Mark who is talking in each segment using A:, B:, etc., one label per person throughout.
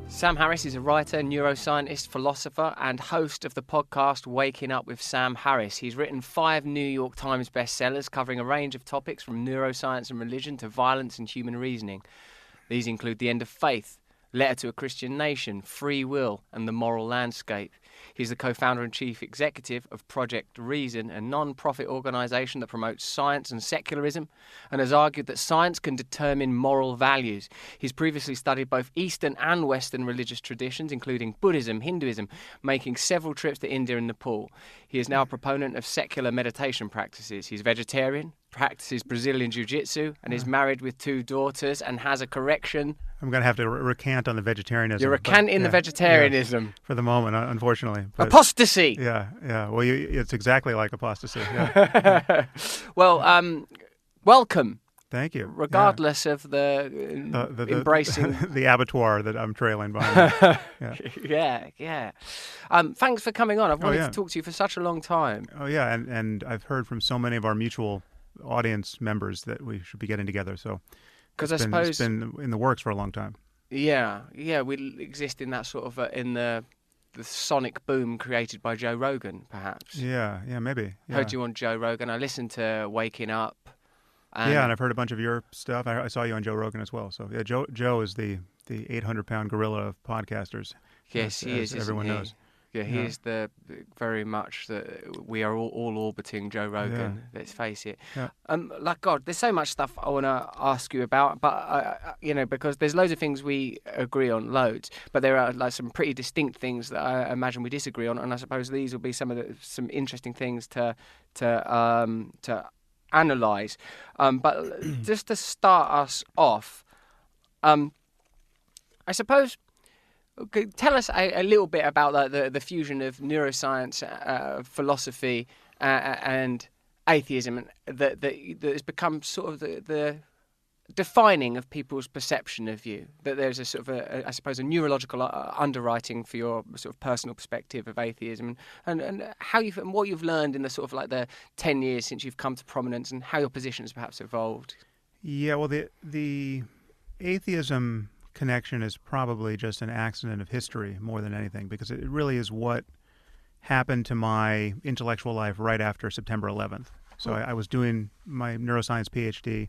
A: Sam Harris is a writer, neuroscientist, philosopher, and host of the podcast Waking Up with Sam Harris. He's written 5 New York Times bestsellers covering a range of topics from neuroscience and religion to violence and human reasoning. These include The End of Faith, Letter to a Christian Nation, Free Will, and The Moral Landscape. He's the co-founder and chief executive of Project Reason, a non-profit organisation that promotes science and secularism, and has argued that science can determine moral values. He's previously studied both Eastern and Western religious traditions, including Buddhism, Hinduism, making several trips to India and Nepal. He is now a proponent of secular meditation practices. He's vegetarian, practices Brazilian Jiu-Jitsu, and is married with 2 daughters and has a correction.
B: I'm going to have to recant on the vegetarianism.
A: You're recanting the vegetarianism.
B: Yeah, for the moment, unfortunately.
A: But apostasy!
B: Yeah. Well, it's exactly like apostasy. Yeah.
A: Well, welcome.
B: Thank you.
A: Regardless of the embracing...
B: the abattoir that I'm trailing behind.
A: Yeah. Thanks for coming on. I've wanted to talk to you for such a long time.
B: Oh, yeah, and I've heard from so many of our mutual audience members that we should be getting together, so... Because I suppose it's been in the works for a long time.
A: Yeah, we exist in that sort of in the sonic boom created by Joe Rogan, perhaps.
B: Yeah, maybe. Yeah.
A: Heard you on Joe Rogan. I listened to Waking Up.
B: And I've heard a bunch of your stuff. I saw you on Joe Rogan as well. So yeah, Joe is the 800-pound gorilla of podcasters.
A: Yes, he is.
B: Everyone knows.
A: Yeah, he is very much we are all orbiting Joe Rogan. Yeah. Let's face it.
B: Yeah.
A: God, there's so much stuff I want to ask you about, but because there's loads of things we agree on, but there are some pretty distinct things that I imagine we disagree on, and I suppose these will be some interesting things to analyse. But just to start us off, I suppose. Tell us a little bit about the fusion of neuroscience, philosophy, and atheism that has become sort of the defining of people's perception of you. That there's a sort of I suppose a neurological underwriting for your sort of personal perspective of atheism, and how and what you've learned in the sort of like the 10 years since you've come to prominence, and how your position has perhaps evolved.
B: Yeah, well, the Atheism Connection is probably just an accident of history more than anything, because it really is what happened to my intellectual life right after September 11th. So I was doing my neuroscience PhD.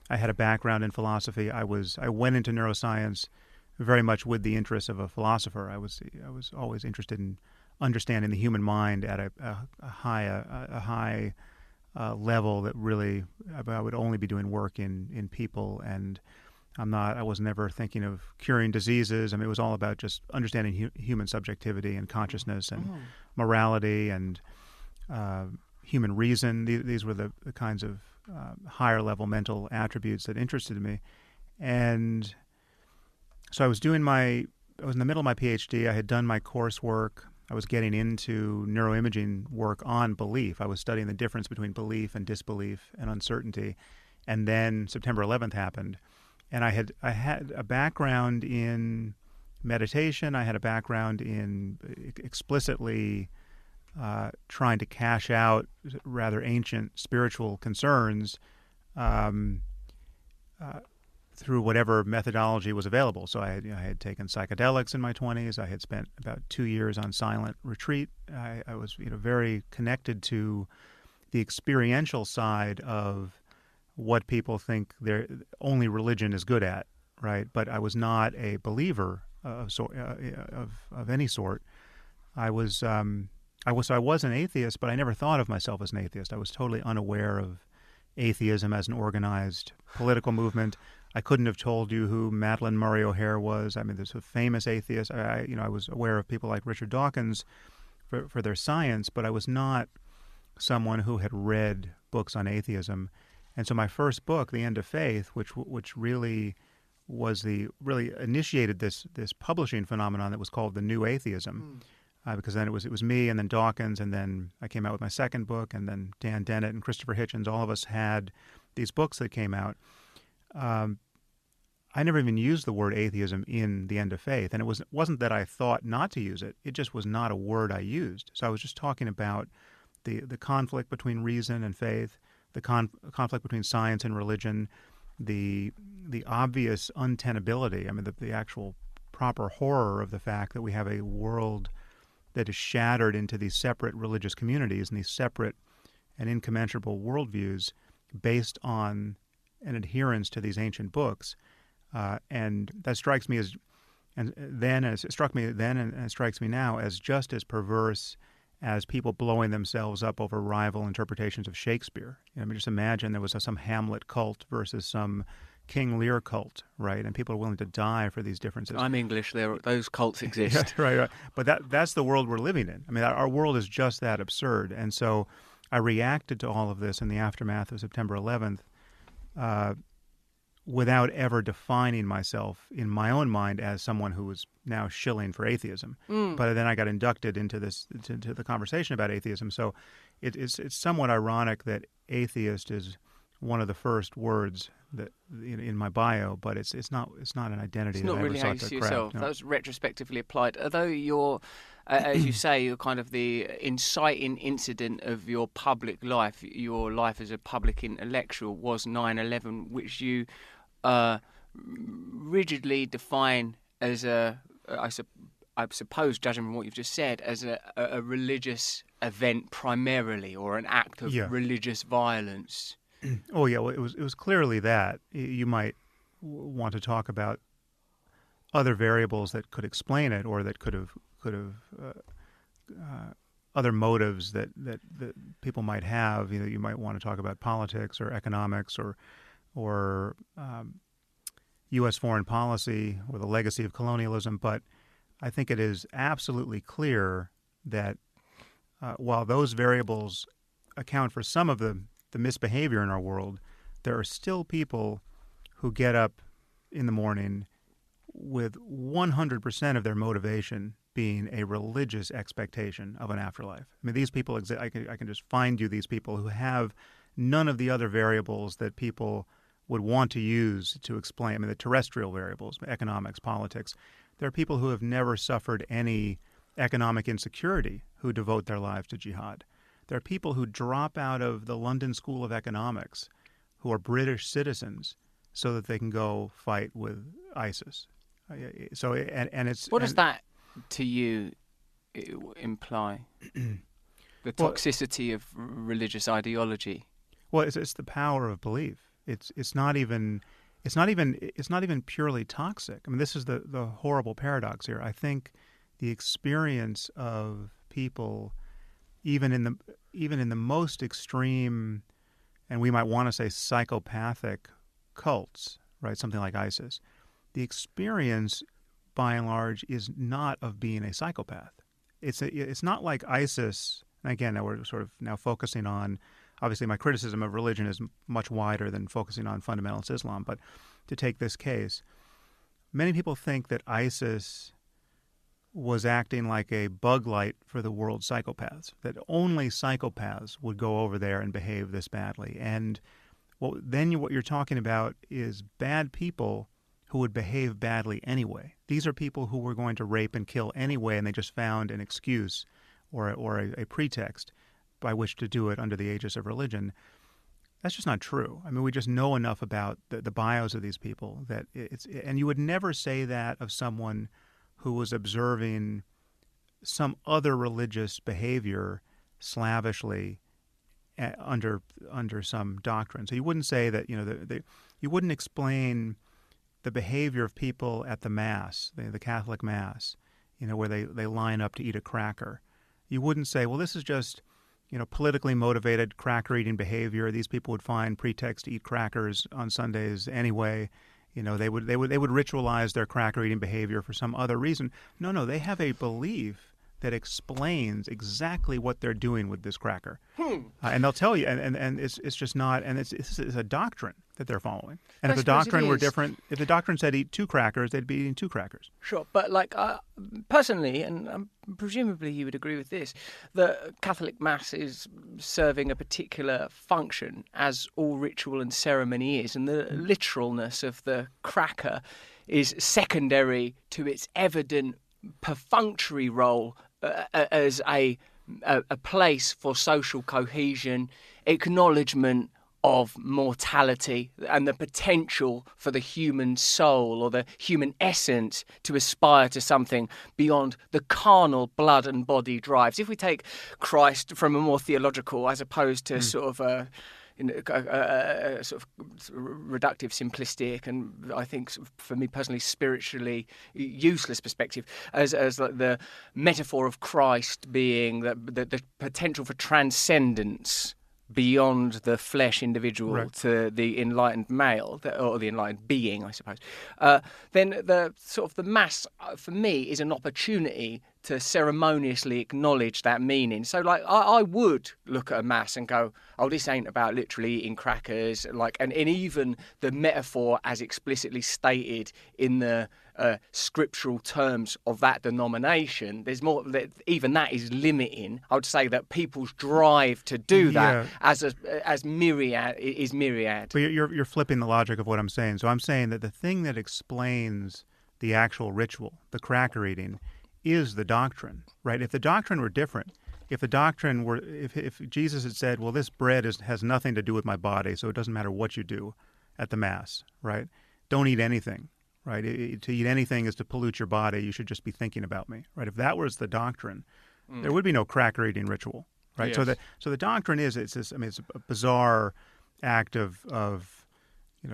B: I had a background in philosophy. I went into neuroscience very much with the interest of a philosopher. I was always interested in understanding the human mind at a high level that really I would only be doing work in people, and I was never thinking of curing diseases. I mean, it was all about just understanding human subjectivity and consciousness and morality and human reason. These were the kinds of higher level mental attributes that interested me. And so I was in the middle of my PhD. I had done my coursework. I was getting into neuroimaging work on belief. I was studying the difference between belief and disbelief and uncertainty. And then September 11th happened. And I had a background in meditation. I had a background in explicitly trying to cash out rather ancient spiritual concerns through whatever methodology was available. So I had taken psychedelics in my 20s. I had spent about 2 years on silent retreat. I was very connected to the experiential side of what people think their only religion is good at, right? But I was not a believer of any sort. I was an atheist, but I never thought of myself as an atheist. I was totally unaware of atheism as an organized political movement. I couldn't have told you who Madeleine Murray O'Hair was. I mean, there's a famous atheist. I was aware of people like Richard Dawkins for their science, but I was not someone who had read books on atheism. And so my first book, The End of Faith, which really initiated this publishing phenomenon that was called the New Atheism, because then it was me and then Dawkins, and then I came out with my second book, and then Dan Dennett and Christopher Hitchens, all of us had these books that came out. I never even used the word atheism in The End of Faith, and it wasn't that I thought not to use it. It just was not a word I used. So I was just talking about the conflict between reason and faith, the conflict between science and religion, the obvious untenability. I mean, the actual proper horror of the fact that we have a world that is shattered into these separate religious communities and these separate and incommensurable worldviews based on an adherence to these ancient books. And that strikes me as, and then as it struck me then and it strikes me now as just as perverse as people blowing themselves up over rival interpretations of Shakespeare. I mean, just imagine there was some Hamlet cult versus some King Lear cult, right? And people are willing to die for these differences.
A: I'm English. Those cults exist.
B: Yeah, right. But that's the world we're living in. I mean, our world is just that absurd. And so I reacted to all of this in the aftermath of September 11th without ever defining myself in my own mind as someone who was now shilling for atheism. But then I got inducted into the conversation about atheism. So it's somewhat ironic that atheist is one of the first words that in my bio, but it's not an identity.
A: It's not really how you see yourself. No. That was retrospectively applied. Although you're, as you say, you're kind of the inciting incident of your public life. Your life as a public intellectual was 9/11, which you rigidly define as I suppose, judging from what you've just said, as a religious event primarily, or an act of religious violence.
B: Oh yeah, well, it was clearly that. You might want to talk about other variables that could explain it, or that could have other motives that people might have. You might want to talk about politics or economics or U.S. foreign policy or the legacy of colonialism. But I think it is absolutely clear that while those variables account for some of the misbehavior in our world, there are still people who get up in the morning with 100% of their motivation being a religious expectation of an afterlife. I mean, these people exist. I can just find you these people who have none of the other variables that people would want to use to explain. I mean, the terrestrial variables, economics, politics. There are people who have never suffered any economic insecurity who devote their lives to jihad. There are people who drop out of the London School of Economics who are British citizens so that they can go fight with ISIS. So, and it's...
A: What does that, to you, imply? The toxicity of religious ideology?
B: Well, it's the power of belief. It's not even purely toxic. I mean, this is the horrible paradox here. I think the experience of people, even in the most extreme, and we might want to say psychopathic cults, right? Something like ISIS. The experience, by and large, is not of being a psychopath. It's not like ISIS. And again, now we're sort of now focusing on. Obviously, my criticism of religion is much wider than focusing on fundamentalist Islam. But to take this case, many people think that ISIS was acting like a bug light for the world's psychopaths, that only psychopaths would go over there and behave this badly. And what you're talking about is bad people who would behave badly anyway. These are people who were going to rape and kill anyway, and they just found an excuse or a pretext by which to do it under the aegis of religion. That's just not true. I mean, we just know enough about the bios of these people that and you would never say that of someone who was observing some other religious behavior slavishly under some doctrine. So you wouldn't say that, you wouldn't explain the behavior of people at the Mass, the Catholic Mass, where they line up to eat a cracker. You wouldn't say, well, this is just politically motivated cracker-eating behavior. These people would find pretext to eat crackers on Sundays anyway. They would ritualize their cracker-eating behavior for some other reason. No, they have a belief that explains exactly what they're doing with this cracker, and they'll tell you. And it's just not. And it's a doctrine that they're following. And if the doctrine were different, if the doctrine said eat 2 crackers, they'd be eating 2 crackers.
A: Sure, but personally, and presumably you would agree with this, the Catholic Mass is serving a particular function, as all ritual and ceremony is, and the literalness of the cracker is secondary to its evident perfunctory role as a place for social cohesion, acknowledgement of mortality and the potential for the human soul or the human essence to aspire to something beyond the carnal blood and body drives. If we take Christ from a more theological as opposed to sort of a sort of reductive, simplistic, and I think for me personally spiritually useless perspective, as like the metaphor of Christ being the potential for transcendence beyond the flesh individual
B: Right.
A: to the enlightened male, or the enlightened being, I suppose, then the sort of the Mass, for me, is an opportunity to ceremoniously acknowledge that meaning. So, like, I would look at a Mass and go, oh, this ain't about literally eating crackers, like, and even the metaphor as explicitly stated in the scriptural terms of that denomination, there's more that even that is limiting. I would say that people's drive to do that as myriad is myriad.
B: But you're flipping the logic of what I'm saying. So I'm saying that the thing that explains the actual ritual, the cracker eating, is the doctrine, right? If the doctrine were different, if Jesus had said, well, this bread has nothing to do with my body, so it doesn't matter what you do at the Mass, right? Don't eat anything, right? To eat anything is to pollute your body. You should just be thinking about me, right? If that was the doctrine, there would be no cracker eating ritual, right?
A: Yes.
B: So the doctrine is it's a bizarre act of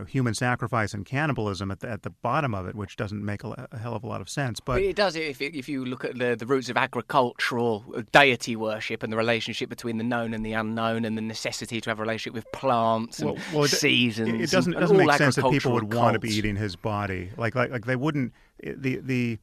B: human sacrifice and cannibalism at the bottom of it, which doesn't make a hell of a lot of sense. But
A: it does if you look at the roots of agricultural deity worship and the relationship between the known and the unknown and the necessity to have a relationship with plants and seasons.
B: It doesn't make sense that people would want to be eating his body. Like they wouldn't. The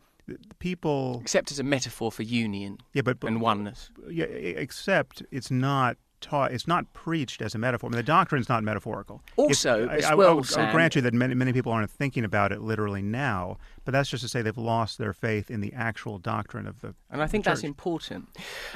B: people,
A: except as a metaphor for union, and oneness.
B: Yeah, except it's not taught. It's not preached as a metaphor. I mean, the doctrine's not metaphorical.
A: Also,
B: I would grant you that many people aren't thinking about it literally now, but that's just to say they've lost their faith in the actual doctrine of the.
A: And I think that's important.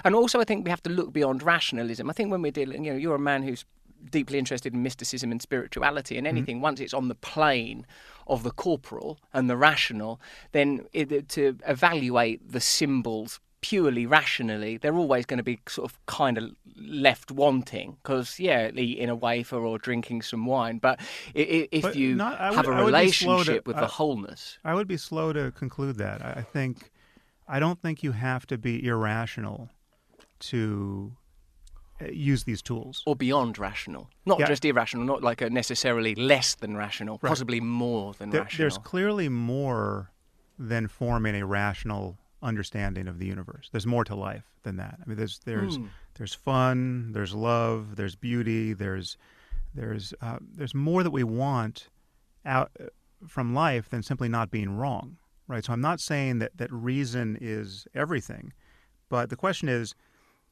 A: And also, I think we have to look beyond rationalism. I think when we're dealing, you're a man who's deeply interested in mysticism and spirituality and anything, once it's on the plane of the corporal and the rational, then to evaluate the symbols purely rationally, they're always going to be sort of kind of left wanting because, eating a wafer or drinking some wine. But if you have a relationship with the wholeness.
B: I would be slow to conclude that. I don't think you have to be irrational to use these tools.
A: Or beyond rational. Not just irrational, not like a necessarily less than rational, possibly more than rational.
B: There's clearly more than forming a rational understanding of the universe. There's more to life than that. I mean, there's fun, there's love, there's beauty, there's more that we want out from life than simply not being wrong, right? So I'm not saying that reason is everything, but the question is,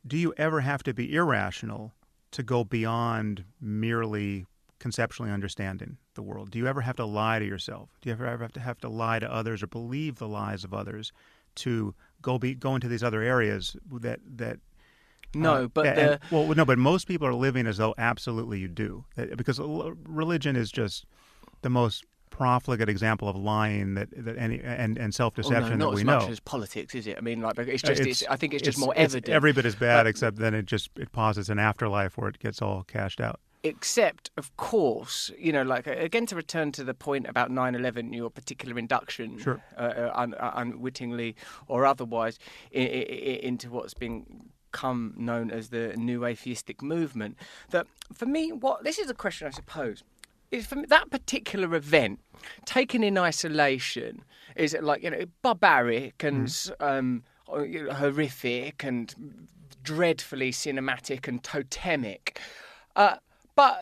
B: do you ever have to be irrational to go beyond merely conceptually understanding the world? Do you ever have to lie to yourself? Do you ever have to lie to others or believe the lies of others to go into these other areas that
A: no, but
B: but most people are living as though absolutely you do, because religion is just the most profligate example of lying that any and self-deception that we know.
A: Not as much as politics, is it? I mean, like I think it's just more evident.
B: Every bit as bad, except then it pauses an afterlife where it gets all cashed out.
A: Except, of course, again, to return to the point about 9/11, your particular induction,
B: sure.
A: Unwittingly or otherwise, into what's become known as the new atheistic movement. That, for me, this is a question, I suppose, is for me, that particular event, taken in isolation, is barbaric and horrific and dreadfully cinematic and totemic. But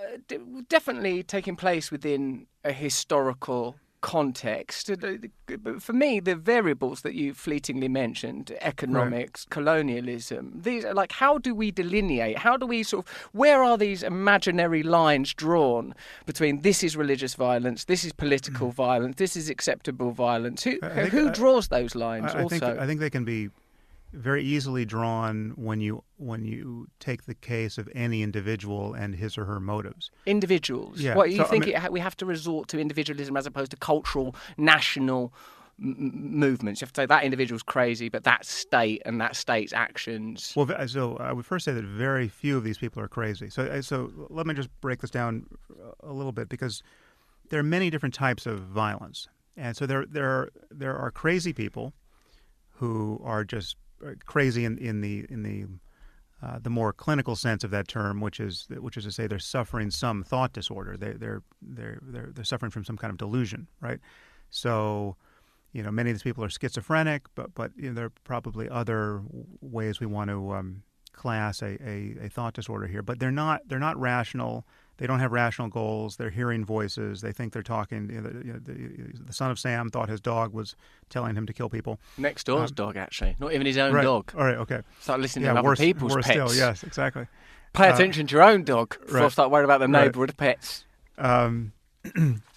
A: definitely taking place within a historical context. For me, the variables that you fleetingly mentioned, economics, colonialism, these are how do we delineate? How do we where are these imaginary lines drawn between this is religious violence, this is political violence, this is acceptable violence? Who draws those lines
B: I think they can be very easily drawn when you take the case of any individual and his or her motives.
A: Individuals.
B: Yeah.
A: What you think we have to resort to individualism as opposed to cultural, national movements. You have to say that individual's crazy, but that state and that state's actions.
B: Well, so I would first say that very few of these people are crazy. So let me just break this down a little bit, because there are many different types of violence, and so there are crazy people who are just crazy in the more clinical sense of that term, which is to say they're suffering some thought disorder. They're suffering from some kind of delusion, right? So, many of these people are schizophrenic, but there are probably other ways we want to class a thought disorder here. But they're not rational. They don't have rational goals. They're hearing voices. They think they're talking. The son of Sam thought his dog was telling him to kill people.
A: Next door's dog, actually, not even his own
B: right.
A: dog.
B: All right, okay.
A: Start listening to other people's
B: worse
A: pets.
B: Still, yes, exactly.
A: Pay attention to your own dog before
B: right.
A: start worrying about the neighbour or the pets.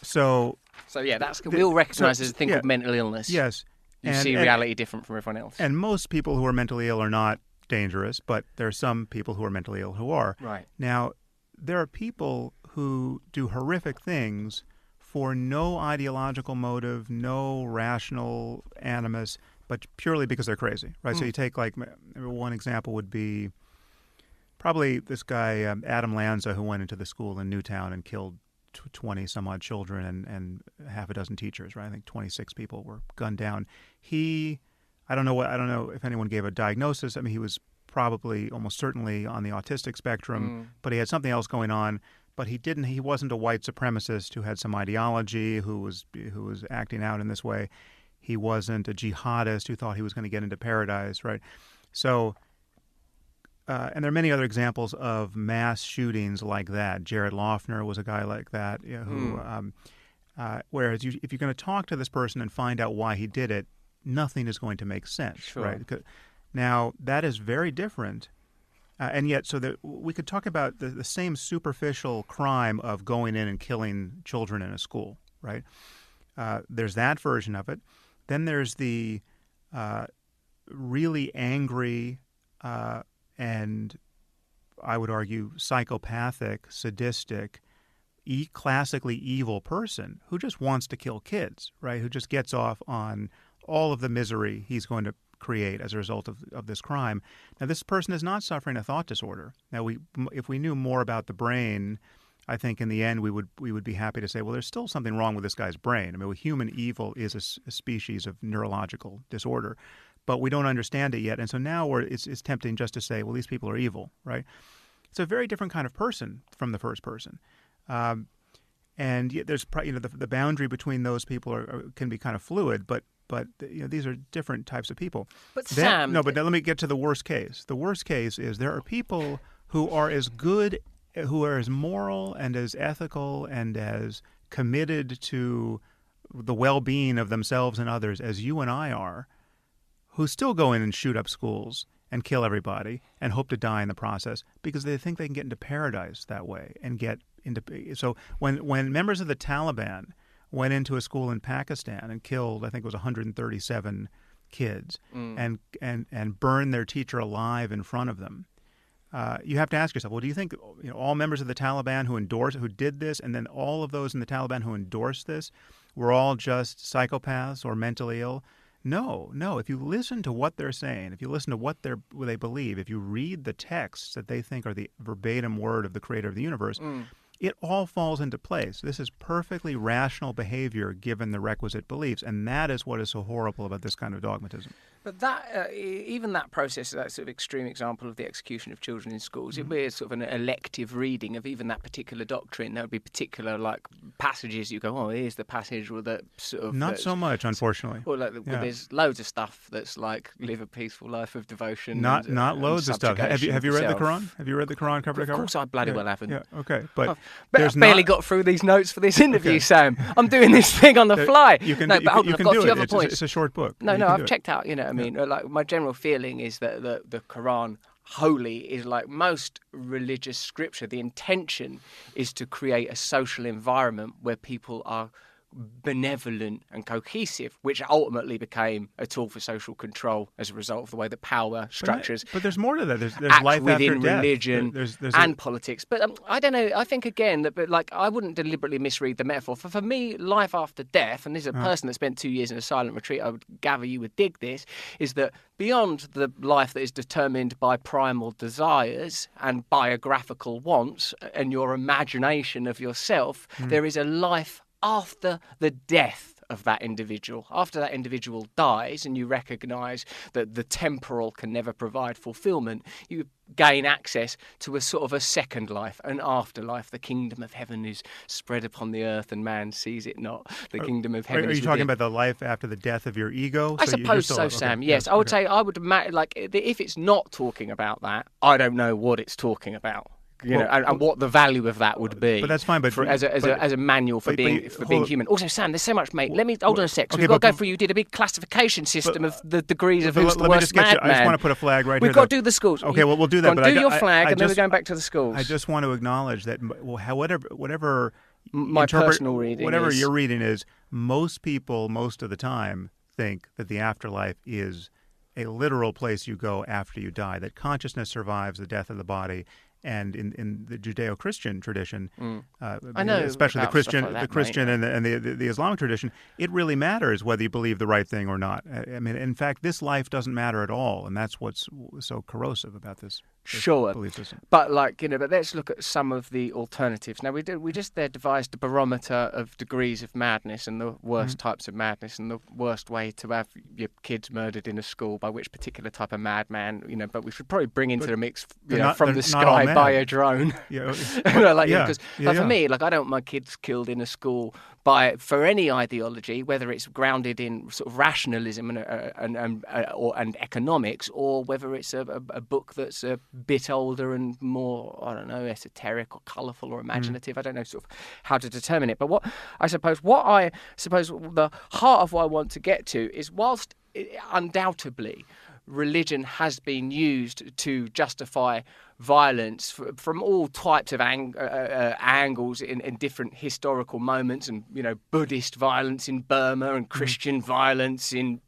A: So yeah, we all recognise as a thing called mental illness.
B: Yes.
A: You see reality different from everyone else.
B: And most people who are mentally ill are not dangerous, but there are some people who are mentally ill who are.
A: Right.
B: Now, there are people who do horrific things for no ideological motive, no rational animus, but purely because they're crazy, right? So you take, one example would be probably this guy, Adam Lanza, who went into the school in Newtown and killed 20-some-odd children and half a dozen teachers, right? I think 26 people were gunned down. I don't know if anyone gave a diagnosis. I mean, he was probably almost certainly on the autistic spectrum, but he had something else going on. But he wasn't a white supremacist who had some ideology, who was acting out in this way. He wasn't a jihadist who thought he was going to get into paradise, right? So, and there are many other examples of mass shootings like that. Jared Loughner was a guy like that, whereas if you're going to talk to this person and find out why he did it, nothing is going to make sense,
A: sure.
B: right? Now, that is very different. And yet, so that we could talk about the same superficial crime of going in and killing children in a school, right? There's that version of it. Then there's the really angry and I would argue psychopathic, sadistic, classically evil person who just wants to kill kids, right? Who just gets off on all of the misery he's going to create as a result of this crime. Now, this person is not suffering a thought disorder. Now, if we knew more about the brain, I think in the end we would be happy to say, well, there's still something wrong with this guy's brain. I mean, human evil is a species of neurological disorder, but we don't understand it yet. And so now it's tempting just to say, well, these people are evil, right? It's a very different kind of person from the first person. And yet there's the boundary between those people can be kind of fluid, but these are different types of people.
A: But Sam...
B: No, but now let me get to the worst case. The worst case is there are people who are as good, who are as moral and as ethical and as committed to the well-being of themselves and others as you and I are, who still go in and shoot up schools and kill everybody and hope to die in the process because they think they can get into paradise that way and get into... So when members of the Taliban went into a school in Pakistan and killed, I think it was 137 kids, and burned their teacher alive in front of them. You have to ask yourself, well, do you think all members of the Taliban who did this, and then all of those in the Taliban who endorsed this, were all just psychopaths or mentally ill? No. If you listen to what they're saying, if you listen to what they believe, if you read the texts that they think are the verbatim word of the creator of the universe, it all falls into place. This is perfectly rational behavior given the requisite beliefs, and that is what is so horrible about this kind of dogmatism.
A: But that, even that process, that sort of extreme example of the execution of children in schools, it would be sort of an elective reading of even that particular doctrine. There would be particular passages you go, oh, here's the passage, or that sort of...
B: Not so much, unfortunately.
A: Or there's loads of stuff that's like live a peaceful life of devotion.
B: Not loads of stuff. Have you read the Quran? Have you read the Quran cover to cover?
A: Of course, I bloody well haven't.
B: Yeah, okay, but
A: I've barely got through these notes for this interview, Sam. I'm doing this thing on the fly.
B: You can
A: I've got
B: do
A: a few other
B: it.
A: points.
B: It's a short book.
A: No, I've checked out. I mean, my general feeling is that the Quran wholly is like most religious scripture. The intention is to create a social environment where people are benevolent and cohesive, which ultimately became a tool for social control as a result of the way that power structures
B: but there's more to that. There's
A: act
B: life
A: within
B: after death.
A: religion
B: There's
A: and politics. But I don't know. I think, again, that I wouldn't deliberately misread the metaphor. For me, life after death, and this is a person that spent 2 years in a silent retreat, I would gather you would dig this, is that beyond the life that is determined by primal desires and biographical wants and your imagination of yourself, there is a life after the death of that individual. After that individual dies and you recognise that the temporal can never provide fulfilment, you gain access to a sort of a second life, an afterlife. The kingdom of heaven is spread upon the earth and man sees it not. The kingdom of heaven
B: Are you talking about the life after the death of your ego?
A: I suppose so, Sam. Yes, I would say I would imagine, like, if it's not talking about that, I don't know what it's talking about. And what the value of that would be.
B: But that's fine. But
A: as a manual for being human. Also, Sam, there's so much, mate. Let me hold on a sec. So we've got to go through. You did a big classification system of the degrees of who's the worst madman.
B: I just want to put a flag right here.
A: We've got to do the schools.
B: Okay, well, we'll do that.
A: But do your flag, and then we're going back to the schools.
B: I just want to acknowledge that whatever
A: my personal reading,
B: whatever your reading is, most people, most of the time, think that the afterlife is a literal place you go after you die. That consciousness survives the death of the body. And in the Judeo-Christian tradition,
A: I know,
B: especially the Christian,
A: mate.
B: and the Islamic tradition, it really matters whether you believe the right thing or not. I mean, in fact, this life doesn't matter at all, and that's what's so corrosive about this belief system.
A: But but let's look at some of the alternatives. Now, we just devised a barometer of degrees of madness and the worst types of madness and the worst way to have your kids murdered in a school by which particular type of madman. But we should probably bring into the mix, from the sky by a drone. Because for me, I don't want my kids killed in a school for any ideology, whether it's grounded in sort of rationalism and economics, or whether it's a book that's a bit older and more, I don't know, esoteric or colourful or imaginative. I don't know sort of how to determine it. But what I suppose the heart of what I want to get to is, whilst undoubtedly religion has been used to justify violence from all types of angles in different historical moments, and Buddhist violence in Burma and Christian violence in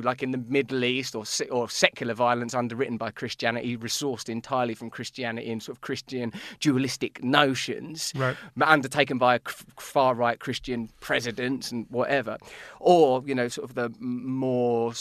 A: like in the Middle East, or secular violence underwritten by Christianity, resourced entirely from Christianity and sort of Christian dualistic notions, undertaken by far-right Christian presidents and whatever, or sort of the more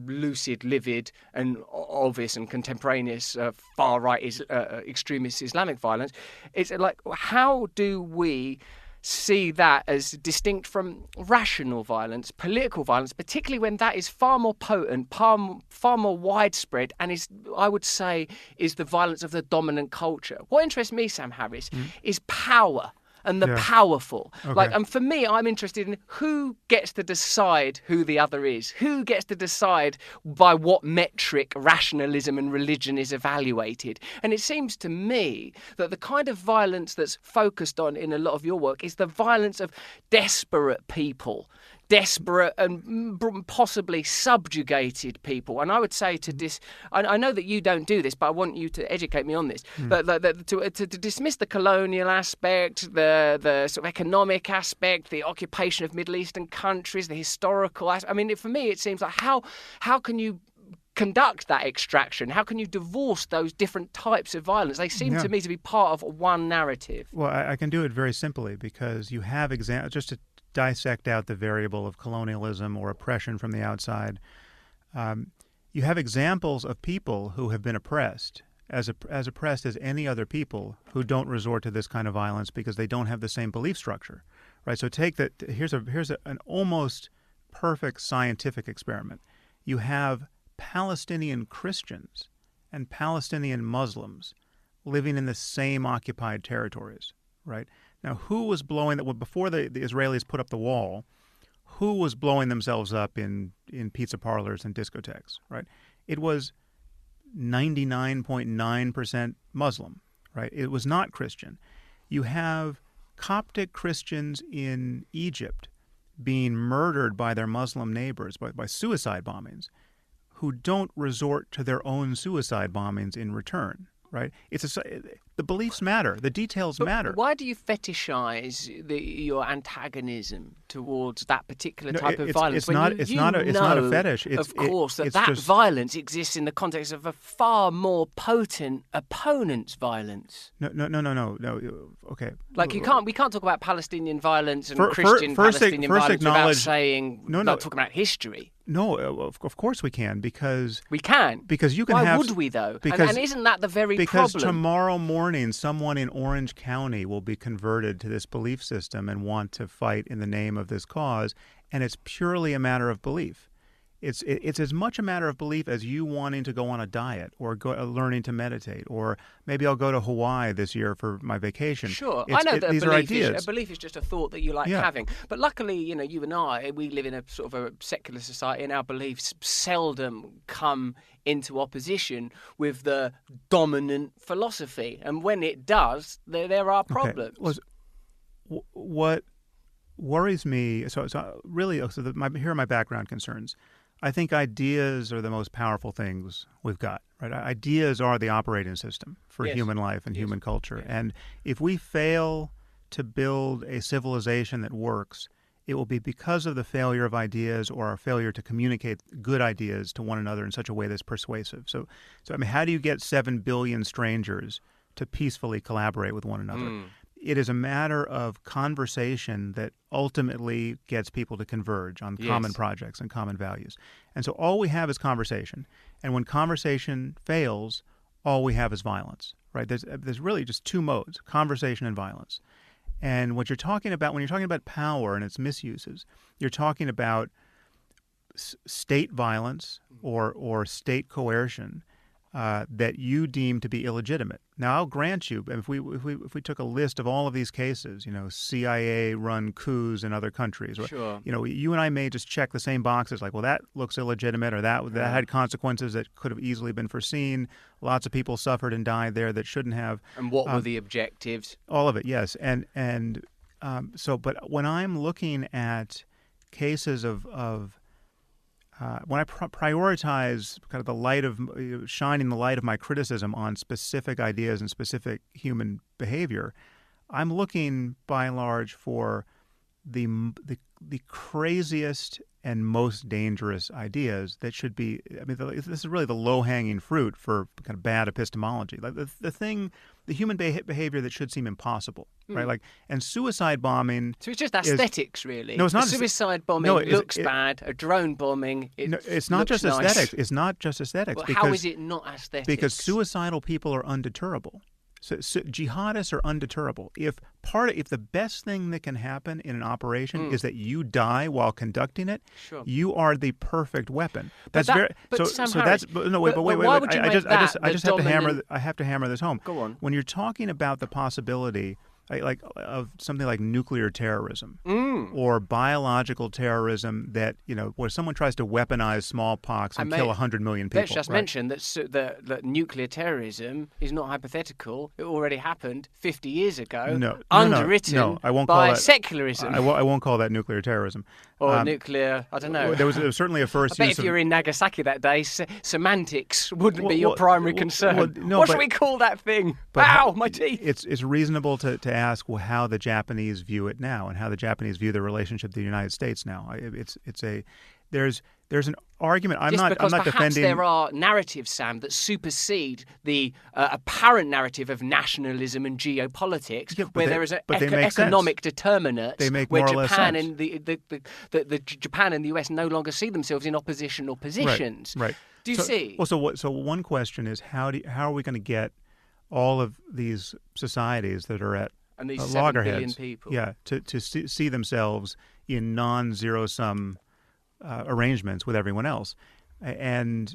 A: lucid, livid, and obvious and contemporaneous far-right extremist Islamic violence. It's like, how do we see that as distinct from rational violence, political violence, particularly when that is far more potent, far more widespread, and I would say, is the violence of the dominant culture. What interests me, Sam Harris, is power and the powerful.
B: Okay.
A: And for me, I'm interested in who gets to decide who the other is, who gets to decide by what metric rationalism and religion is evaluated. And it seems to me that the kind of violence that's focused on in a lot of your work is the violence of desperate people, desperate and possibly subjugated people. And I would say I know that you don't do this, but I want you to educate me on this. To dismiss the colonial aspect, the sort of economic aspect, the occupation of Middle Eastern countries, the historical aspect. I mean, for me, it seems like how can you conduct that extraction? How can you divorce those different types of violence? They seem to me to be part of one narrative.
B: Well, I can do it very simply, because you have just to dissect out the variable of colonialism or oppression from the outside. You have examples of people who have been oppressed, as oppressed as any other people, who don't resort to this kind of violence because they don't have the same belief structure, right? So take that. Here's an almost perfect scientific experiment. You have Palestinian Christians and Palestinian Muslims living in the same occupied territories, right? Now, who was before the Israelis put up the wall, who was blowing themselves up in pizza parlors and discotheques, right? It was 99.9% Muslim, right? It was not Christian. You have Coptic Christians in Egypt being murdered by their Muslim neighbors by suicide bombings, who don't resort to their own suicide bombings in return, right? The beliefs matter. The details matter.
A: Why do you fetishize your antagonism towards that particular type of violence?
B: It's not a fetish.
A: Of course, that violence exists in the context of a far more potent opponent's violence.
B: No. Okay.
A: Like we can't talk about Palestinian violence and Christian Palestinian violence without saying not talking about history.
B: No, of course we can, because
A: we can.
B: Because you can
A: Why
B: have.
A: Why would we though?
B: Because,
A: and isn't that the very
B: because
A: problem?
B: tomorrow morning, someone in Orange County will be converted to this belief system and want to fight in the name of this cause, and it's purely a matter of belief. It's as much a matter of belief as you wanting to go on a diet or learning to meditate, or maybe I'll go to Hawaii this year for my vacation.
A: Sure, I know that
B: these are ideas.
A: A belief is just a thought that you like having. But luckily, you and I, we live in a sort of a secular society, and our beliefs seldom come into opposition with the dominant philosophy. And when it does, there are problems.
B: Okay. What worries me? Here are my background concerns. I think ideas are the most powerful things we've got, right? Ideas are the operating system for human life and human culture. Yes. And if we fail to build a civilization that works, it will be because of the failure of ideas or our failure to communicate good ideas to one another in such a way that's persuasive. So I mean, how do you get 7 billion strangers to peacefully collaborate with one another? It is a matter of conversation that ultimately gets people to converge on common projects and common values. And so all we have is conversation. And when conversation fails, all we have is violence, right? There's really just two modes, conversation and violence. And what you're talking about, when you're talking about power and its misuses, you're talking about state violence or state coercion that you deem to be illegitimate. Now, I'll grant you, if we took a list of all of these cases, CIA-run coups in other countries,
A: sure.
B: You and I may just check the same boxes, like, well, that looks illegitimate, or that had consequences that could have easily been foreseen. Lots of people suffered and died there that shouldn't have.
A: And what were the objectives?
B: All of it, yes. But when I'm looking at cases of when I prioritize kind of the light of shining the light of my criticism on specific ideas and specific human behavior, I'm looking by and large for the craziest and most dangerous ideas that should be. I mean, this is really the low-hanging fruit for kind of bad epistemology. Like the human behavior that should seem impossible, right? Like, and suicide bombing.
A: So it's just aesthetics, really.
B: No, it's not.
A: Suicide bombing looks bad. A drone bombing.
B: It's not just
A: nice.
B: aesthetics. It's not just aesthetics.
A: Well, how is it not aesthetics?
B: Because suicidal people are undeterrable. So jihadists are undeterrable. If the best thing that can happen in an operation is that you die while conducting it,
A: sure.
B: You are the perfect weapon.
A: Wait.
B: I just have to hammer this home.
A: Go on.
B: When you're talking about the possibility of something like nuclear terrorism or biological terrorism that, where someone tries to weaponize smallpox and kill 100 million people.
A: Let's just mention that nuclear terrorism is not hypothetical. It already happened 50 years ago, underwritten by secularism.
B: I won't call that nuclear terrorism.
A: Or nuclear, I don't know.
B: There was certainly a first
A: I
B: use
A: bet if you were in Nagasaki that day, semantics wouldn't be your primary concern. What should we call that thing? Ow, my teeth!
B: It's reasonable to ask how the Japanese view it now and how the Japanese view the relationship to the United States now. There's an argument. I'm not defending.
A: There are narratives, Sam, that supersede the apparent narrative of nationalism and geopolitics, where there is an economic determinant.
B: They make
A: where
B: more or less
A: Japan
B: sense.
A: and the Japan and the US no longer see themselves in oppositional positions.
B: Right.
A: Do you see?
B: Well, so one question is how are we going to get all of these societies that are at
A: and these 7 billion people,
B: to see themselves in non-zero sum arrangements with everyone else, and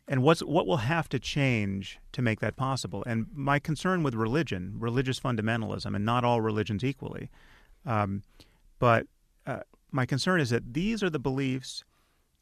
B: what will have to change to make that possible? And my concern with religious fundamentalism, and not all religions equally, but my concern is that these are the beliefs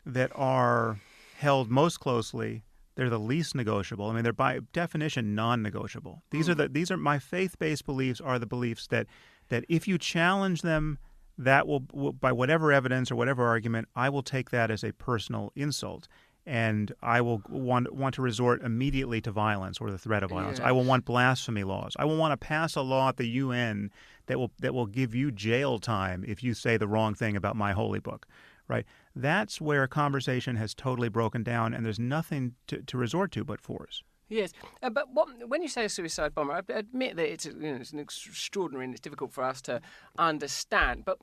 B: that are held most closely. They're the least negotiable. I mean, they're by definition non-negotiable. These are my faith-based beliefs. Are the beliefs that if you challenge them, that will by whatever evidence or whatever argument, I will take that as a personal insult. and I will want to resort immediately to violence or the threat of violence.
A: Yeah.
B: I will want blasphemy laws. I will want to pass a law at the UN that will give you jail time if you say the wrong thing about my holy book, right? That's where conversation has totally broken down, and there's nothing to resort to but force.
A: Yes, but when you say a suicide bomber, I admit that it's an extraordinary and it's difficult for us to understand. But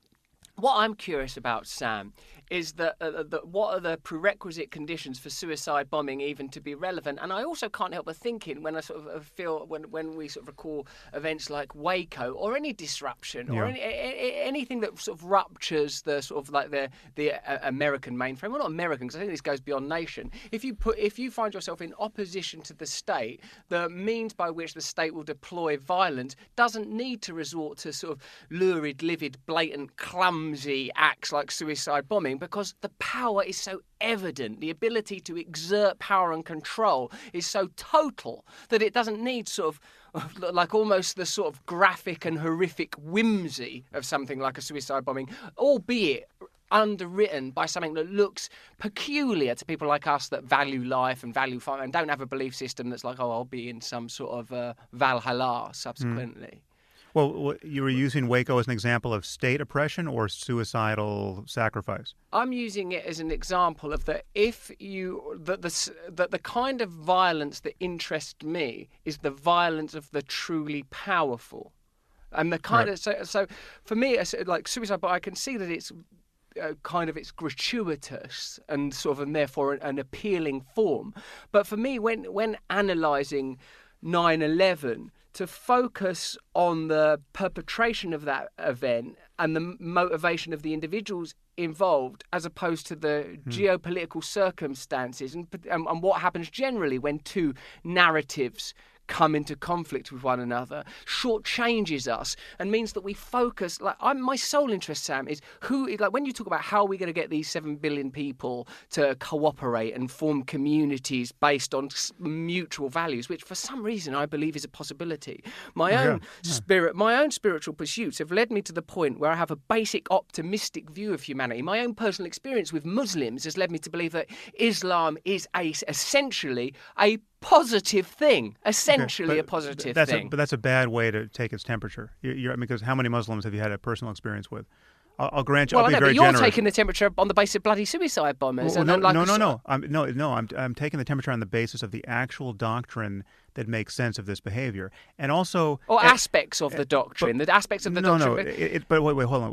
A: what I'm curious about, Sam, is that what are the prerequisite conditions for suicide bombing even to be relevant? And I also can't help but thinking when I sort of feel when we sort of recall events like Waco or any disruption or anything that sort of ruptures the sort of like the American mainframe. Well, not American, because I think this goes beyond nation. If you find yourself in opposition to the state, the means by which the state will deploy violence doesn't need to resort to sort of lurid, livid, blatant, clumsy acts like suicide bombing, because the power is so evident. The ability to exert power and control is so total that it doesn't need sort of like almost the sort of graphic and horrific whimsy of something like a suicide bombing, albeit underwritten by something that looks peculiar to people like us that value life and value fun and don't have a belief system that's like, oh, I'll be in some sort of Valhalla subsequently.
B: Well, you were using Waco as an example of state oppression or suicidal sacrifice?
A: I'm using it as an example of that the kind of violence that interests me is the violence of the truly powerful. And the kind of so for me, it's like suicide, but I can see that it's it's gratuitous and sort of, and therefore an appealing form. But for me, when analysing 9/11, to focus on the perpetration of that event and the motivation of the individuals involved, as opposed to the geopolitical circumstances and what happens generally when two narratives come into conflict with one another, shortchanges us and means that we focus. My sole interest, Sam, is when you talk about how are we going to get these 7 billion people to cooperate and form communities based on mutual values, which for some reason I believe is a possibility. My own spiritual pursuits have led me to the point where I have a basic optimistic view of humanity. My own personal experience with Muslims has led me to believe that Islam is essentially a positive thing, a positive thing.
B: But that's a bad way to take its temperature. Because how many Muslims have you had a personal experience with? I'll grant you.
A: Well,
B: I'll be very
A: generous.
B: generous.
A: You're taking the temperature on the basis of bloody suicide bombers.
B: No. I'm taking the temperature on the basis of the actual doctrine that makes sense of this behavior, and also
A: aspects of the doctrine. The aspects of the doctrine.
B: But wait, hold on,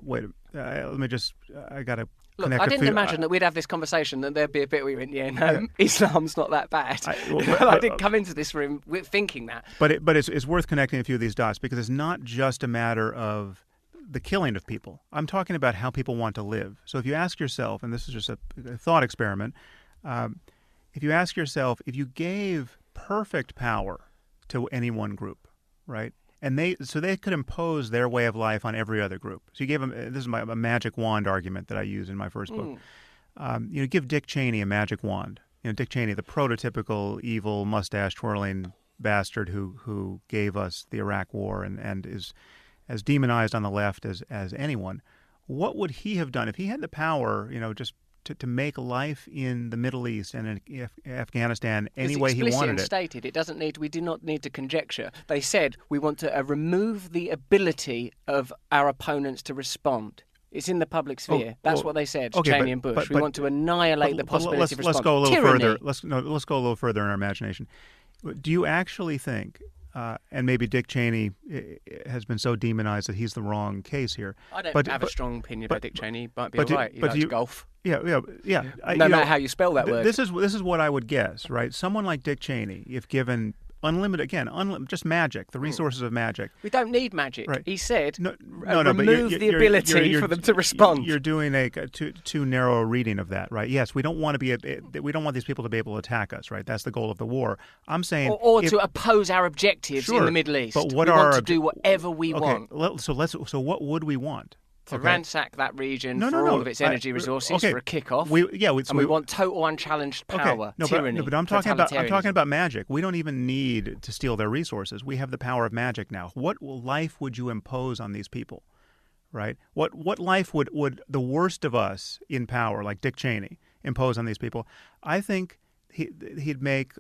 B: let me just. I got to.
A: Look, I didn't imagine that we'd have this conversation and there'd be a bit where we went, Islam's not that bad. I didn't come into this room thinking that.
B: But it's worth connecting a few of these dots, because it's not just a matter of the killing of people. I'm talking about how people want to live. So if you ask yourself, and this is just a thought experiment, if you ask yourself, if you gave perfect power to any one group, right? And they could impose their way of life on every other group. So you gave them, this is a magic wand argument that I use in my first book. Give Dick Cheney a magic wand. Dick Cheney, the prototypical evil mustache twirling bastard who gave us the Iraq War and is as demonized on the left as anyone. What would he have done if he had the power? Just to make life in the Middle East and in Afghanistan any way he wanted it. It's explicit and
A: stated. We do not need to conjecture. They said we want to remove the ability of our opponents to respond. It's in the public sphere. That's what they said, Cheney and Bush. We want to annihilate the possibility of response.
B: Let's go a little
A: Tyranny.
B: further. Let's go a little further in our imagination. Do you actually think, and maybe Dick Cheney has been so demonized that he's the wrong case here?
A: I don't have a strong opinion about Dick Cheney. Might be all right. He likes golf.
B: Yeah.
A: No matter how you spell that word.
B: This is what I would guess, right? Someone like Dick Cheney, if given unlimited, just magic, the resources of magic.
A: We don't need magic.
B: Right.
A: He said,
B: remove
A: the ability for them to respond.
B: You're doing a too narrow a reading of that, right? Yes, we don't want these people to be able to attack us, right? That's the goal of the war. I'm saying,
A: or to oppose our objectives in the Middle East.
B: But
A: we want to do whatever we want.
B: So what would we want?
A: To ransack that region for all of its energy resources for a kick-off. We want total unchallenged power, tyranny.
B: But I'm talking about magic. We don't even need to steal their resources. We have the power of magic now. What life would you impose on these people, right? What life would the worst of us in power, like Dick Cheney, impose on these people. I think he'd make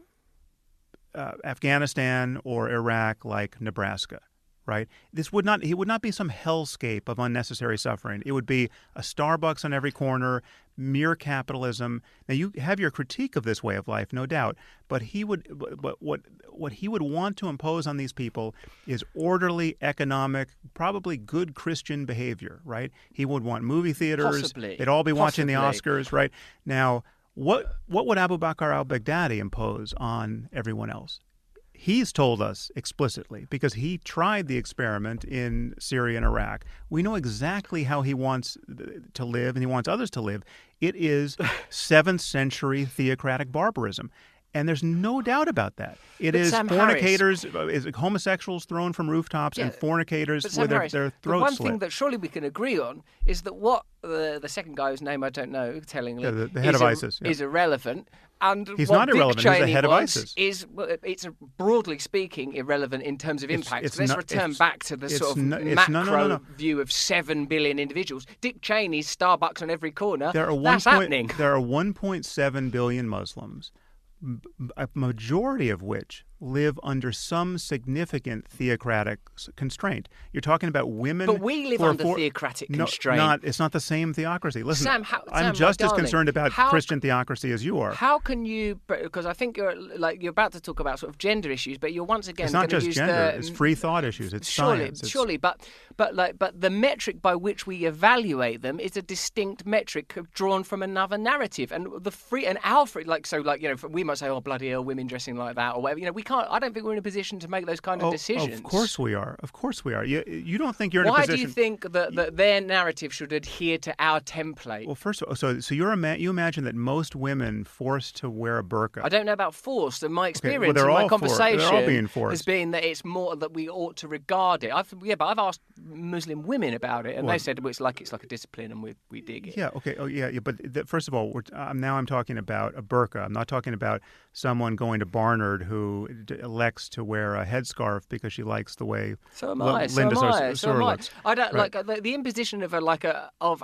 B: Afghanistan or Iraq like Nebraska, right? He would not be some hellscape of unnecessary suffering. It would be a Starbucks on every corner, mere capitalism. Now, you have your critique of this way of life, no doubt, but what he would want to impose on these people is orderly, economic, probably good Christian behavior, right? He would want movie theaters.
A: Possibly.
B: They'd all be watching the Oscars, right? Now, what would Abu Bakr al-Baghdadi impose on everyone else? He's told us explicitly, because he tried the experiment in Syria and Iraq. We know exactly how he wants to live, and he wants others to live. It is 7th century theocratic barbarism. And there's no doubt about that. It is fornicators, homosexuals thrown from rooftops, and fornicators with their throats slit.
A: One thing that surely we can agree on is that what the second guy whose name I don't know, tellingly,
B: the head of ISIS,
A: is irrelevant. And
B: he's
A: what
B: not irrelevant.
A: Dick Cheney
B: he's the head of ISIS.
A: It's broadly speaking irrelevant in terms of impact. Let's return back to the sort of macro view of 7 billion individuals. Dick Cheney's Starbucks on every corner. That's happening.
B: There are 1.7 billion Muslims, a majority of which live under some significant theocratic constraint. You're talking about women.
A: But we live under theocratic constraint.
B: It's not the same theocracy. Listen,
A: Sam,
B: I'm just as concerned about Christian theocracy as you are.
A: How can you? Because I think you're about to talk about sort of gender issues, but you're once again
B: it's not just
A: use
B: gender. It's free thought issues. It's science.
A: Surely, but the metric by which we evaluate them is a distinct metric drawn from another narrative, and we might say, oh bloody hell, women dressing like that or whatever. We can't. I don't think we're in a position to make those kind of decisions.
B: Of course we are. You don't think you're in a position.
A: Why do you think that their narrative should adhere to our template?
B: Well, first of all, so you imagine that most women forced to wear a burqa.
A: I don't know about forced. And my experience
B: and
A: my conversation
B: they're all being forced.
A: has been that it's more that we ought to regard it. But I've asked Muslim women about it, and they said it's like a discipline, and we dig it.
B: Yeah. Okay. Oh, yeah. But first of all, now I'm talking about a burqa. I'm not talking about someone going to Barnard who elects to wear a headscarf because she likes the way Linda looks.
A: I don't like the imposition of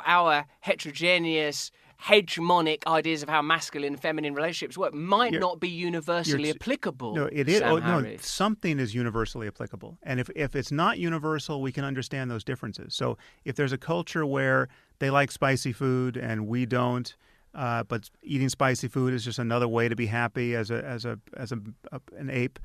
A: our heterogeneous, hegemonic ideas of how masculine and feminine relationships work might not be universally applicable.
B: No, it is. Something is universally applicable, and if it's not universal, we can understand those differences. So if there's a culture where they like spicy food and we don't. But eating spicy food is just another way to be happy as an ape.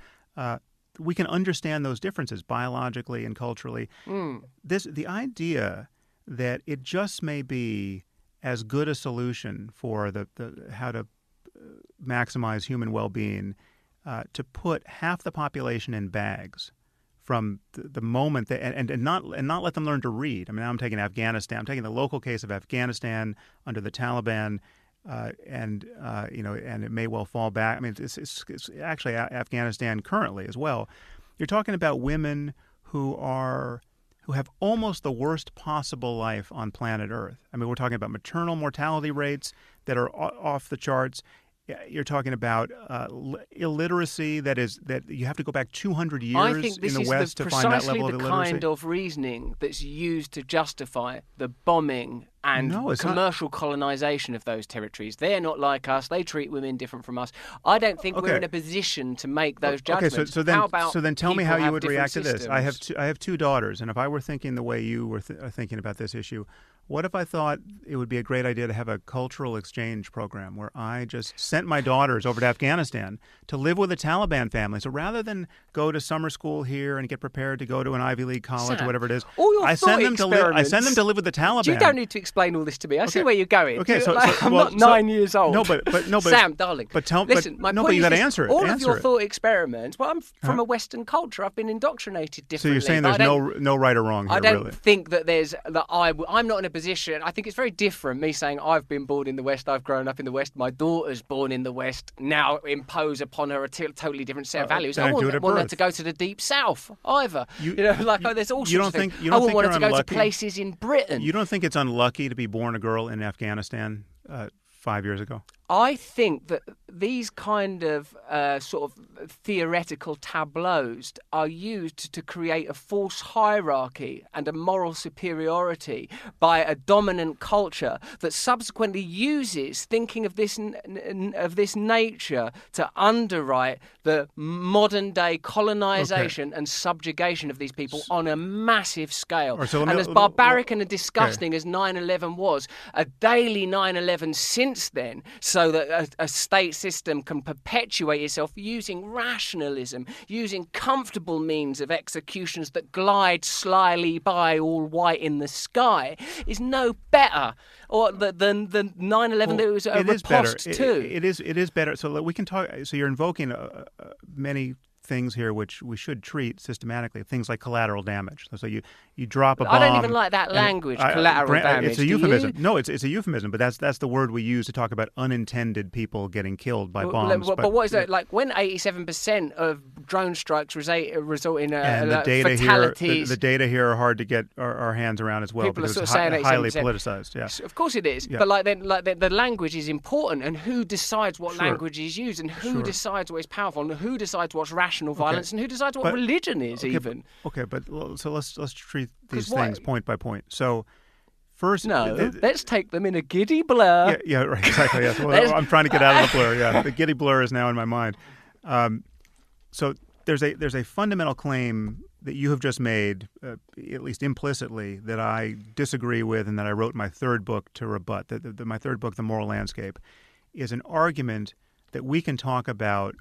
B: We can understand those differences biologically and culturally. The idea that it just may be as good a solution for the how to maximize human well-being to put half the population in bags from the moment that and not let them learn to read. I mean, I'm taking Afghanistan. I'm taking the local case of Afghanistan under the Taliban. And it may well fall back. I mean, it's actually Afghanistan currently as well. You're talking about women who have almost the worst possible life on planet Earth. I mean, we're talking about maternal mortality rates that are off the charts. You're talking about illiteracy that you have to go back 200 years in the West to find that level of illiteracy. I think this is precisely the kind of reasoning that's used to justify the bombing and commercial colonization of those territories. They're not like us. They treat women different from us. I don't think we're in a position to make those judgments. Okay, so then tell me how you would react to this. I have 2 daughters, and if I were thinking the way you were thinking about this issue, what if I thought it would be a great idea to have a cultural exchange program where I just sent my daughters over to Afghanistan to live with a Taliban family? So rather than go to summer school here and get prepared to go to an Ivy League college or whatever it is, I send them to live with the Taliban.
A: You don't need to explain all this to me. I see where you're going.
B: Okay,
A: I'm not 9 years old.
B: No, but
A: Sam, darling.
B: Listen, my point is, you got to answer it.
A: All of your thought experiments. Well, I'm from a Western culture. I've been indoctrinated differently.
B: So you're saying there's no right or wrong here,
A: I don't think that I'm not in a position. I think it's very different. Me saying I've been born in the West, I've grown up in the West, my daughter's born in the West. Now impose upon her a totally different set of values. I wouldn't want her to go to the Deep South either. There's all sorts of things. I wouldn't want her to go to places in Britain.
B: You don't think it's unlucky to be born a girl in Afghanistan 5 years ago?
A: I think that these kind of sort of theoretical tableaus are used to create a false hierarchy and a moral superiority by a dominant culture that subsequently uses thinking of this nature to underwrite the modern day colonization and subjugation of these people on a massive scale.
B: Right, so
A: and as barbaric and disgusting as 9/11 was, a daily 9/11 since then, so that a state system can perpetuate itself using rationalism, using comfortable means of executions that glide slyly by all white in the sky, is no better than 9/11 that it was a riposte to.
B: It is better. So we can talk. So you're invoking many things here which we should treat systematically, things like collateral damage. So you drop a bomb.
A: I don't even like that language, collateral damage.
B: It's a euphemism. No, it's a euphemism, but that's the word we use to talk about unintended people getting killed by bombs.
A: But what is that? Like when 87% of drone strikes result in
B: fatalities. The data here are hard to get our hands around as well.
A: People
B: because
A: are sort of saying
B: highly politicized. Yeah,
A: of course it is. Yeah. But the language is important, and who decides what language is used, and who decides what is powerful, and who decides what's rational violence, and who decides what religion is even.
B: But so let's treat these things point by point. So first,
A: let's take them in a giddy blur.
B: Yeah, right, exactly. Yes. Well, I'm trying to get out of the blur. Yeah, the giddy blur is now in my mind. So there's a fundamental claim that you have just made, at least implicitly, that I disagree with, and that I wrote my third book to rebut. My third book, The Moral Landscape, is an argument that we can talk about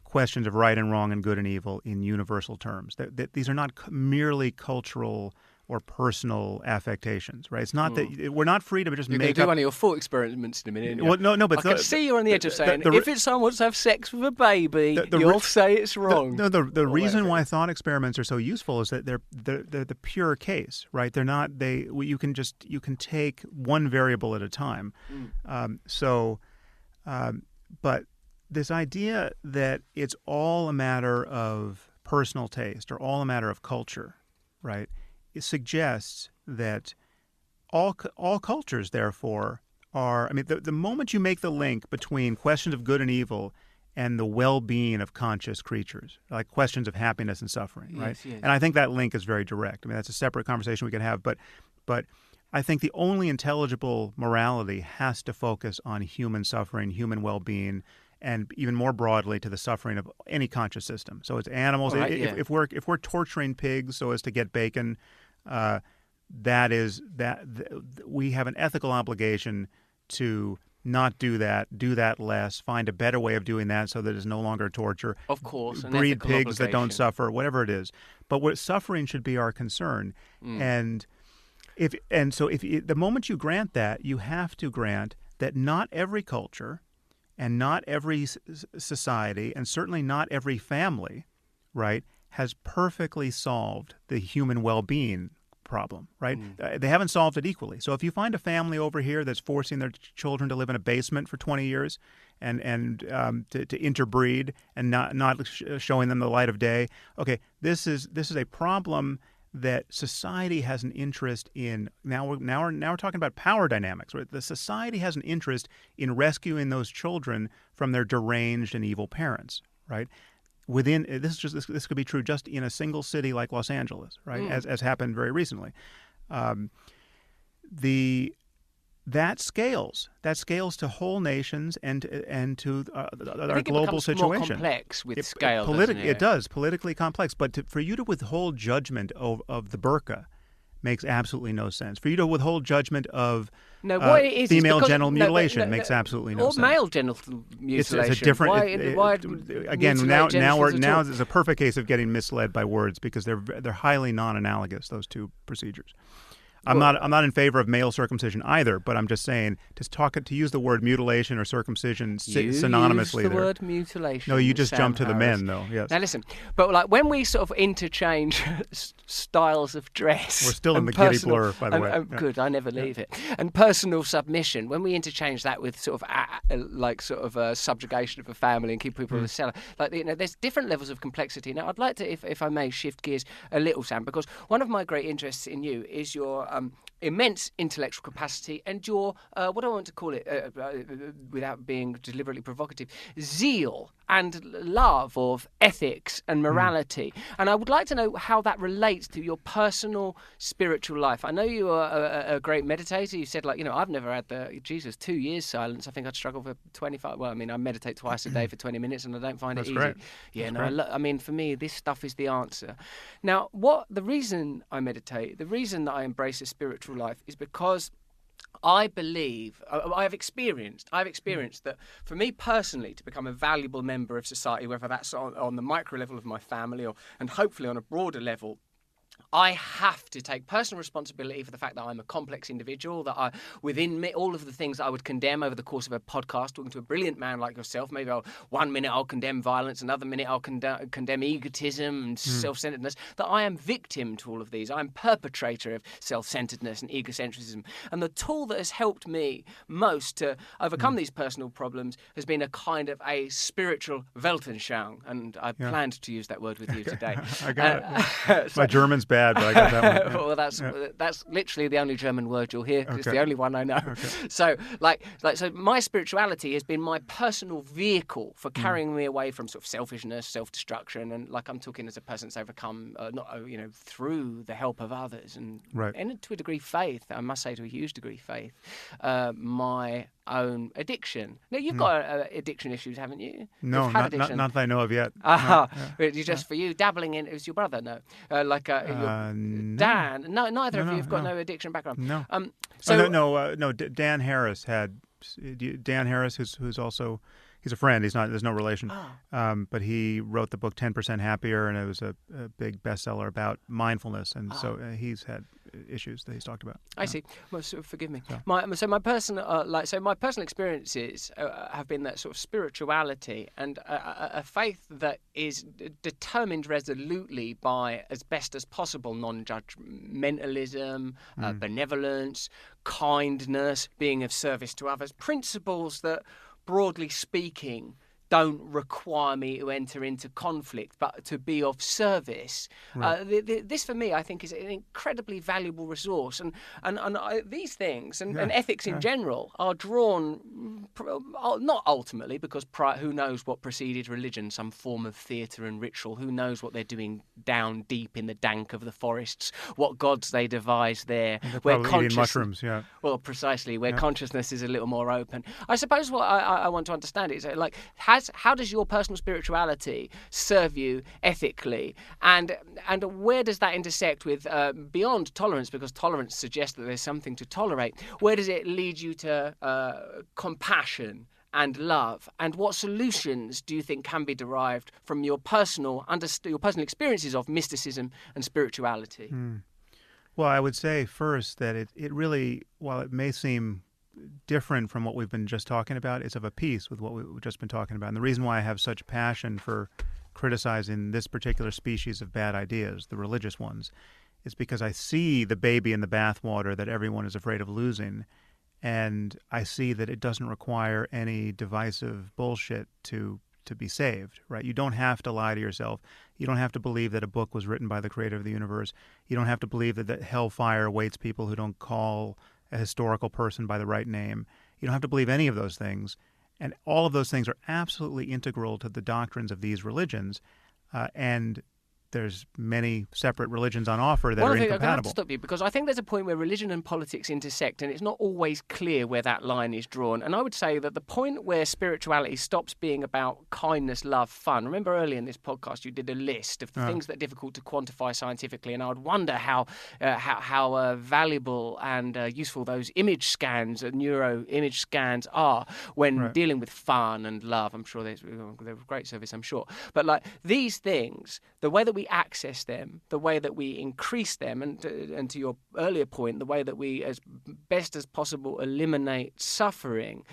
B: questions of right and wrong and good and evil in universal terms. That these are not merely cultural or personal affectations, right? It's not that we're not free to just
A: make up... You're going to do one of your thought experiments in a minute.
B: Well, no, but...
A: I can see you're on the edge of saying, if it's someone wants to have sex with a baby, you'll say it's wrong.
B: The reason why thought experiments are so useful is that they're the pure case, right? They're not... You can take one variable at a time. But this idea that it's all a matter of personal taste or all a matter of culture, right? It suggests that all cultures, therefore, are... I mean, the moment you make the link between questions of good and evil and the well-being of conscious creatures, like questions of happiness and suffering, right? Yes. And I think that link is very direct. I mean, that's a separate conversation we could have, but I think the only intelligible morality has to focus on human suffering, human well-being, and even more broadly to the suffering of any conscious system. So it's animals. Right, if we're torturing pigs so as to get bacon, we have an ethical obligation to not do that, do that less, find a better way of doing that so that it's no longer torture.
A: Of course,
B: breed pigs that don't suffer, whatever it is. But what suffering should be our concern, and the moment you grant that, you have to grant that not every culture and not every society, and certainly not every family, right, has perfectly solved the human well-being problem, right? They haven't solved it equally. So if you find a family over here that's forcing their children to live in a basement for 20 years and to interbreed and not showing them the light of day, okay, this is a problem that society has an interest in. Now we're talking about power dynamics. Right? The society has an interest in rescuing those children from their deranged and evil parents. Right? This could be true just in a single city like Los Angeles. Right? As happened very recently. That scales to whole nations and to our global situation.
A: More complex with scale.
B: It does, politically complex. But for you to withhold judgment of the burqa makes absolutely no sense. For you to withhold judgment of female genital mutilation makes absolutely no sense.
A: Or male genital mutilation.
B: It's a different. Again, now there's a perfect case of getting misled by words because they're highly non-analogous, those two procedures. I'm not in favor of male circumcision either, but I'm just saying to use the word mutilation or circumcision synonymously.
A: Use the word mutilation.
B: No, you just jump to the men, though. Yes.
A: Now listen, but like when we sort of interchange styles of dress,
B: we're still in the giddy blur, by the way.
A: Good, I never leave it. And personal submission. When we interchange that with sort of subjugation of a family and keep people in the cellar, there's different levels of complexity. Now, I'd like to, if I may, shift gears a little, Sam, because one of my great interests in you is your immense intellectual capacity and your, what do I want to call it, without being deliberately provocative, zeal and love of ethics and morality. And I would like to know how that relates to your personal spiritual life. I know you are a great meditator. You said, like, I've never had 2 years silence. I think I'd struggle for 25. Well, I mean, I meditate twice a day for 20 minutes and I don't find it easy.
B: Great.
A: Yeah,
B: That's great.
A: I mean, for me, this stuff is the answer. Now, the reason I meditate, the reason that I embrace a spiritual life is because I believe, I've experienced that for me personally to become a valuable member of society, whether that's on the micro level of my family and hopefully on a broader level, I have to take personal responsibility for the fact that I'm a complex individual, that within me, all of the things that I would condemn over the course of a podcast, talking to a brilliant man like yourself, maybe 1 minute I'll condemn violence, another minute I'll condemn egotism and self-centeredness, that I am victim to all of these. I'm perpetrator of self-centeredness and egocentrism. And the tool that has helped me most to overcome these personal problems has been a kind of a spiritual Weltanschauung. And I planned to use that word with you today.
B: I got it. My German's bad, but I got that one.
A: Well, that's literally the only German word you'll hear, because it's the only one I know. Okay. So, so my spirituality has been my personal vehicle for carrying me away from sort of selfishness, self-destruction, and I'm talking as a person that's overcome, through the help of others, and to a degree, faith. I must say, to a huge degree, faith. My own addiction. Now, you've got addiction issues, haven't you?
B: No, not that I know of yet.
A: You just for you dabbling in. It was your brother, no?
B: No.
A: Dan. No, neither of you have got no addiction background.
B: No.
A: No.
B: Dan Harris had. Dan Harris, who's also. He's a friend. There's no relation. But he wrote the book 10% Happier, and it was a big bestseller about mindfulness. And so he's had issues that he's talked about.
A: I see. Well, forgive me. So my personal experiences have been that sort of spirituality and a faith that is determined resolutely by, as best as possible, non-judgmentalism, benevolence, kindness, being of service to others, principles that, broadly speaking, don't require me to enter into conflict, but to be of service. Right. This, for me, I think, is an incredibly valuable resource. And these things, and ethics in general, are drawn, not ultimately, because who knows what preceded religion, some form of theatre and ritual, who knows what they're doing down deep in the dank of the forests, what gods they devised there.
B: Where eating mushrooms, yeah.
A: Well, precisely, where consciousness is a little more open. I suppose what I want to understand is, how does your personal spirituality serve you ethically, and where does that intersect with beyond tolerance, because tolerance suggests that there's something to tolerate? Where does it lead you to compassion and love, and what solutions do you think can be derived from your personal experiences of mysticism and spirituality?
B: Well, I would say first that it really, while it may seem different from what we've been just talking about, it's of a piece with what we've just been talking about. And the reason why I have such passion for criticizing this particular species of bad ideas, the religious ones, is because I see the baby in the bathwater that everyone is afraid of losing, and I see that it doesn't require any divisive bullshit to be saved, right? You don't have to lie to yourself. You don't have to believe that a book was written by the creator of the universe. You don't have to believe that hellfire awaits people who don't call a historical person by the right name. You don't have to believe any of those things. And all of those things are absolutely integral to the doctrines of these religions. And there's many separate religions on offer that are incompatible.
A: I'm going to have to stop you, because I think there's a point where religion and politics intersect, and it's not always clear where that line is drawn. And I would say that the point where spirituality stops being about kindness, love, fun. Remember earlier in this podcast you did a list of the things that are difficult to quantify scientifically, and I would wonder how valuable and useful those image scans, neuro image scans, are when dealing with fun and love. I'm sure they're of great service, I'm sure. But these things, the way that we access them, the way that we increase them, and to your earlier point, the way that we, as best as possible, eliminate suffering,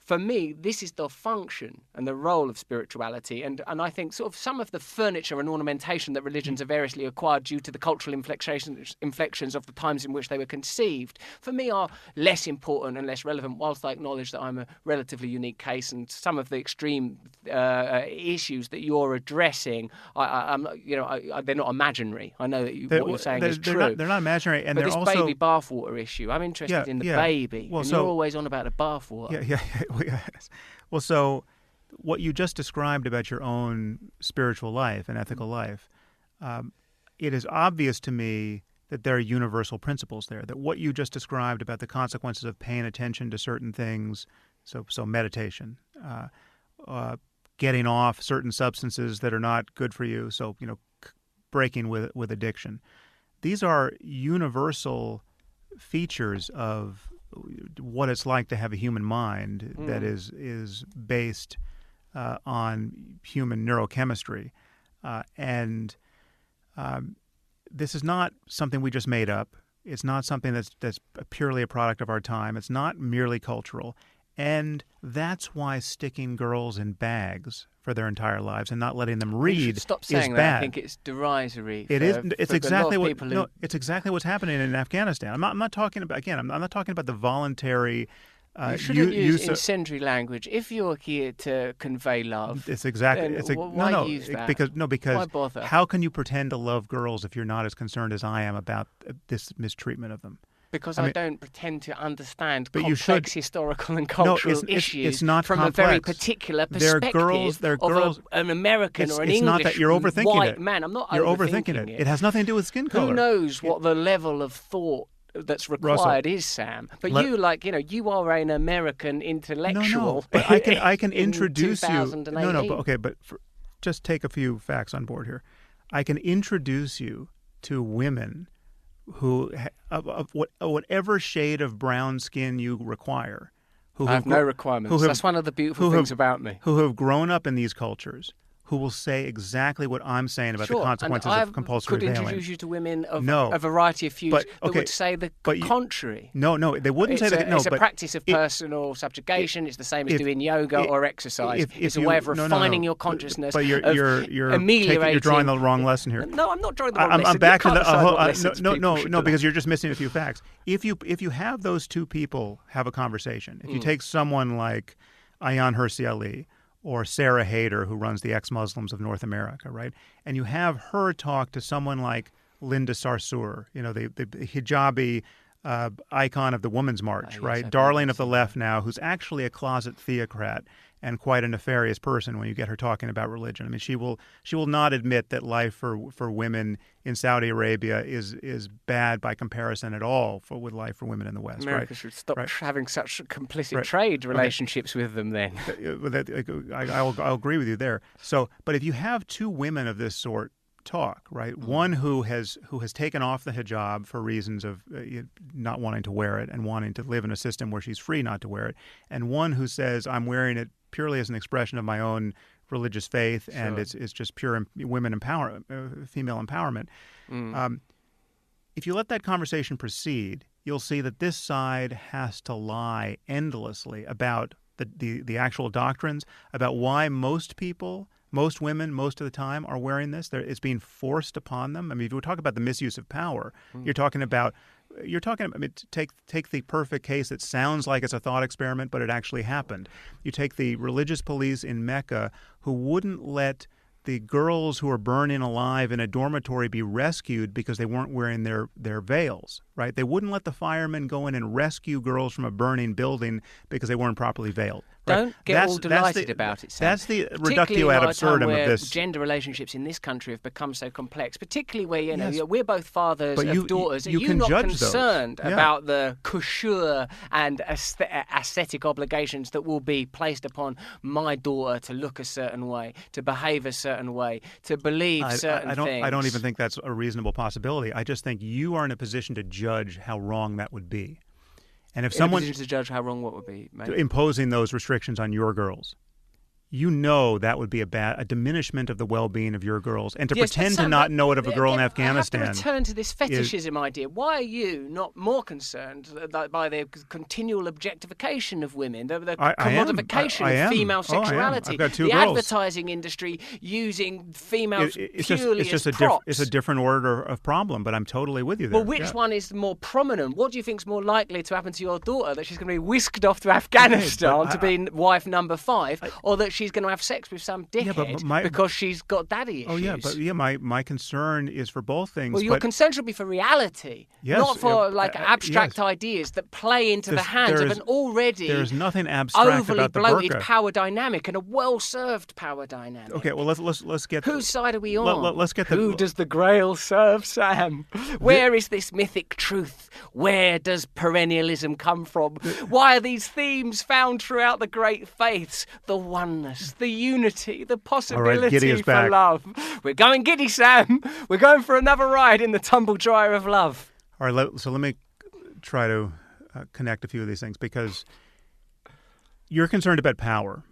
A: for me, this is the function and the role of spirituality. And I think sort of some of the furniture and ornamentation that religions have variously acquired due to the cultural inflections of the times in which they were conceived, for me are less important and less relevant, whilst I acknowledge that I'm a relatively unique case, and some of the extreme issues that you're addressing, they're not imaginary. I know that what you're saying is true.
B: They're not imaginary, and
A: but
B: they're
A: this
B: also
A: baby bathwater issue. I'm interested in the baby, and you're always on about the bathwater.
B: Well, so what you just described about your own spiritual life and ethical life, it is obvious to me that there are universal principles there. That what you just described about the consequences of paying attention to certain things, so meditation, getting off certain substances that are not good for you, so breaking with addiction. These are universal features of what it's like to have a human mind that is based on human neurochemistry, and this is not something we just made up. It's not something that's purely a product of our time. It's not merely cultural. And that's why sticking girls in bags for their entire lives and not letting them read
A: stop saying
B: is
A: that.
B: bad.
A: I think it's derisory.
B: It's exactly what's happening in Afghanistan. I'm not talking about I'm not talking about the voluntary.
A: You shouldn't use incendiary language if you're here to convey love.
B: It's exactly.
A: Why use that?
B: Because
A: why bother?
B: How can you pretend to love girls if you're not as concerned as I am about this mistreatment of them?
A: Because I don't pretend to understand complex historical and cultural issues
B: it's not
A: from
B: complex.
A: A very particular perspective of an American or an English
B: not that you're overthinking
A: white man. I'm not
B: overthinking it. It has nothing to do with skin color.
A: Who knows what the level of thought that's required is, Sam? But you are an American intellectual.
B: No, but I can introduce you. But just take a few facts on board here. I can introduce you to women who, of whatever shade of brown skin you require,
A: I have no requirements. That's one of the beautiful things about me.
B: Who have grown up in these cultures, who will say exactly what I'm saying about the consequences of compulsory veiling.
A: I could introduce you to women of a variety of views that would say the contrary.
B: No, they wouldn't say that.
A: It's a practice of personal subjugation. It's the same as doing yoga or exercise. It's a way of refining your consciousness.
B: But you're drawing the wrong lesson here.
A: No, I'm not drawing the wrong lesson.
B: I'm back to the because you're just missing a few facts. If you have those two people have a conversation, if you take someone like Ayaan Hirsi Ali or Sarah Haider, who runs the Ex-Muslims of North America, right? And you have her talk to someone like Linda Sarsour, the hijabi icon of the Women's March, right? Darling of the left now, who's actually a closet theocrat and quite a nefarious person when you get her talking about religion. I mean, she will not admit that life for women in Saudi Arabia is bad by comparison at all with life for women in the West.
A: America should stop having such complicit trade relationships with them then.
B: I'll agree with you there. So, but if you have two women of this sort talk, right? One who has taken off the hijab for reasons of not wanting to wear it and wanting to live in a system where she's free not to wear it, and one who says, I'm wearing it purely as an expression of my own religious faith, and it's just pure female empowerment. If you let that conversation proceed, you'll see that this side has to lie endlessly about the actual doctrines, about why most people, most women, most of the time are wearing this. It's being forced upon them. I mean, if you talk about the misuse of power, you're talking about. I mean, take the perfect case that sounds like it's a thought experiment, but it actually happened. You take the religious police in Mecca who wouldn't let the girls who were burning alive in a dormitory be rescued because they weren't wearing their veils, right? They wouldn't let the firemen go in and rescue girls from a burning building because they weren't properly veiled. Right?
A: Don't get all delighted about it, Sam.
B: That's the reductio ad absurdum of this.
A: Gender relationships in this country have become so complex, particularly where we're both fathers of daughters. Are you not concerned about the couture and aesthetic obligations that will be placed upon my daughter to look a certain way, to behave a certain way, to believe certain things?
B: I don't even think that's a reasonable possibility. I just think you are in a position to judge how wrong that would be. And if someone
A: to judge how wrong what would be, maybe.
B: Imposing those restrictions on your girls, you know that would be a diminishment of the well-being of your girls. And to
A: Yes, but
B: pretend to
A: Sam,
B: not know it of a girl in Afghanistan.
A: I have to return to this fetishism idea. Why are you not more concerned by the continual objectification of women, the commodification of female sexuality,
B: I've got two
A: the
B: girls.
A: Advertising industry using females
B: It's
A: purely
B: just
A: as props?
B: it's a different order of problem, but I'm totally with you there.
A: Well, which one is more prominent? What do you think is more likely to happen to your daughter? That she's going to be whisked off to Afghanistan to be wife number 5, or that she's going to have sex with some dickhead because she's got daddy issues?
B: My concern is for both things.
A: Well, your concern should be for reality, not for abstract ideas that play into the hands of an already
B: there's nothing abstract
A: overly
B: about the
A: bloated
B: burqa.
A: power dynamic and a well-served power dynamic.
B: Okay, well let's get
A: whose side are we on?
B: Let's get
A: Who does the Grail serve, Sam? Where is this mythic truth? Where does perennialism come from? Why are these themes found throughout the great faiths? The oneness, the unity, the possibility for love. We're going giddy, Sam. We're going for another ride in the tumble dryer of love.
B: All right, so let me try to connect a few of these things, because you're concerned about power,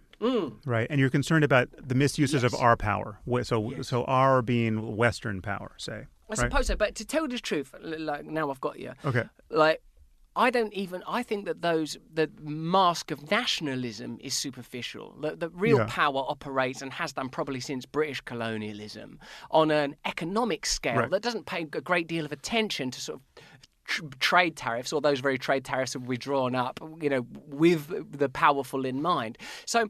B: right? And you're concerned about the misuses of our power. So our being Western power, say.
A: I suppose so, but to tell the truth, like now I've got you.
B: Okay.
A: Like, I think that the mask of nationalism is superficial. The real power operates, and has done probably since British colonialism, on an economic scale that doesn't pay a great deal of attention to sort of trade tariffs, or those very trade tariffs that we've drawn up, with the powerful in mind. So,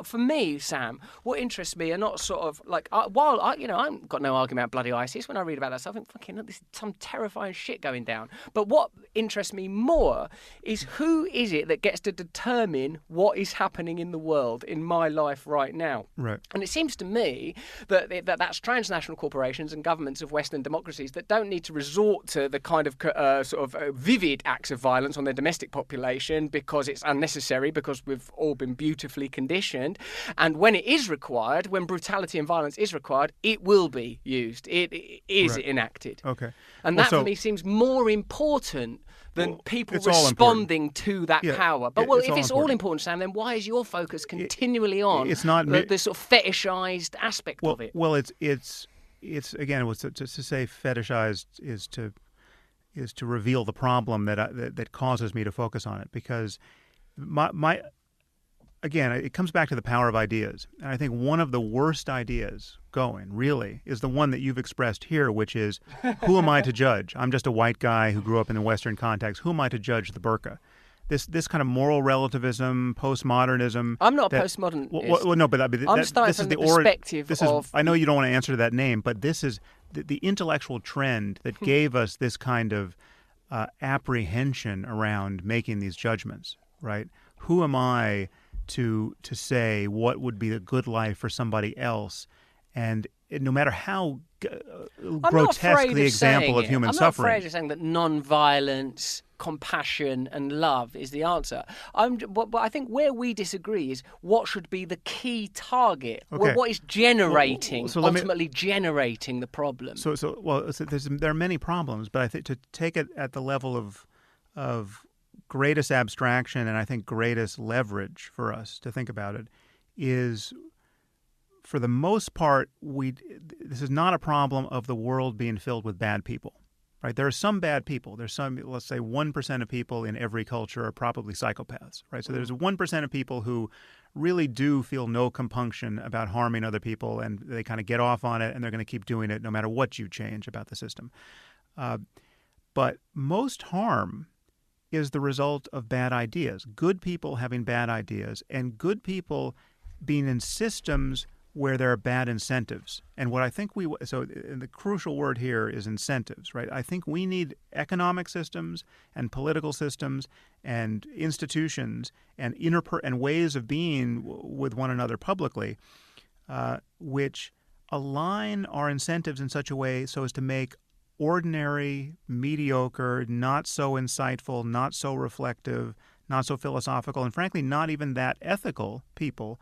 A: for me, Sam, what interests me are not sort of like I've got no argument about bloody ISIS. When I read about that stuff, I think, fucking, this is some terrifying shit going down. But what interests me more is who is it that gets to determine what is happening in the world, in my life right now.
B: Right.
A: And it seems to me that's transnational corporations and governments of Western democracies that don't need to resort to the kind of vivid acts of violence on their domestic population because it's unnecessary, because we've all been beautifully conditioned. And when it is required, when brutality and violence is required, it will be used. It is enacted.
B: Okay.
A: And that, for me, seems more important than people responding to that power. But if it's all important, Sam, then why is your focus continually on the sort of fetishized aspect of it?
B: Well, it's again, to say fetishized is to reveal the problem that causes me to focus on it, because again, it comes back to the power of ideas. And I think one of the worst ideas going, really, is the one that you've expressed here, which is, who am I to judge? I'm just a white guy who grew up in the Western context. Who am I to judge the burqa? This kind of moral relativism, postmodernism.
A: I'm not a postmodernist.
B: Well, no, but
A: I'm starting from the perspective of...
B: I know you don't want to answer that name, but this is the intellectual trend that gave us this kind of apprehension around making these judgments, right? Who am I to say what would be a good life for somebody else? And no matter how grotesque the example of human suffering.
A: I'm not afraid of saying that non-violence, compassion and love is the answer. But I think where we disagree is what should be the key target. Okay. What is generating, ultimately generating the problem.
B: There are many problems, but I think to take it at the level of greatest abstraction and I think greatest leverage for us to think about it is, for the most part, this is not a problem of the world being filled with bad people, right? There are some bad people. There's some, let's say 1% of people in every culture are probably psychopaths, right? So there's 1% of people who really do feel no compunction about harming other people, and they kind of get off on it, and they're going to keep doing it no matter what you change about the system. But most harm is the result of bad ideas, good people having bad ideas, and good people being in systems where there are bad incentives. And what I think the crucial word here is incentives, right? I think we need economic systems and political systems and institutions and and ways of being with one another publicly, which align our incentives in such a way so as to make ordinary, mediocre, not so insightful, not so reflective, not so philosophical, and frankly, not even that ethical people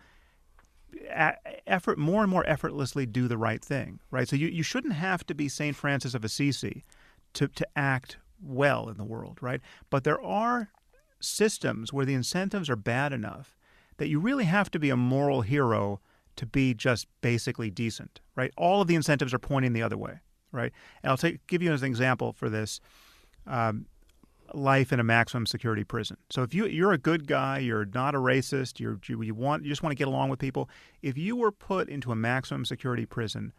B: more and more effortlessly do the right thing, right? So you shouldn't have to be St. Francis of Assisi to act well in the world, right? But there are systems where the incentives are bad enough that you really have to be a moral hero to be just basically decent, right? All of the incentives are pointing the other way, right? And I'll give you as an example for this, life in a maximum security prison. So if you're a good guy, you're not a racist, you just want to get along with people. If you were put into a maximum security prison,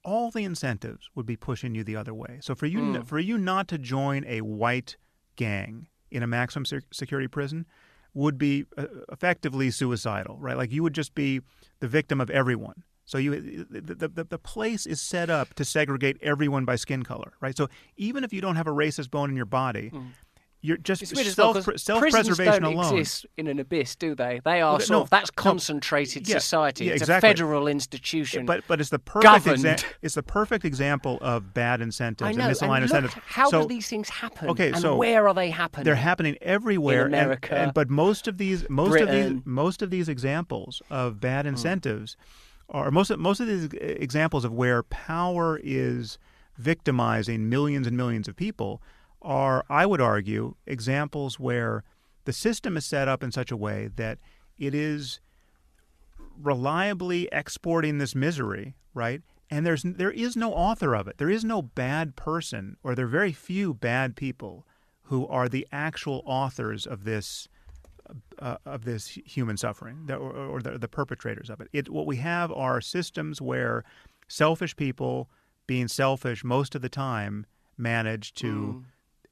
B: all the incentives would be pushing you the other way. So for you not to join a white gang in a maximum security prison would be effectively suicidal, right? Like you would just be the victim of everyone. So the place is set up to segregate everyone by skin color, right? So even if you don't have a racist bone in your body, you're just self-preservation alone.
A: Prisons don't exist in an abyss, do they? They are that's concentrated society.
B: Yeah,
A: it's
B: exactly.
A: a federal institution.
B: But it's the perfect example of bad incentives and misaligned incentives.
A: How do these things happen? Where are they happening?
B: They're happening everywhere
A: in America.
B: But most of these examples of bad incentives are most of these examples of where power is victimizing millions and millions of people are, I would argue, examples where the system is set up in such a way that it is reliably exporting this misery, right? And there is no author of it. There is no bad person, or there are very few bad people who are the actual authors of this human suffering, or the perpetrators of it. What we have are systems where selfish people, being selfish most of the time, manage to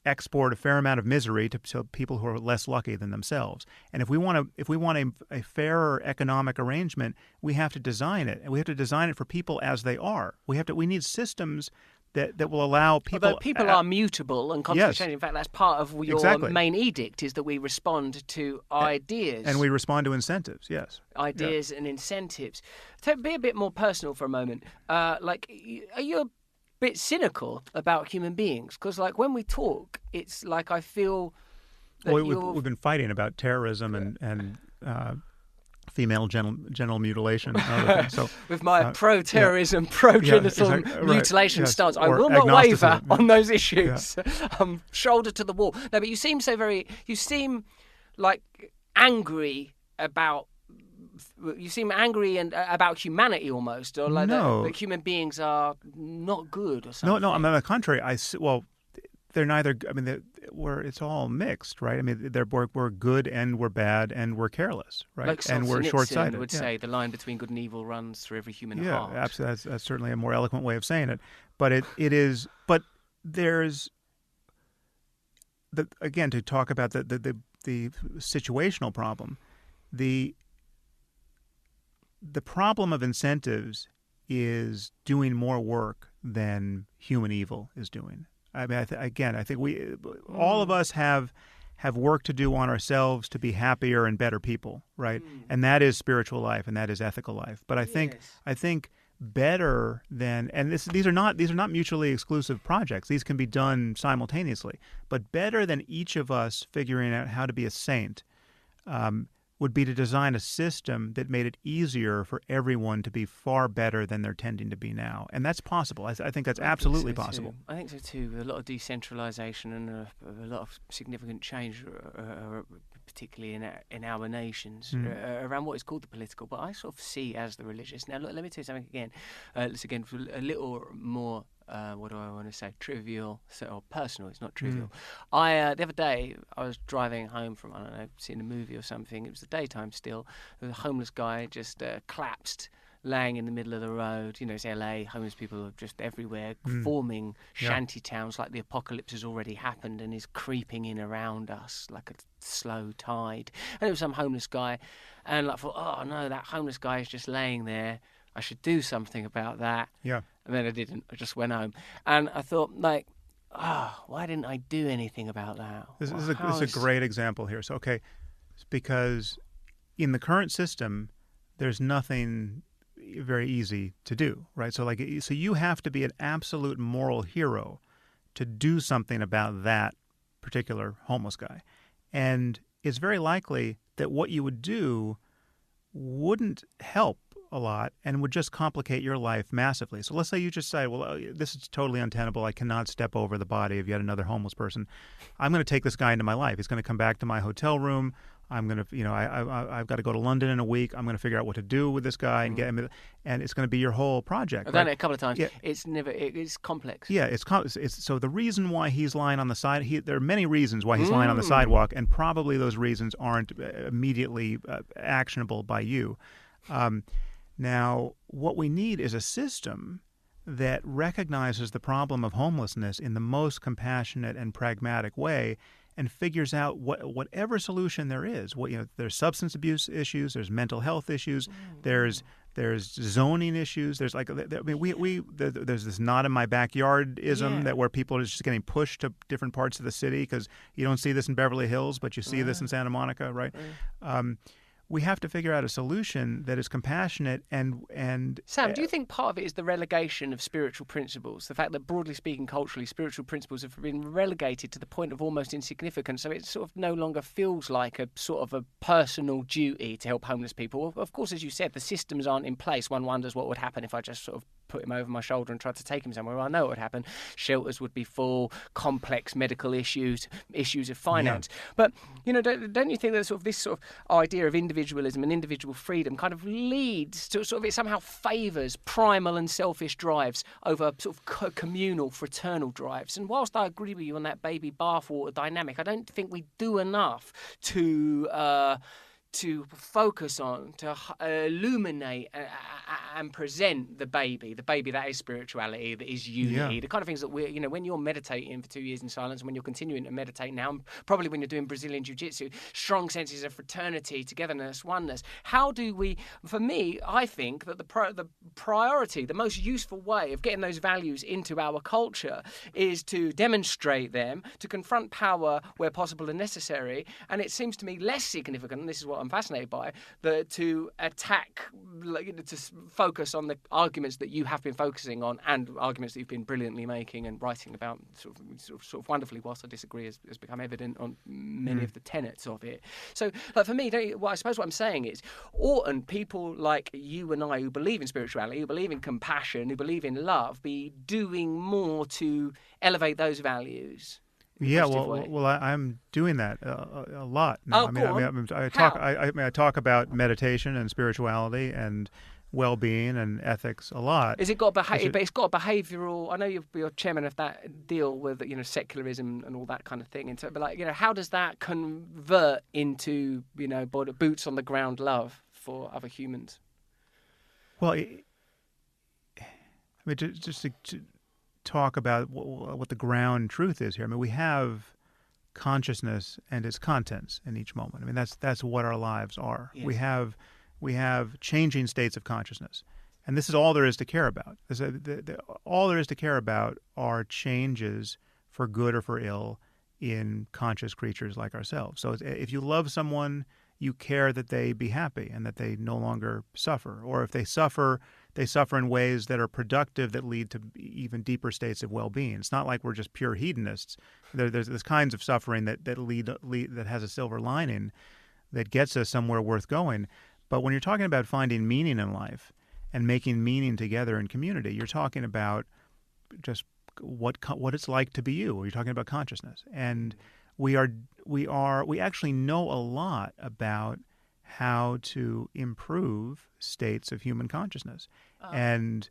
B: export a fair amount of misery to people who are less lucky than themselves. And if we want a fairer economic arrangement, we have to design it, and we have to design it for people as they are. We need systems that will allow people.
A: Although people are mutable and constantly changing. In fact, that's part of your main edict, is that we respond to ideas.
B: And we respond to incentives, yes.
A: Ideas and incentives. So be a bit more personal for a moment. Are you a bit cynical about human beings? Because when we talk, it's like I feel that
B: we've been fighting about terrorism and female genital mutilation. So,
A: with my pro-terrorism, pro-genital mutilation stance, I will not waver on those issues. Shoulder to the wall. No, but you seem angry about. You seem angry about humanity almost, or that human beings are not good or something.
B: No. I mean, on the contrary, they're neither. I mean, it's all mixed, right? I mean, we're good and we're bad and we're careless, right? And we're short-sighted.
A: Would say the line between good and evil runs through every human heart.
B: Yeah, absolutely. That's certainly a more eloquent way of saying it. But it is. But there's again, to talk about the situational problem, the problem of incentives is doing more work than human evil is doing. I mean, I think we, all of us have work to do on ourselves to be happier and better people, right? And that is spiritual life, and that is ethical life. But I think better than, and these are not mutually exclusive projects. These can be done simultaneously. But better than each of us figuring out how to be a saint would be to design a system that made it easier for everyone to be far better than they're tending to be now. And that's possible. I think that's absolutely possible.
A: I think so too. A lot of decentralization and a lot of significant change, particularly in our nations, around what is called the political, but I sort of see as the religious. Now, look, let me tell you something again. Let's again for a little more. What do I want to say? Trivial or personal? It's not trivial. The other day I was driving home from, I don't know, seeing a movie or something. It was the daytime still. There was a homeless guy just collapsed, laying in the middle of the road. You know, it's LA. Homeless people are just everywhere, forming shanty towns like the apocalypse has already happened and is creeping in around us like a slow tide. And there was some homeless guy, and I thought, oh no, that homeless guy is just laying there. I should do something about that. Yeah. And then I didn't. I just went home. And I thought, why didn't I do anything about that?
B: This is a great example here. So, it's because in the current system, there's nothing very easy to do, right? So you have to be an absolute moral hero to do something about that particular homeless guy. And it's very likely that what you would do wouldn't help a lot and would just complicate your life massively. So let's say you just say, well, this is totally untenable. I cannot step over the body of yet another homeless person. I'm going to take this guy into my life. He's going to come back to my hotel room. I'm going to, I've got to go to London in a week. I'm going to figure out what to do with this guy and get him, and it's going to be your whole project.
A: I've done it a couple of times. Yeah. It's complex.
B: Yeah, it's so the reason why he's lying on the side, there are many reasons why he's lying on the sidewalk, and probably those reasons aren't immediately actionable by you. Now, what we need is a system that recognizes the problem of homelessness in the most compassionate and pragmatic way, and figures out whatever solution there is. There's substance abuse issues, there's mental health issues, there's zoning issues. There's there's this not in my backyard-ism that where people are just getting pushed to different parts of the city because you don't see this in Beverly Hills, but you see this in Santa Monica, right? We have to figure out a solution that is compassionate and
A: Sam, do you think part of it is the relegation of spiritual principles? The fact that, broadly speaking, culturally, spiritual principles have been relegated to the point of almost insignificance, so it sort of no longer feels like a sort of a personal duty to help homeless people. Of course, as you said, the systems aren't in place. One wonders what would happen if I just sort of put him over my shoulder and tried to take him somewhere. I know what would happen. Shelters would be full, complex medical issues of finance. Yeah. But, don't you think that this sort of idea of individualism and individual freedom kind of leads to it somehow favours primal and selfish drives over sort of communal, fraternal drives? And whilst I agree with you on that baby bathwater dynamic, I don't think we do enough to focus on, to illuminate and present the baby that is spirituality, that is unity, the kind of things that when you're meditating for 2 years in silence, and when you're continuing to meditate now, probably when you're doing Brazilian Jiu-Jitsu, strong senses of fraternity, togetherness, oneness. How do we, for me, I think that the priority, the most useful way of getting those values into our culture is to demonstrate them, to confront power where possible and necessary, and it seems to me less significant, and this is what I'm fascinated by, to attack, to focus on the arguments that you have been focusing on and arguments that you've been brilliantly making and writing about sort of wonderfully, whilst I disagree, has become evident on many of the tenets of it. So, for me, I suppose what I'm saying is, oughtn't people like you and I who believe in spirituality, who believe in compassion, who believe in love, be doing more to elevate those values?
B: Yeah, well, I'm doing that a lot now. I talk about meditation and spirituality and well-being and ethics a lot.
A: But it's got a behavioural. I know you're chairman of that deal with secularism and all that kind of thing. But how does that convert into boots on the ground love for other humans?
B: Well, just to talk about what the ground truth is here. We have consciousness and its contents in each moment. That's what our lives are. Yes. We have changing states of consciousness, and this is all there is to care about. All there is to care about are changes for good or for ill in conscious creatures like ourselves. So if you love someone, you care that they be happy and that they no longer suffer. Or if they suffer in ways that are productive, that lead to even deeper states of well-being. It's not like we're just pure hedonists. There's kinds of suffering that has a silver lining that gets us somewhere worth going. But when you're talking about finding meaning in life and making meaning together in community, you're talking about just what it's like to be you. Or you're talking about consciousness. And we actually know a lot about how to improve states of human consciousness and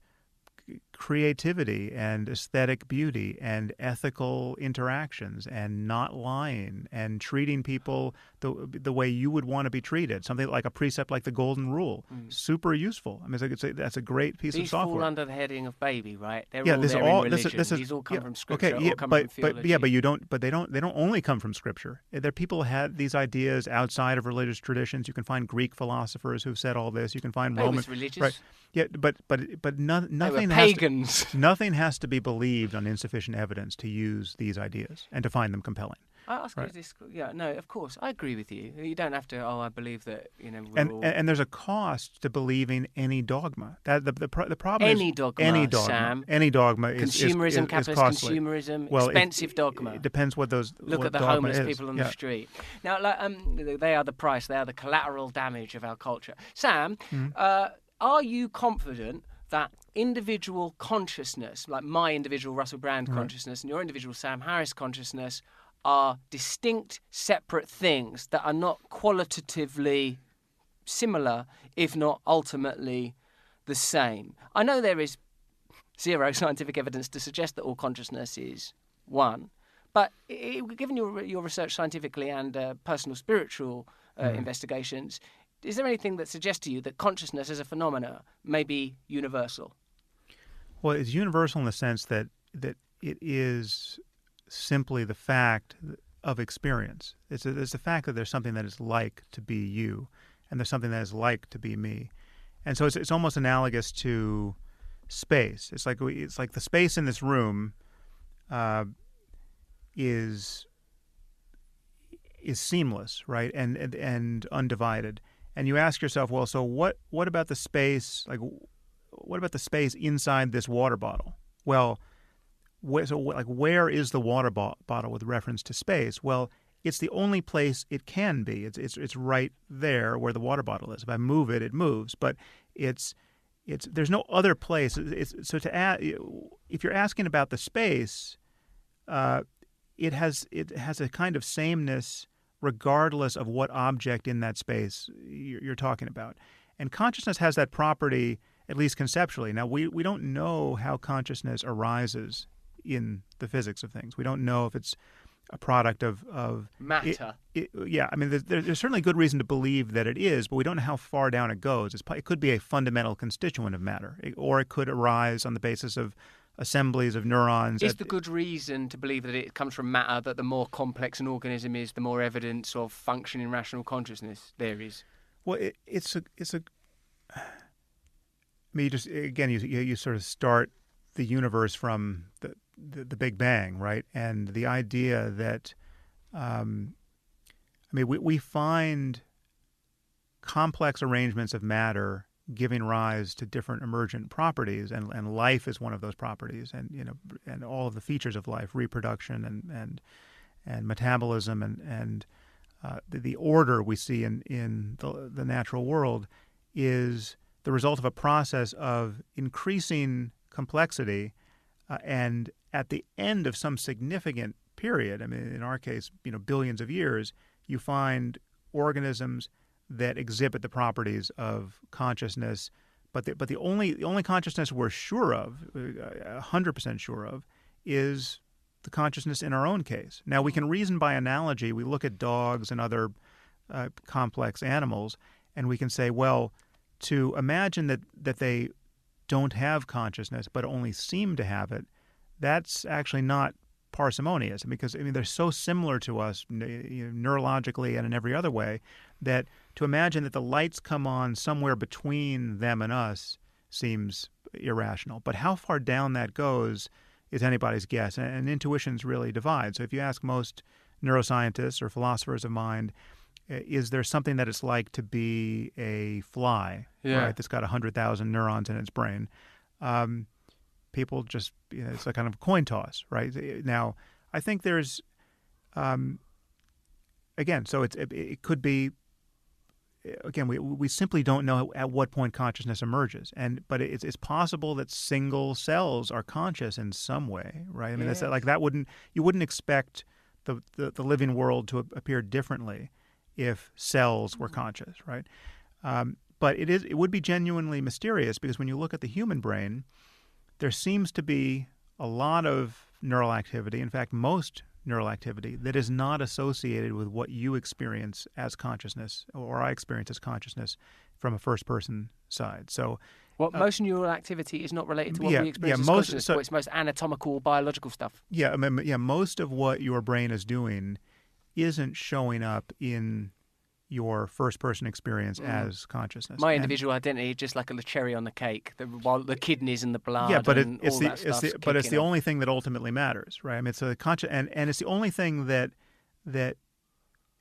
B: creativity and aesthetic beauty and ethical interactions and not lying and treating people the way you would want to be treated. Something like a precept like the Golden Rule. Super useful. that's a great piece of software.
A: These fall under the heading of baby, right? They're all there in religion. These all come from Scripture.
B: Okay,
A: from theology.
B: But they don't only come from Scripture. People had these ideas outside of religious traditions. You can find Greek philosophers who've said all this. You can find Roman.
A: Religious.
B: Right. Yeah, but nothing
A: pagans.
B: Nothing has to be believed on insufficient evidence to use these ideas and to find them compelling.
A: I ask you this. Yeah, no, of course, I agree with you. You don't have to. I believe that.
B: And there's a cost to believing any dogma. That the problem is
A: any dogma. Sam.
B: Any dogma
A: consumerism,
B: is costly.
A: Consumerism, expensive dogma.
B: It depends what those.
A: Look at the homeless people on the street. Now, they are the price. They are the collateral damage of our culture. Sam. Are you confident that individual consciousness, like my individual Russell Brand consciousness and your individual Sam Harris consciousness, are distinct, separate things that are not qualitatively similar, if not ultimately the same? I know there is zero scientific evidence to suggest that all consciousness is one, but given your research scientifically and personal spiritual investigations, is there anything that suggests to you that consciousness as a phenomena may be universal?
B: Well, it's universal in the sense that it is simply the fact of experience. It's the fact that there's something that is like to be you, and there's something that is like to be me. And so it's almost analogous to space. It's like the space in this room is seamless, right, and undivided. And you ask yourself, well, so what about the space? Like, what about the space inside this water bottle? Well, where is the water bottle with reference to space? Well, it's the only place it can be. It's right there where the water bottle is. If I move it, it moves. But there's no other place. So if you're asking about the space, it has a kind of sameness regardless of what object in that space you're talking about. And consciousness has that property, at least conceptually. Now, we don't know how consciousness arises in the physics of things. We don't know if it's a product of
A: matter.
B: Yeah, I mean, there's certainly good reason to believe that it is, but we don't know how far down it goes. It could be a fundamental constituent of matter, or it could arise on the basis of assemblies of neurons.
A: Is the good reason to believe that it comes from matter, that the more complex an organism is, the more evidence of functioning rational consciousness there is?
B: Well, it's a. I mean, you sort of start the universe from the Big Bang, right? And the idea that, we find complex arrangements of matter giving rise to different emergent properties, and life is one of those properties, and all of the features of life, reproduction and metabolism and the order we see in the natural world is the result of a process of increasing complexity, and at the end of some significant period, I mean, in our case, billions of years, you find organisms that exhibit the properties of consciousness, but the only consciousness we're sure of, 100% sure of, is the consciousness in our own case. Now, we can reason by analogy. We look at dogs and other complex animals, and we can say, well, to imagine that they don't have consciousness but only seem to have it, that's actually not parsimonious, because they're so similar to us neurologically and in every other way that to imagine that the lights come on somewhere between them and us seems irrational. But how far down that goes is anybody's guess, and intuitions really divide. So if you ask most neuroscientists or philosophers of mind, is there something that it's like to be a fly, right, that's got 100,000 neurons in its brain? People just, it's a kind of coin toss, right? Now, I think there's, again, so it could be, again, we simply don't know at what point consciousness emerges, but it's possible that single cells are conscious in some way, right? I mean, that's like you wouldn't expect the living world to appear differently if cells were conscious, right? But it would be genuinely mysterious, because when you look at the human brain, there seems to be a lot of neural activity, in fact, most neural activity, that is not associated with what you experience as consciousness, or I experience as consciousness from a first-person side. So,
A: most neural activity is not related to what we experience as consciousness, so it's most anatomical, biological stuff.
B: Yeah, most of what your brain is doing isn't showing up in your first-person experience as consciousness.
A: My individual identity is just like a cherry on the cake, the kidneys and the blood.
B: Yeah, but
A: and all that stuff.
B: But it's the only thing that ultimately matters, right? I mean, it's and it's the only thing that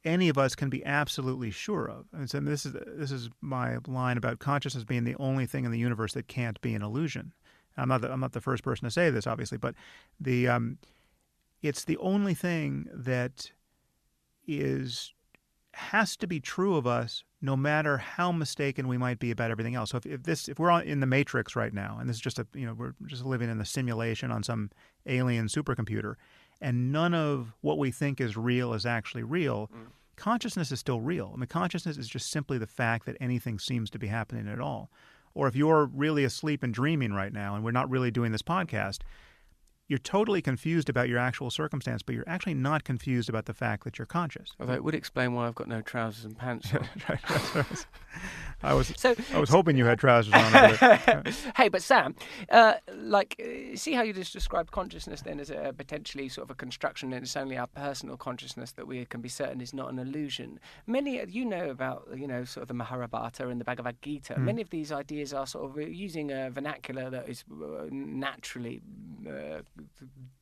B: any of us can be absolutely sure of. And so this is my line about consciousness being the only thing in the universe that can't be an illusion. I'm not the first person to say this, obviously, but it's the only thing that has to be true of us no matter how mistaken we might be about everything else. So if we're in the Matrix right now, and this is just we're just living in a simulation on some alien supercomputer, and none of what we think is real is actually real, consciousness is still real. I mean, consciousness is just simply the fact that anything seems to be happening at all. Or if you're really asleep and dreaming right now, and we're not really doing this podcast, you're totally confused about your actual circumstance, but you're actually not confused about the fact that you're conscious.
A: Although it would explain why I've got no trousers and pants on.
B: I was hoping you had trousers on.
A: Hey, but Sam, see how you just described consciousness then as a potentially sort of a construction, and it's only our personal consciousness that we can be certain is not an illusion. Many, about, sort of the Mahabharata and the Bhagavad Gita. Many of these ideas are sort of using a vernacular that is naturally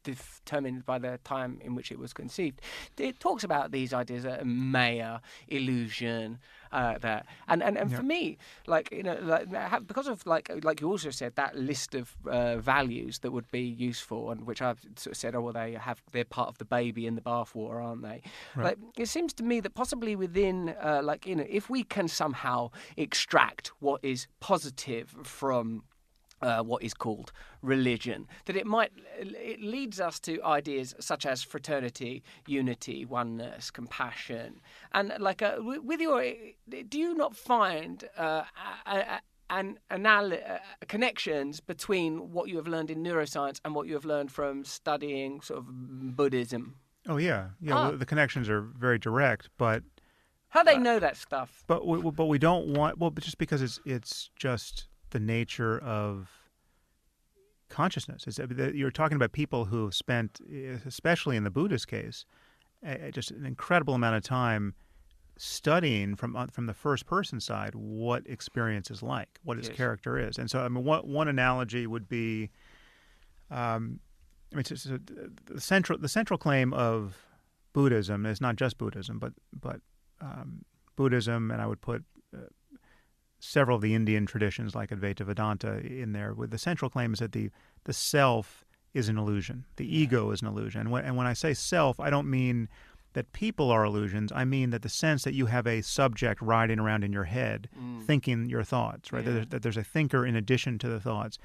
A: determined by the time in which it was conceived. It talks about these ideas of maya, illusion, that, and for me, because of like you also said, that list of values that would be useful, and which I've sort of said, they're part of the baby in the bathwater, aren't they?
B: Right.
A: Like, it seems to me that possibly within, if we can somehow extract what is positive from what is called religion, that it leads us to ideas such as fraternity, unity, oneness, compassion, and do you not find connections between what you have learned in neuroscience and what you have learned from studying sort of Buddhism?
B: Oh yeah. Well, the connections are very direct, but
A: how do they know that stuff?
B: But we don't want just because it's just the nature of consciousness. You're talking about people who spent, especially in the Buddhist case, just an incredible amount of time studying from the first person side what experience is like, what its character is. And so, I mean, one analogy would be, the central claim of Buddhism is not just Buddhism, but Buddhism, and I would put several of the Indian traditions like Advaita Vedanta in there, with the central claim is that the self is an illusion. The ego is an illusion. And when I say self, I don't mean that people are illusions. I mean that the sense that you have a subject riding around in your head thinking your thoughts, right?
A: Yeah.
B: That there's a thinker in addition to the thoughts.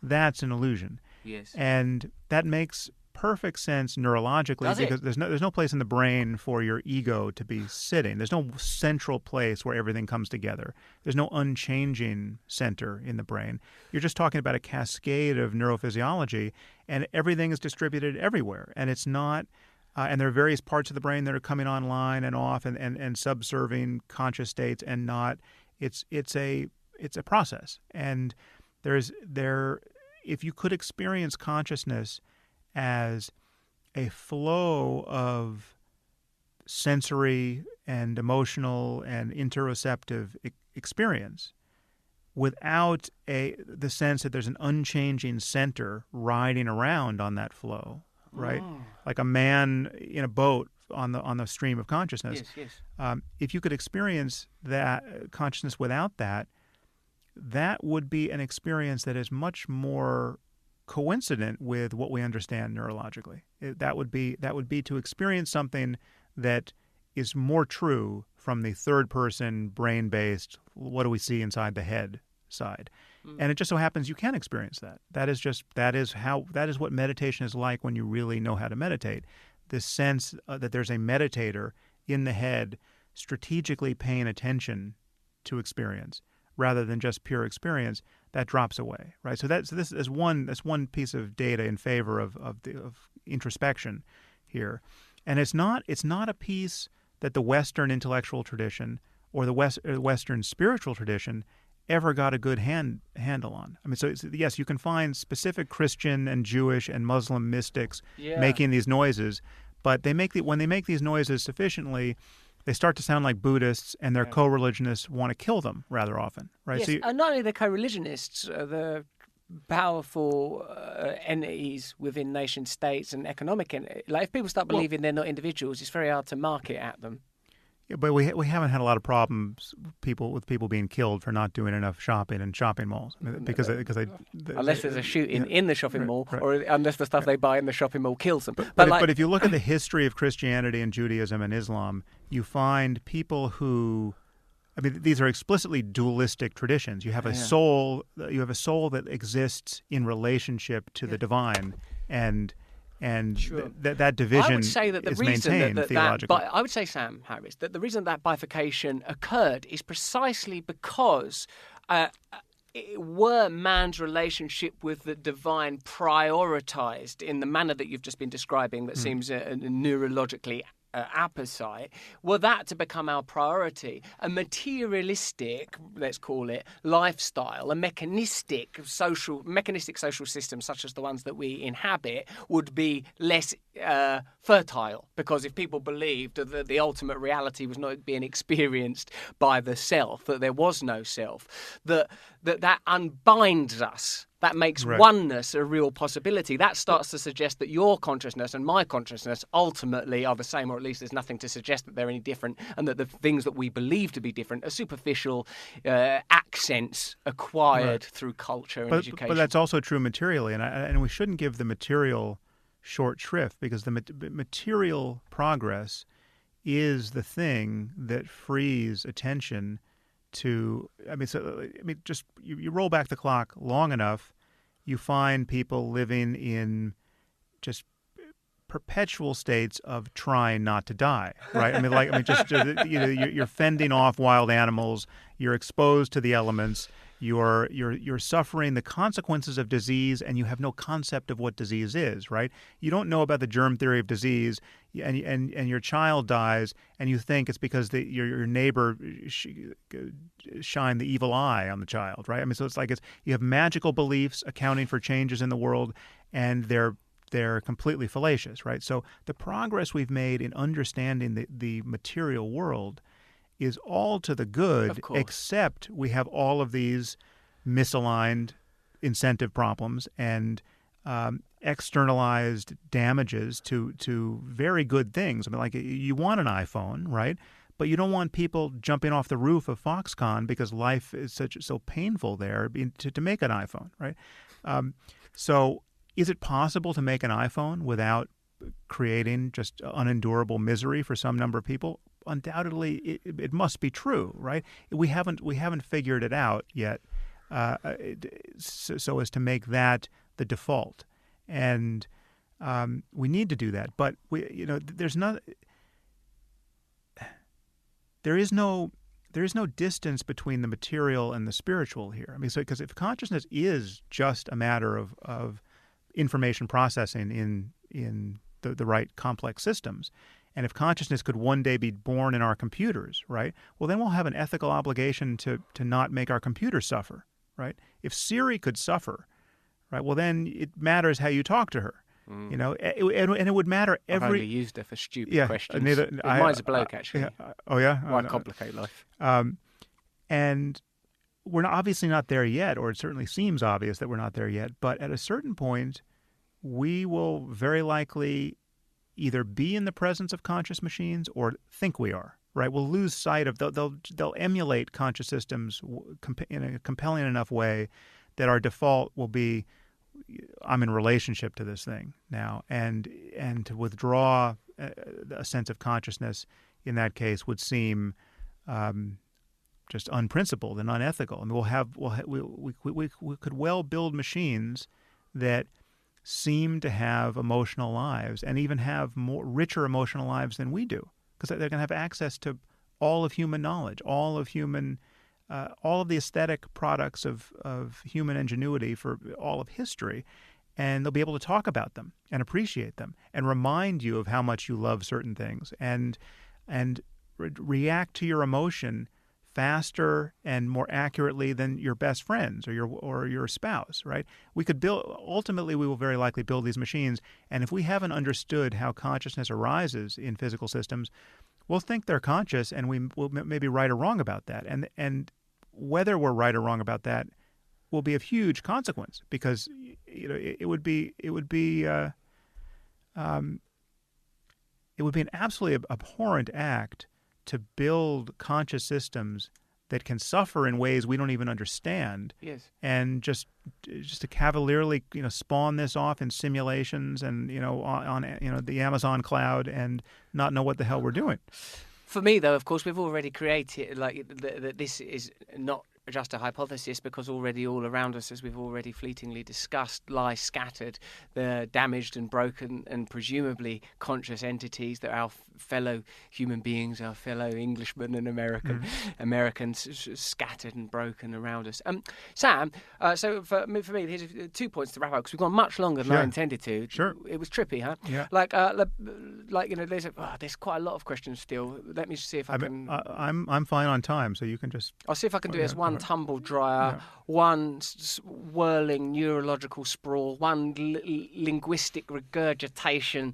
B: That's an illusion.
A: Yes.
B: And that makes perfect sense neurologically, because there's no place in the brain for your ego to be sitting. There's no central place where everything comes together. There's no unchanging center in the brain. You're just talking about a cascade of neurophysiology, and everything is distributed everywhere. And it's not, and there are various parts of the brain that are coming online and off and subserving conscious states, and not. It's a process. And if you could experience consciousness as a flow of sensory and emotional and interoceptive experience, without the sense that there's an unchanging center riding around on that flow, right? Like a man in a boat on the stream of consciousness.
A: Yes.
B: If you could experience that consciousness without that, that would be an experience that is much more coincident with what we understand neurologically. That would be to experience something that is more true from the third person, brain-based, what do we see inside the head side. And it just so happens you can experience that. That is what meditation is like when you really know how to meditate. This sense that there's a meditator in the head strategically paying attention to experience rather than just pure experience, that drops away, right? So that's one piece of data in favor of introspection here, and it's not a piece that the Western intellectual tradition or the Western spiritual tradition ever got a good handle on. I mean, so yes, you can find specific Christian and Jewish and Muslim mystics making these noises, but when they make these noises sufficiently, they start to sound like Buddhists, and their co-religionists want to kill them rather often, right?
A: Yes, and not only the co-religionists, the powerful entities within nation states and economic entities. Like, if people start believing they're not individuals, it's very hard to market at them.
B: Yeah, but we haven't had a lot of problems with people being killed for not doing enough shopping in shopping malls because
A: unless there's a shooting in the shopping mall, or unless the stuff they buy in the shopping mall kills them.
B: But if you look at the history of Christianity and Judaism and Islam, you find people who I mean, these are explicitly dualistic traditions. You have a soul. You have a soul that exists in relationship to the divine, and
A: Sure.
B: that division
A: I would say that the
B: is
A: reason
B: maintained theologically.
A: I would say, Sam Harris, that the reason that bifurcation occurred is precisely because were man's relationship with the divine prioritized in the manner that you've just been describing that seems neurologically apposite, were that to become our priority, a materialistic, let's call it, lifestyle, a mechanistic social system such as the ones that we inhabit would be less fertile, because if people believed that the ultimate reality was not being experienced by the self, that there was no self, that unbinds us. That makes oneness a real possibility. That starts to suggest that your consciousness and my consciousness ultimately are the same, or at least there's nothing to suggest that they're any different, and that the things that we believe to be different are superficial accents acquired through culture and education.
B: But that's also true materially, and we shouldn't give the material short shrift, because the material progress is the thing that frees attention to. Just you roll back the clock long enough, you find people living in just perpetual states of trying not to die, right? You're fending off wild animals, you're exposed to the elements, you're suffering the consequences of disease, and you have no concept of what disease is, right? You don't know about the germ theory of disease, and your child dies, and you think it's because your neighbor shined the evil eye on the child, right? So it's like you have magical beliefs accounting for changes in the world, and they're completely fallacious, right? So the progress we've made in understanding the material world is all to the good, except we have all of these misaligned incentive problems and externalized damages to very good things. Like you want an iPhone, right? But you don't want people jumping off the roof of Foxconn because life is so painful there to make an iPhone, right? So is it possible to make an iPhone without creating just unendurable misery for some number of people? Undoubtedly, it must be true, right? We haven't figured it out yet, so as to make that the default, and we need to do that. But there is no distance between the material and the spiritual here. Because if consciousness is just a matter of information processing in the right complex systems, and if consciousness could one day be born in our computers, right? Well, then we'll have an ethical obligation to not make our computers suffer, right? If Siri could suffer, right? Well, then it matters how you talk to her, and it would matter
A: I've only used her for stupid questions. Mine's a bloke, actually.
B: Oh, yeah?
A: Why complicate life?
B: And we're obviously not there yet, or it certainly seems obvious that we're not there yet, but at a certain point, we will very likely either be in the presence of conscious machines or think we are, right? We'll lose sight of, they'll emulate conscious systems in a compelling enough way that our default will be, I'm in relationship to this thing now, and to withdraw a sense of consciousness in that case would seem just unprincipled and unethical. We could well build machines that seem to have emotional lives and even have more richer emotional lives than we do, because they're going to have access to all of human knowledge, all of the aesthetic products of human ingenuity for all of history, and they'll be able to talk about them and appreciate them and remind you of how much you love certain things and react to your emotion faster and more accurately than your best friends or your spouse, right? Ultimately, we will very likely build these machines, and if we haven't understood how consciousness arises in physical systems, we'll think they're conscious, and we will maybe right or wrong about that. And whether we're right or wrong about that will be of huge consequence, because it would be an absolutely abhorrent act to build conscious systems that can suffer in ways we don't even understand.
A: Yes.
B: And just to cavalierly, spawn this off in simulations and on the Amazon cloud and not know what the hell we're doing.
A: For me, though, of course, we've already created that this is not just a hypothesis, because already all around us, as we've already fleetingly discussed, lie scattered the damaged and broken and presumably conscious entities that are our fellow human beings, our fellow Englishmen and Americans scattered and broken around us. Sam, so for me, here's 2 points to wrap up, because we've gone much longer than I intended to.
B: Sure.
A: It was trippy, huh?
B: Yeah.
A: There's quite a lot of questions still. Let me see if I can.
B: I'm fine on time, so you can just.
A: I'll see if I can do it as one tumble dryer, one whirling neurological sprawl, one linguistic regurgitation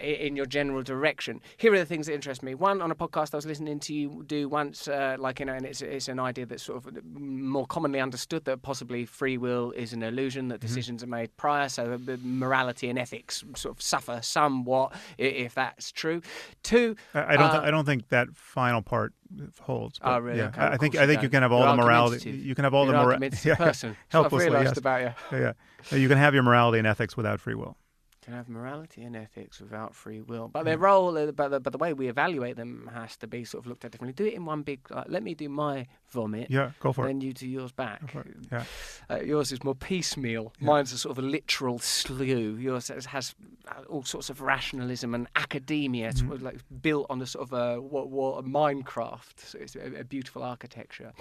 A: in your general direction. Here are the things that interest me. One, on a podcast I was listening to you do once, and it's an idea that's sort of more commonly understood, that possibly free will is an illusion, that decisions are made prior, so morality and ethics sort of suffer somewhat if that's true. Two,
B: I don't think that final part holds.
A: Oh, really?
B: Yeah.
A: Okay,
B: I think you can have all the morality. You can have all the morality.
A: Person.
B: Helplessly,
A: I've realised
B: yes.
A: about you.
B: Yeah. You can have your morality and ethics without free will.
A: Can have morality and ethics without free will, but their role, but the way we evaluate them has to be sort of looked at differently. Do it in one big. Let me do my vomit.
B: Yeah, go for it.
A: Then you do yours back.
B: Yeah.
A: Yours is more piecemeal. Yeah. Mine's a sort of a literal slew. Yours has all sorts of rationalism and academia, like built on a sort of a Minecraft. So it's a beautiful architecture.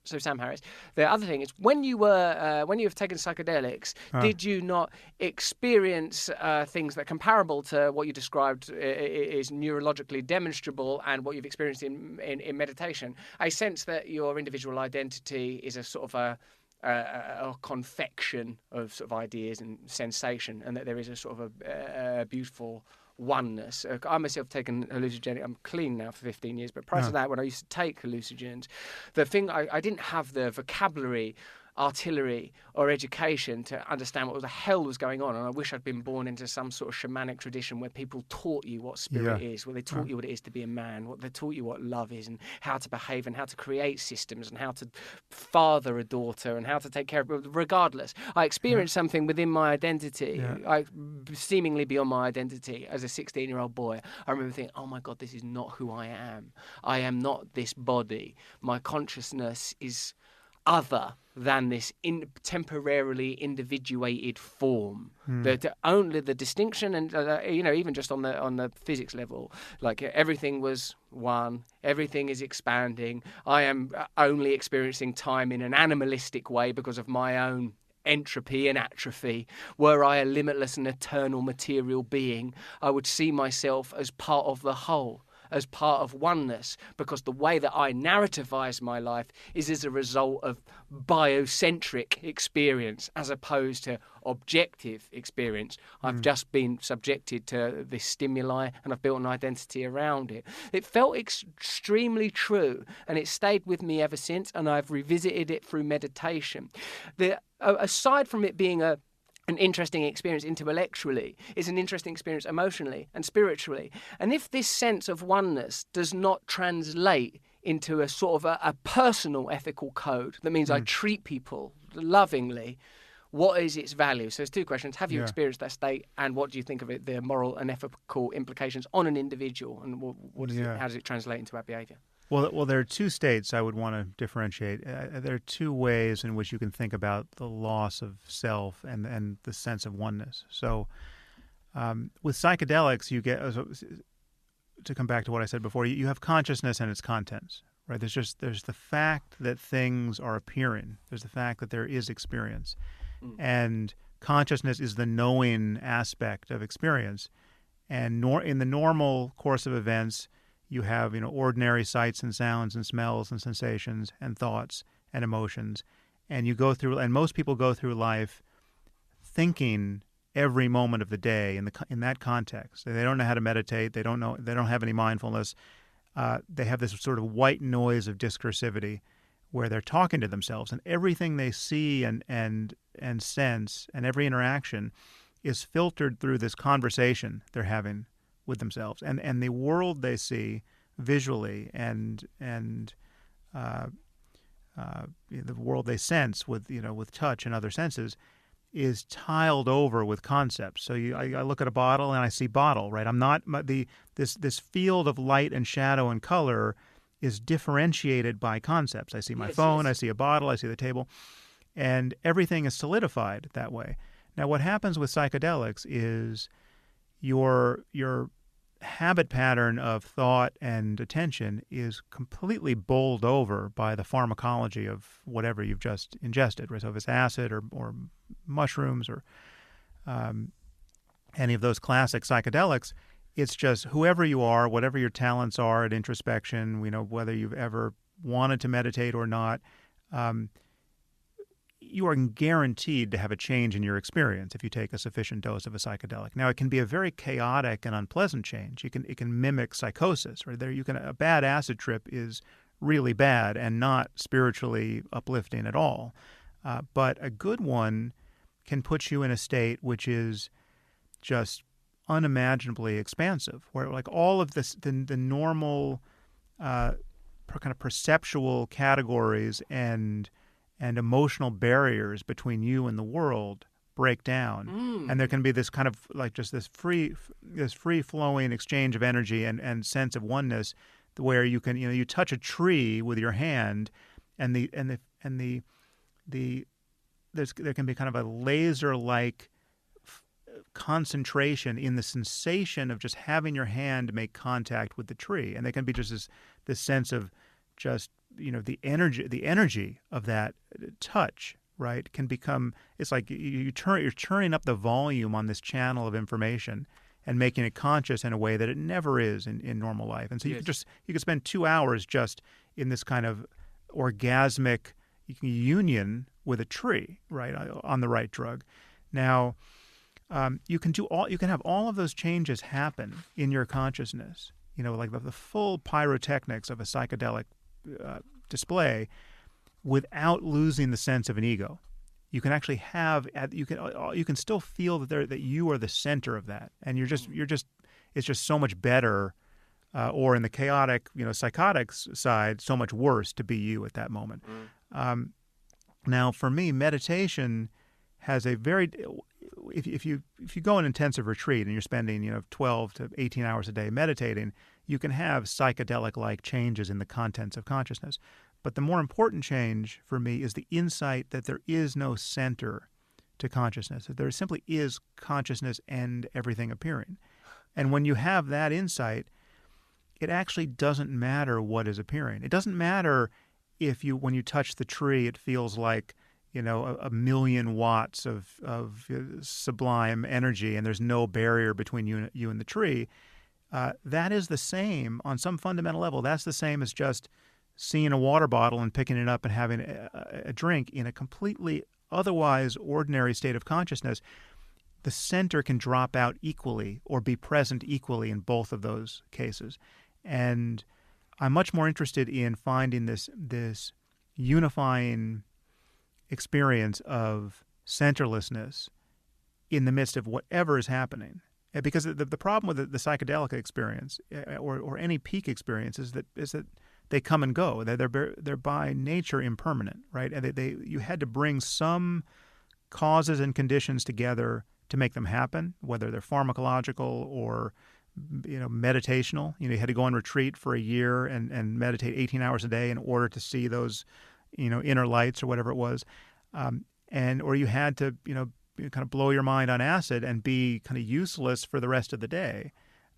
A: So Sam Harris. The other thing is, when you have taken psychedelics, did you not experience things that are comparable to what you described is neurologically demonstrable and what you've experienced in meditation? A sense that your individual identity is a sort of a confection of sort of ideas and sensation, and that there is a sort of a beautiful oneness. I myself have taken hallucinogenic. I'm clean now for 15 years, but prior to that, when I used to take hallucinogens, the thing I didn't have the vocabulary, artillery or education to understand what the hell was going on, and I wish I'd been born into some sort of shamanic tradition where people taught you what spirit is, where they taught you what it is to be a man, what they taught you what love is, and how to behave, and how to create systems, and how to father a daughter, and how to take care of it. Regardless, I experienced something within my identity, seemingly beyond my identity as a 16-year-old boy. I remember thinking, oh my God, this is not who I am. I am not this body. My consciousness is other than this temporarily individuated form. Only the distinction, and even just on the physics level, like everything was one, everything is expanding. I am only experiencing time in an animalistic way because of my own entropy and atrophy. Were I a limitless and eternal material being, I would see myself as part of the whole, as part of oneness, because the way that I narrativize my life is as a result of biocentric experience as opposed to objective experience. I've just been subjected to this stimuli and I've built an identity around it. It felt extremely true, and it stayed with me ever since, and I've revisited it through meditation. Aside from it being an interesting experience intellectually, it's an interesting experience emotionally and spiritually. And if this sense of oneness does not translate into a sort of a personal ethical code, that means I treat people lovingly, what is its value? So there's two questions. Have you experienced that state, and what do you think of it, the moral and ethical implications on an individual, and how does it translate into our behavior?
B: Well, there are two states I would want to differentiate. There are two ways in which you can think about the loss of self and the sense of oneness. So with psychedelics, you get, to come back to what I said before, you have consciousness and its contents, right? There's the fact that things are appearing. There's the fact that there is experience. And consciousness is the knowing aspect of experience. And in the normal course of events, you have, ordinary sights and sounds and smells and sensations and thoughts and emotions, and and most people go through life thinking every moment of the day in that context. They don't know how to meditate. They don't have any mindfulness. They have this sort of white noise of discursivity, where they're talking to themselves, and everything they see and sense and every interaction is filtered through this conversation they're having with themselves, and the world they see visually and the world they sense with touch and other senses is tiled over with concepts. So I look at a bottle and I see bottle, right? I'm not this field of light and shadow and color is differentiated by concepts. I see my phone, I see a bottle, I see the table, and everything is solidified that way. Now, what happens with psychedelics is your habit pattern of thought and attention is completely bowled over by the pharmacology of whatever you've just ingested. Right? So if it's acid or mushrooms or any of those classic psychedelics, it's just whoever you are, whatever your talents are at introspection, whether you've ever wanted to meditate or not, you are guaranteed to have a change in your experience if you take a sufficient dose of a psychedelic. Now, it can be a very chaotic and unpleasant change. It can mimic psychosis. Right? A bad acid trip is really bad and not spiritually uplifting at all. But a good one can put you in a state which is just unimaginably expansive, where like all of this, the normal kind of perceptual categories and emotional barriers between you and the world break down, and there can be this kind of like just this free flowing exchange of energy and sense of oneness, where you can you touch a tree with your hand, and there can be kind of a laser like concentration in the sensation of just having your hand make contact with the tree, and there can be just this sense of just the energy of that touch, right, can become, it's like you're turning up the volume on this channel of information and making it conscious in a way that it never is in normal life. And so you could spend 2 hours just in this kind of orgasmic union with a tree, right, on the right drug. Now, you can have all of those changes happen in your consciousness, like the full pyrotechnics of a psychedelic display without losing the sense of an ego. You can actually you can still feel that you are the center of that, and it's just so much better, or in the chaotic psychotic side, so much worse to be you at that moment. Now, for me, meditation has a very, if you go on intensive retreat and you're spending 12 to 18 hours a day meditating, you can have psychedelic-like changes in the contents of consciousness. But the more important change for me is the insight that there is no center to consciousness, that there simply is consciousness and everything appearing. And when you have that insight, it actually doesn't matter what is appearing. It doesn't matter if when you touch the tree, it feels like a million watts of sublime energy, and there's no barrier between you and the tree. That is the same on some fundamental level. That's the same as just seeing a water bottle and picking it up and having a drink in a completely otherwise ordinary state of consciousness. The center can drop out equally or be present equally in both of those cases. And I'm much more interested in finding this unifying experience of centerlessness in the midst of whatever is happening. Because the problem with the psychedelic experience or any peak experience is that they come and go. They're by nature impermanent, right? And you had to bring some causes and conditions together to make them happen, whether they're pharmacological or meditational. You had to go on retreat for a year and meditate 18 hours a day in order to see those inner lights or whatever it was, or you had to kind of blow your mind on acid and be kind of useless for the rest of the day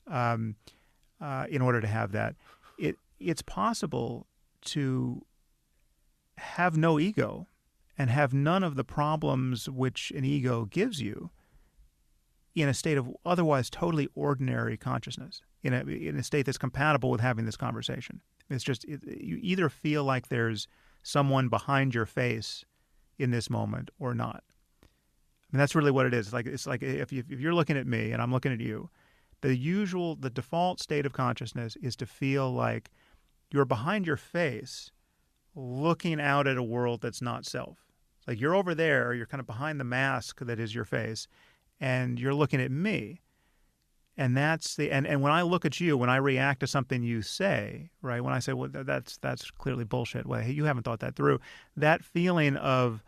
B: in order to have that. It's possible to have no ego and have none of the problems which an ego gives you in a state of otherwise totally ordinary consciousness, in a state that's compatible with having this conversation. It's just you either feel like there's someone behind your face in this moment or not. I mean, that's really what it is. It's like if you're looking at me and I'm looking at you, the default state of consciousness is to feel like you're behind your face looking out at a world that's not self. It's like you're over there, you're kind of behind the mask that is your face, and you're looking at me. And that's and when I look at you, when I react to something you say, right, when I say, well, that's clearly bullshit. Well, hey, you haven't thought that through. That feeling of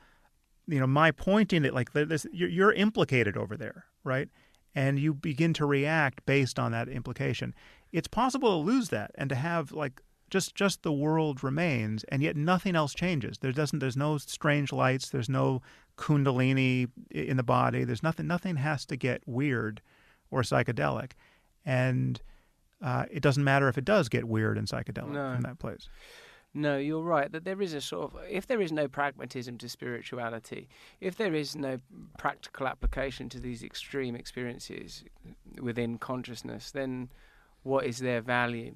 B: my pointing at you're implicated over there, right? And you begin to react based on that implication. It's possible to lose that and to have just the world remains, and yet nothing else changes. There's no strange lights. There's no kundalini in the body. There's nothing. Nothing has to get weird or psychedelic, and it doesn't matter if it does get weird and psychedelic from that place.
A: No, you're right, that there is a sort of, if there is no pragmatism to spirituality, if there is no practical application to these extreme experiences within consciousness, then what is their value?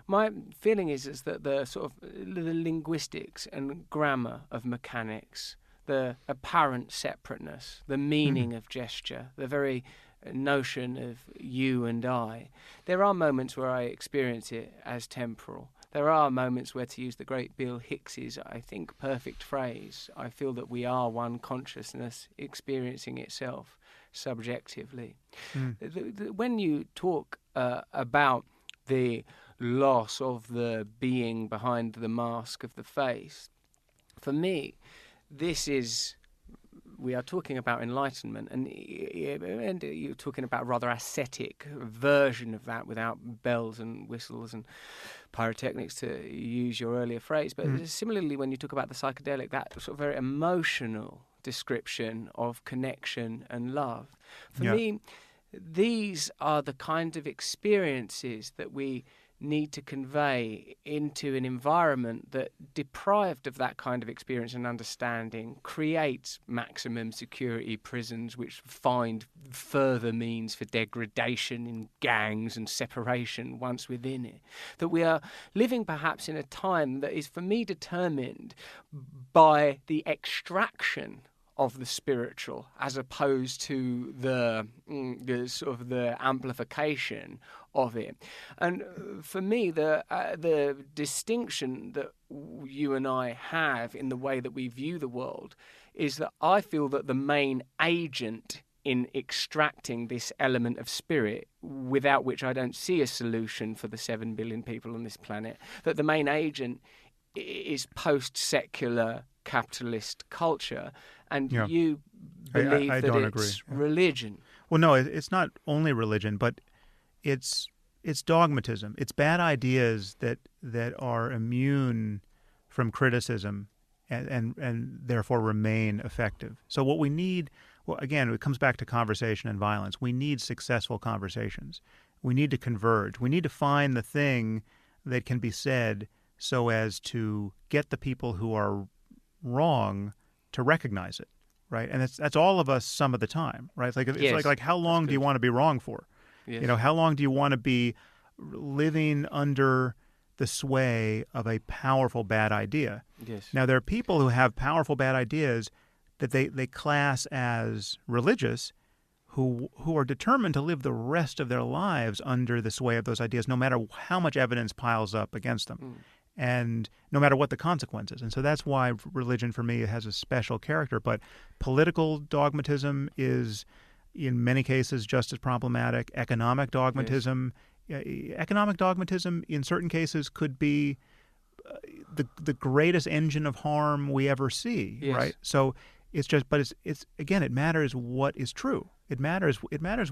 A: My feeling is that the sort of the linguistics and grammar of mechanics, the apparent separateness, the meaning of gesture, the very notion of you and I, there are moments where I experience it as temporal. There are moments where, to use the great Bill Hicks's, I think, perfect phrase, I feel that we are one consciousness experiencing itself subjectively. When you talk about the loss of the being behind the mask of the face, for me, we are talking about enlightenment, and you're talking about a rather ascetic version of that without bells and whistles and pyrotechnics, to use your earlier phrase. But similarly, when you talk about the psychedelic, that sort of very emotional description of connection and love. For me, these are the kind of experiences that we need to convey into an environment that, deprived of that kind of experience and understanding, creates maximum security prisons which find further means for degradation in gangs and separation once within it. That we are living perhaps in a time that is, for me, determined by the extraction of the spiritual, as opposed to the sort of the amplification of it. And for me, the distinction that you and I have in the way that we view the world is that I feel that the main agent in extracting this element of spirit, without which I don't see a solution for the 7 billion people on this planet, that the main agent is post-secular capitalist culture, and you believe
B: I
A: that
B: don't
A: it's
B: agree.
A: religion.
B: Well, no, it's not only religion, but it's dogmatism. It's bad ideas that are immune from criticism and therefore remain effective. So what we need, well, again, it comes back to conversation and violence. We need successful conversations. We need to converge. We need to find the thing that can be said so as to get the people who are wrong to recognize it, right? And that's all of us some of the time, right? It's like how long do you want to be wrong for?
A: Yes.
B: How long do you want to be living under the sway of a powerful bad idea?
A: Yes.
B: Now, there are people who have powerful bad ideas that they class as religious, who are determined to live the rest of their lives under the sway of those ideas, no matter how much evidence piles up against them. And no matter what the consequences. And so that's why religion, for me, has a special character. But political dogmatism is, in many cases, just as problematic. Economic dogmatism, in certain cases, could be the greatest engine of harm we ever see, right? So it's just, but it's again, it matters what is true. It matters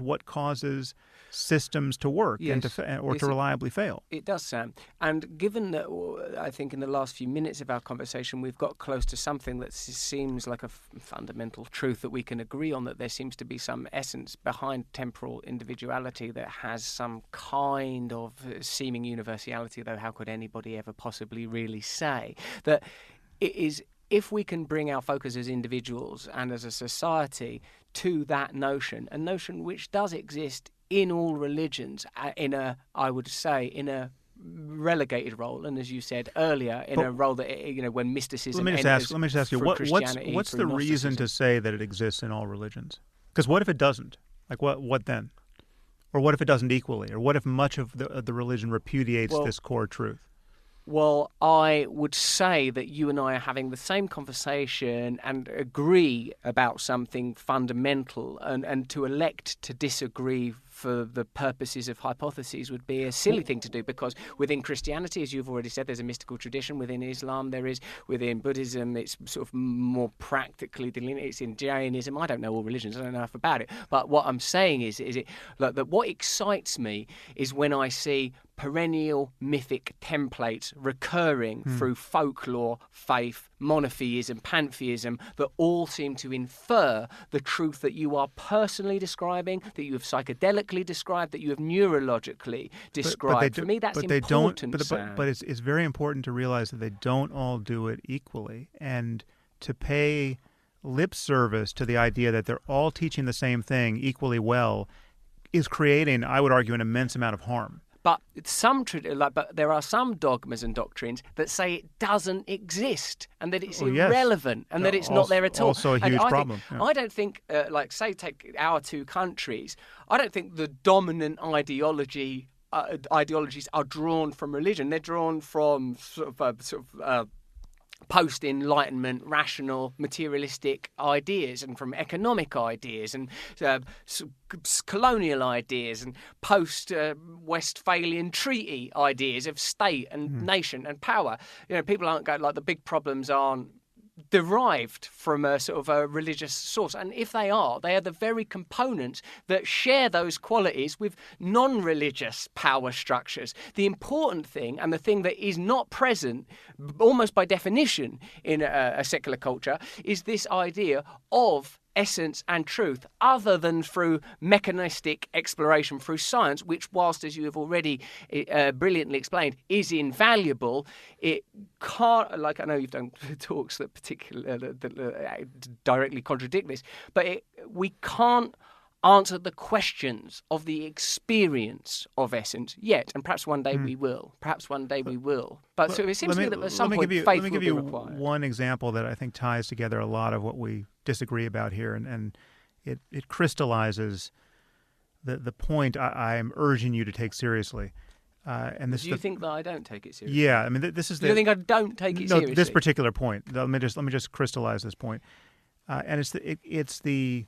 B: what causes systems to work and to reliably fail.
A: It does, Sam. And given that, I think in the last few minutes of our conversation, we've got close to something that seems like a fundamental truth that we can agree on, that there seems to be some essence behind temporal individuality that has some kind of seeming universality, though how could anybody ever possibly really say that it is? If we can bring our focus as individuals and as a society to that notion, a notion which does exist in all religions, I would say, in a relegated role, and as you said earlier, in a role that, when mysticism.
B: Let me just ask you, what's the reason to say that it exists in all religions? Because what if it doesn't? Like what then? Or what if it doesn't equally? Or what if much of the religion repudiates this core truth?
A: Well, I would say that you and I are having the same conversation and agree about something fundamental, and to elect to disagree for the purposes of hypotheses would be a silly thing to do, because within Christianity, as you've already said, there's a mystical tradition. Within Islam, there is. Within Buddhism, it's sort of more practically delineated. It's in Jainism. I don't know all religions. I don't know enough about it. But what I'm saying is it like that? What excites me is when I see perennial mythic templates recurring through folklore, faith, monotheism, pantheism, that all seem to infer the truth that you are personally describing, that you have psychedelically described, that you have neurologically described. For me, that's important, Sam.
B: But it's very important to realize that they don't all do it equally, and to pay lip service to the idea that they're all teaching the same thing equally well is creating, I would argue, an immense amount of harm.
A: But but there are some dogmas and doctrines that say it doesn't exist and that it's irrelevant and that it's not there at all.
B: Also a huge problem.
A: I don't think, take our two countries, I don't think the dominant ideologies are drawn from religion. They're drawn from post-Enlightenment, rational, materialistic ideas, and from economic ideas and colonial ideas and post-Westphalian treaty ideas of state and nation and power. People aren't going, like, the big problems aren't derived from a sort of a religious source, and if they are the very components that share those qualities with non-religious power structures. The important thing, and the thing that is not present almost by definition in a secular culture, is this idea of essence and truth, other than through mechanistic exploration through science, which, whilst, as you have already brilliantly explained, is invaluable, it can't, like, I know you've done talks that directly contradict this, but we can't answer the questions of the experience of essence yet, and perhaps one day we will. But so it seems to me that at some point faith will be required.
B: Let me give you one example that I think ties together a lot of what we disagree about here, and it crystallizes the point I am urging you to take seriously. And this
A: Do you think that I don't take it seriously?
B: Yeah, I mean, this is
A: Do you think I don't take it seriously?
B: No, this particular point. Let me just crystallize this point. And it's the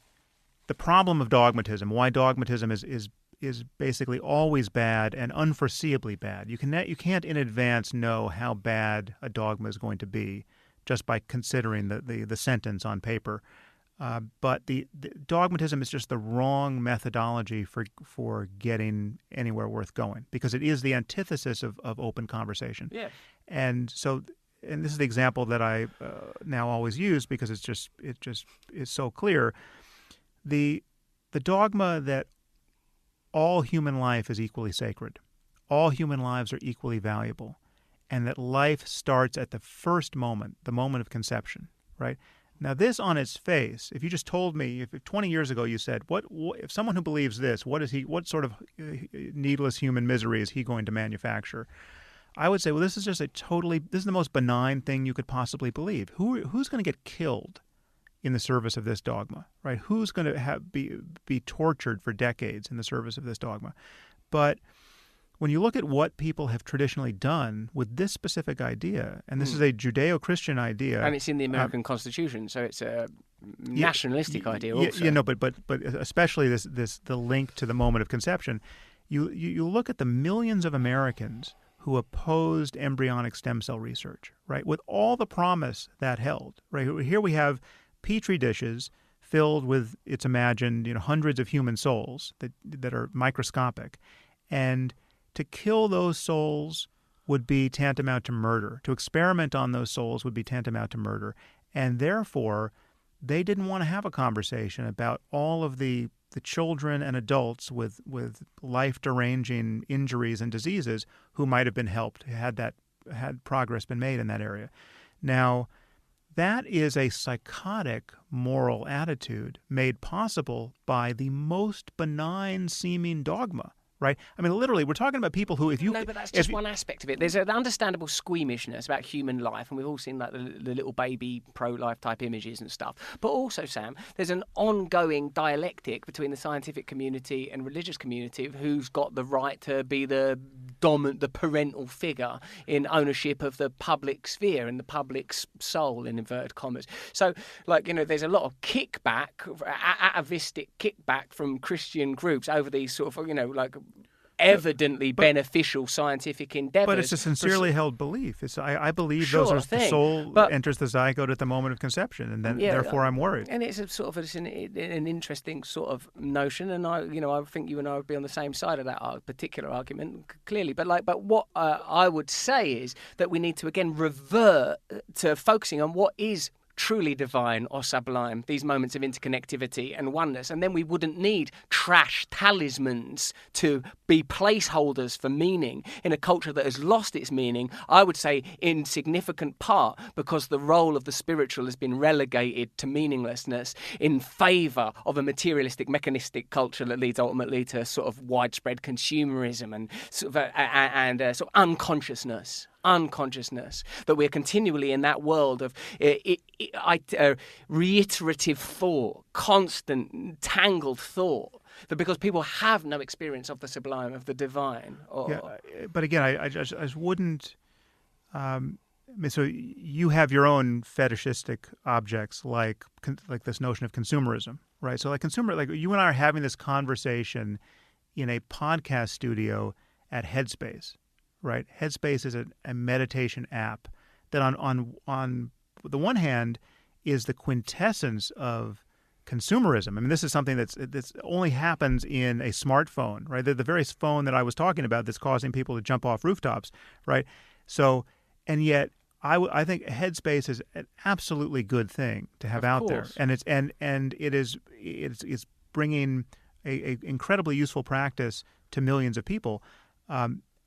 B: problem of dogmatism. Why dogmatism is basically always bad and unforeseeably bad. You can't in advance know how bad a dogma is going to be just by considering the sentence on paper. But the dogmatism is just the wrong methodology for getting anywhere worth going, because it is the antithesis of open conversation.
A: Yeah.
B: And this is the example that I now always use because it just is so clear. The dogma that all human life is equally sacred, all human lives are equally valuable, and that life starts at the first moment, the moment of conception, right? Now, this on its face, if you just told me, if 20 years ago you said, what if someone who believes this, what sort of needless human misery is he going to manufacture? I would say, well, this is the most benign thing you could possibly believe. Who's going to get killed in the service of this dogma, right? Who's going to be tortured for decades in the service of this dogma? But when you look at what people have traditionally done with this specific idea, and this is a Judeo-Christian idea,
A: and it's in the American Constitution, so it's a nationalistic idea also.
B: But especially the link to the moment of conception. You look at the millions of Americans who opposed embryonic stem cell research, right? With all the promise that held, right? Here we have Petri dishes filled with, it's imagined, hundreds of human souls that are microscopic, and to kill those souls would be tantamount to murder. To experiment on those souls would be tantamount to murder. And therefore, they didn't want to have a conversation about all of the children and adults with life-deranging injuries and diseases who might have been helped, had progress been made in that area. Now, that is a psychotic moral attitude made possible by the most benign seeming dogma. Right? I mean, literally, we're talking about people who,
A: No, but that's just one aspect of it. There's an understandable squeamishness about human life, and we've all seen like the little baby pro-life type images and stuff. But also, Sam, there's an ongoing dialectic between the scientific community and religious community of who's got the right to be the the parental figure in ownership of the public sphere and the public soul, in inverted commas. So, like, there's a lot of kickback, atavistic kickback from Christian groups over these sort of, like, evidently beneficial scientific endeavors.
B: But it's a sincerely held belief. I believe
A: Sure
B: the
A: thing.
B: soul enters the zygote at the moment of conception, and then therefore I'm worried.
A: And it's a sort of an interesting sort of notion, and I think you and I would be on the same side of that particular argument clearly. But what I would say is that we need to again revert to focusing on what is truly divine or sublime, these moments of interconnectivity and oneness, and then we wouldn't need trash talismans to be placeholders for meaning in a culture that has lost its meaning, I would say in significant part because the role of the spiritual has been relegated to meaninglessness in favour of a materialistic, mechanistic culture that leads ultimately to sort of widespread consumerism and sort of unconsciousness, that we're continually in that world of reiterative thought, constant tangled thought, that because people have no experience of the sublime, of the divine.
B: But again, I just wouldn't. So you have your own fetishistic objects, like this notion of consumerism, right? So like you and I are having this conversation in a podcast studio at Headspace. Right, Headspace is a meditation app that on the one hand is the quintessence of consumerism. I mean, this is something that's only happens in a smartphone, right? The very phone that I was talking about that's causing people to jump off rooftops, right? So, and yet I think Headspace is an absolutely good thing to have out there, and it's bringing a incredibly useful practice to millions of people.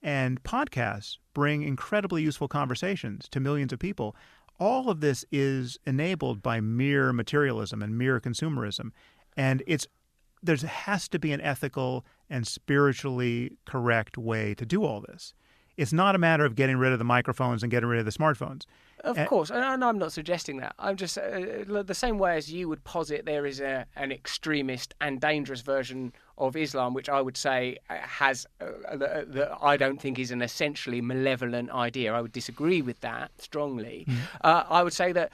B: And podcasts bring incredibly useful conversations to millions of people. All of this is enabled by mere materialism and mere consumerism. And there has to be an ethical and spiritually correct way to do all this. It's not a matter of getting rid of the microphones and getting rid of the smartphones.
A: Of course, and I'm not suggesting that. I'm just the same way as you would posit there is an extremist and dangerous version of Islam, which I would say has that I don't think is an essentially malevolent idea. I would disagree with that strongly. I would say that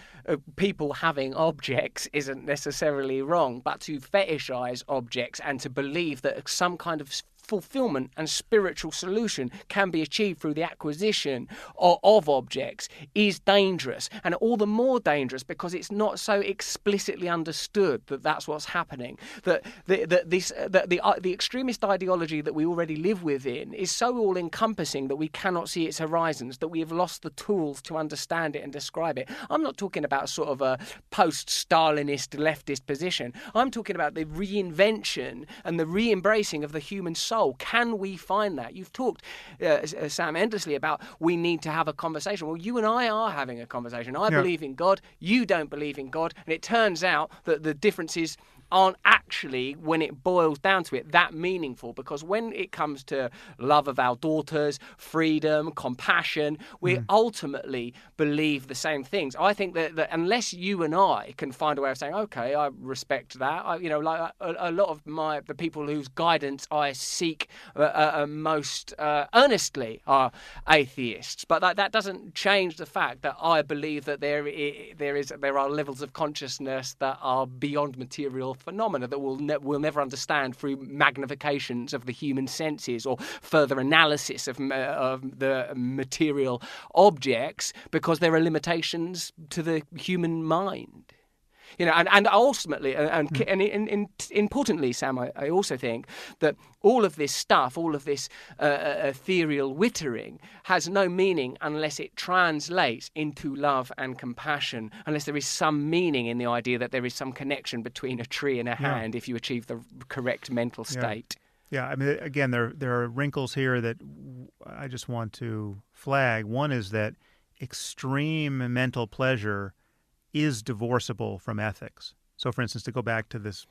A: people having objects isn't necessarily wrong, but to fetishize objects and to believe that some kind of fulfillment and spiritual solution can be achieved through the acquisition of objects is dangerous, and all the more dangerous because it's not so explicitly understood that that's what's happening. That the extremist ideology that we already live within is so all-encompassing that we cannot see its horizons, that we have lost the tools to understand it and describe it. I'm not talking about sort of a post-Stalinist leftist position. I'm talking about the reinvention and the re-embracing of the human soul. Can we find that? You've talked, Sam, endlessly about we need to have a conversation. Well, you and I are having a conversation. I believe in God. You don't believe in God. And it turns out that the differences aren't actually, when it boils down to it, that meaningful, because when it comes to love of our daughters, freedom, compassion, we ultimately believe the same things. I think that unless you and I can find a way of saying, okay, I respect that, like a lot of the people whose guidance I seek most earnestly are atheists, but that doesn't change the fact that I believe that there are levels of consciousness that are beyond material phenomena that we'll never understand through magnifications of the human senses or further analysis of the material objects, because there are limitations to the human mind. And ultimately, and importantly, Sam, I also think that all of this stuff, all of this ethereal wittering has no meaning unless it translates into love and compassion, unless there is some meaning in the idea that there is some connection between a tree and a hand if you achieve the correct mental state.
B: Yeah, I mean, again, there are wrinkles here that I just want to flag. One is that extreme mental pleasure is divorceable from ethics. So, for instance, to go back to this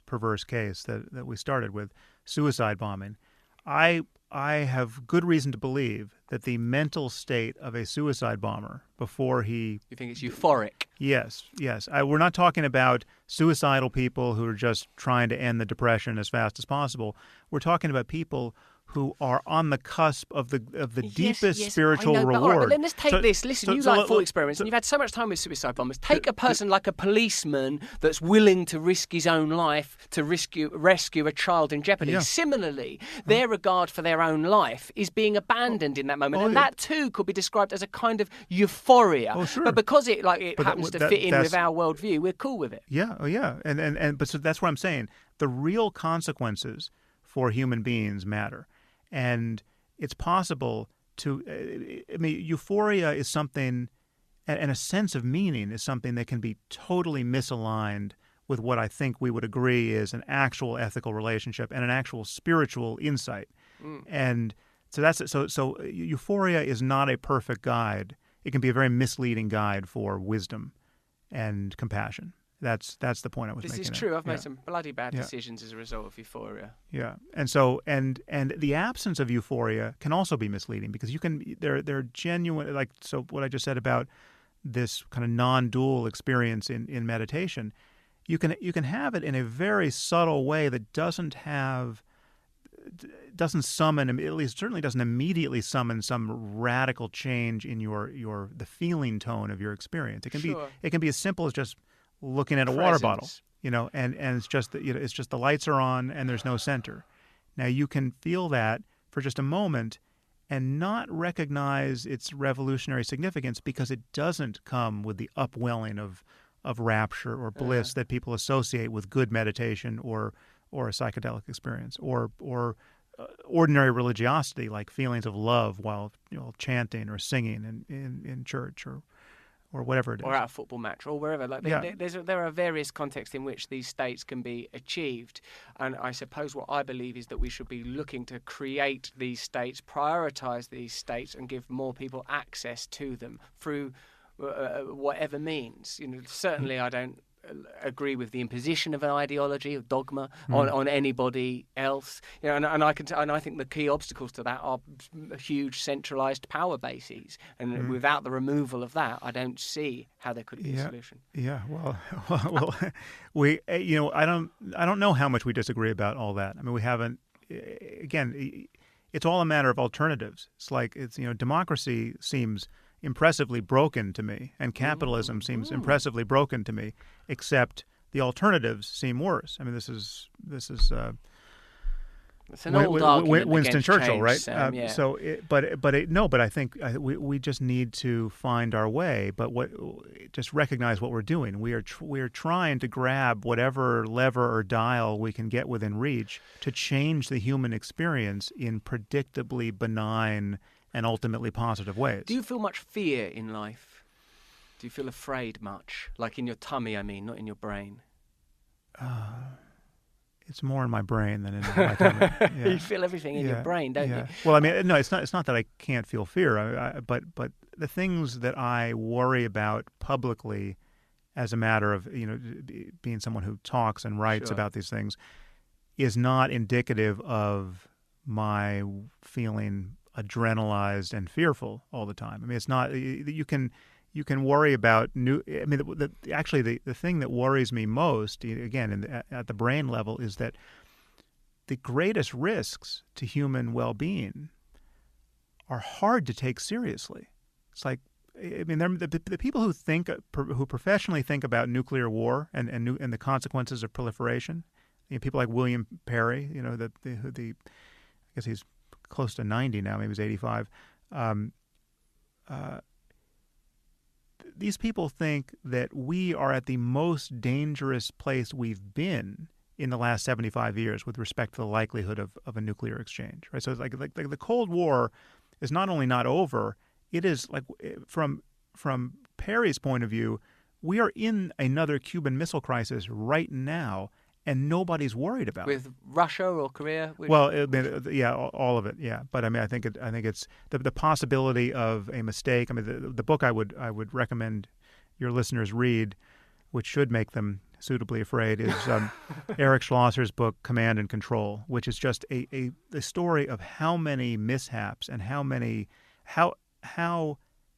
B: perverse case that we started with, suicide bombing, I have good reason to believe that the mental state of a suicide bomber before he...
A: You think it's euphoric?
B: Yes. We're not talking about suicidal people who are just trying to end the depression as fast as possible. We're talking about people who are on the cusp of the deepest
A: yes,
B: spiritual
A: I know,
B: reward.
A: But all right, but then let's take this. Listen, you like thought experiments, and
B: so-
A: you've had so much time with suicide bombers. Take a person like a policeman that's willing to risk his own life to rescue a child in jeopardy.
B: Yeah.
A: Similarly, their regard for their own life is being abandoned in that moment, and that too could be described as a kind of euphoria.
B: Oh, sure.
A: But because it happens to fit in
B: that's-
A: with our worldview, we're cool with it.
B: Yeah, oh yeah, but so that's what I'm saying. The real consequences for human beings matter, and it's possible to. I mean, euphoria is something, and a sense of meaning is something that can be totally misaligned with what I think we would agree is an actual ethical relationship and an actual spiritual insight. And so that's so euphoria is not a perfect guide. It can be a very misleading guide for wisdom and compassion. That's the point I was making.
A: This is true. I've made some bloody bad decisions as a result of euphoria.
B: Yeah, and so and the absence of euphoria can also be misleading because they're genuine. Like so, what I just said about this kind of non-dual experience in meditation, you can have it in a very subtle way that doesn't summon, at least certainly doesn't immediately summon some radical change in the feeling tone of your experience. It can be as simple as just looking at a water bottle, and it's just it's just the lights are on and there's no center. Now you can feel that for just a moment and not recognize its revolutionary significance because it doesn't come with the upwelling of rapture or bliss that people associate with good meditation or a psychedelic experience or ordinary religiosity, like feelings of love while chanting or singing in church or whatever it is.
A: Or at a football match or wherever. There are various contexts in which these states can be achieved. And I suppose what I believe is that we should be looking to create these states, prioritize these states, and give more people access to them through whatever means. Certainly I don't agree with the imposition of an ideology of dogma on anybody else. And I think the key obstacles to that are huge centralized power bases. And without the removal of that, I don't see how there could be a solution.
B: Yeah. Well, we I don't know how much we disagree about all that. I mean, we haven't. Again, it's all a matter of alternatives. It's like democracy seems impressively broken to me, and capitalism seems impressively broken to me, except the alternatives seem worse. I mean, this is
A: it's an old argument
B: Winston
A: against
B: Churchill,
A: change,
B: right?
A: Sam, yeah.
B: But I think we just need to find our way. But just recognize what we're doing. We are trying to grab whatever lever or dial we can get within reach to change the human experience in predictably benign and ultimately positive ways.
A: Do you feel much fear in life? Do you feel afraid much? Like in your tummy, I mean, not in your brain.
B: It's more in my brain than in my tummy. Yeah.
A: You feel everything in your brain, don't you?
B: Well, I mean, no, it's not that I can't feel fear, but the things that I worry about publicly as a matter of, being someone who talks and writes about these things is not indicative of my feeling adrenalized and fearful all the time. I mean, it's not. You can worry about new. I mean, the thing that worries me most, again, at the brain level, is that the greatest risks to human well-being are hard to take seriously. It's like, I mean, the people who professionally think about nuclear war and the consequences of proliferation. People like William Perry. I guess he's close to 90 now, maybe he's 85. These people think that we are at the most dangerous place we've been in the last 75 years with respect to the likelihood of a nuclear exchange, right? So it's like the Cold War is not only not over, it is like from Perry's point of view, we are in another Cuban Missile Crisis right now, and nobody's worried about it.
A: With Russia or Korea?
B: Well, all of it, yeah. But I mean, I think it's the possibility of a mistake. I mean, the book I would recommend your listeners read, which should make them suitably afraid, is Eric Schlosser's book Command and Control, which is just a story of how many mishaps and how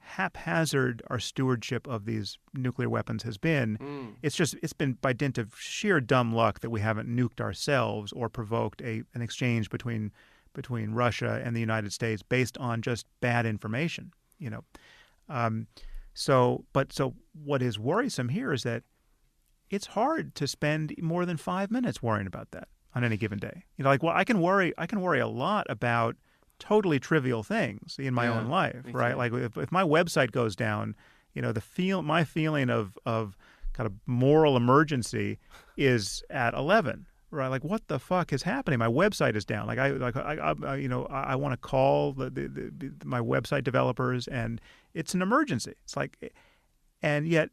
B: haphazard our stewardship of these nuclear weapons has been. It's been by dint of sheer dumb luck that we haven't nuked ourselves or provoked an exchange between between Russia and the United States based on just bad information. So what is worrisome here is that it's hard to spend more than 5 minutes worrying about that on any given day. I can worry a lot about totally trivial things in my own life, right?
A: Too.
B: Like if my website goes down, my feeling of kind of moral emergency is at 11, right? Like, what the fuck is happening? My website is down. I want to call my website developers, and it's an emergency. It's like, and yet,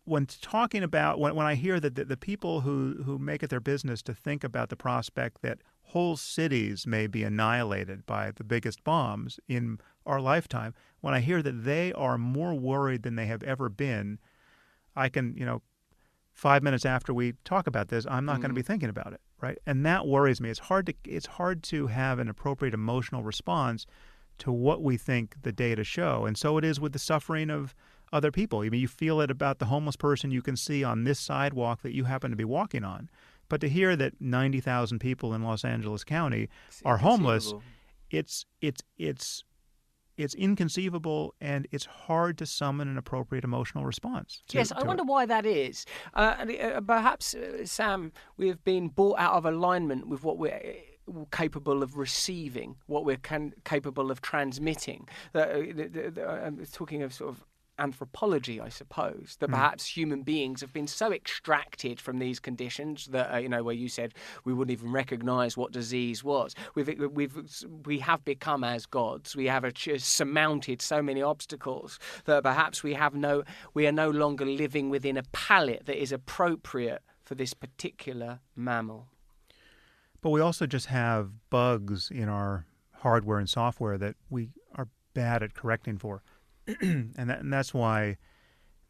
B: when I hear that the people who make it their business to think about the prospect that whole cities may be annihilated by the biggest bombs in our lifetime, when I hear that they are more worried than they have ever been, I can, 5 minutes after we talk about this, I'm not going to be thinking about it, right? And that worries me. It's hard to have an appropriate emotional response to what we think the data show. And so it is with the suffering of other people. I mean, you feel it about the homeless person you can see on this sidewalk that you happen to be walking on. But to hear that 90,000 people in Los Angeles County are homeless, it's inconceivable, and it's hard to summon an appropriate emotional response.
A: I wonder why that is. Perhaps, Sam, we have been brought out of alignment with what we're capable of receiving, what we're capable of transmitting. Talking of sort of anthropology, I suppose, that perhaps human beings have been so extracted from these conditions that where you said we wouldn't even recognise what disease was. We have become as gods. We have surmounted so many obstacles that perhaps we are no longer living within a palette that is appropriate for this particular mammal.
B: But we also just have bugs in our hardware and software that we are bad at correcting for. And that's why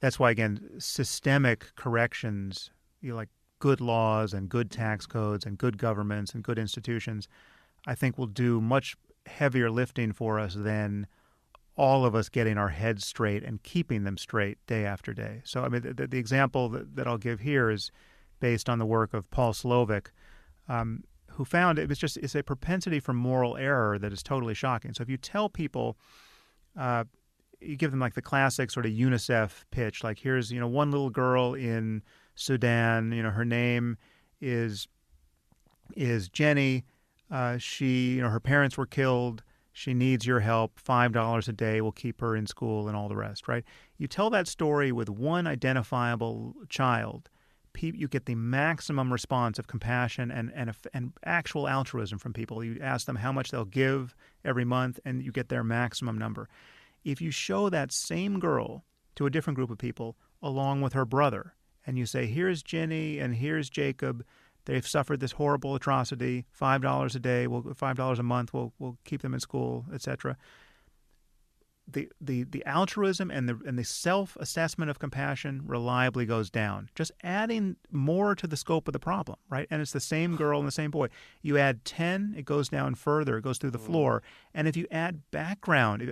B: again, systemic corrections, like good laws and good tax codes and good governments and good institutions, I think will do much heavier lifting for us than all of us getting our heads straight and keeping them straight day after day. So, I mean, the example that I'll give here is based on the work of Paul Slovic, who found it's a propensity for moral error that is totally shocking. So if you tell people, you give them like the classic sort of UNICEF pitch, like here's, one little girl in Sudan, her name is Jenny. She, her parents were killed. She needs your help. $5 a day will keep her in school and all the rest, right? You tell that story with one identifiable child, you get the maximum response of compassion and actual altruism from people. You ask them how much they'll give every month, and you get their maximum number. If you show that same girl to a different group of people along with her brother, and you say, here's Jenny and here's Jacob, they've suffered this horrible atrocity, $5 a day, $5 a month will keep them in school, etc. The altruism and the self-assessment of compassion reliably goes down. Just adding more to the scope of the problem, right? And it's the same girl and the same boy. You add 10, it goes down further, it goes through the floor. And if you add background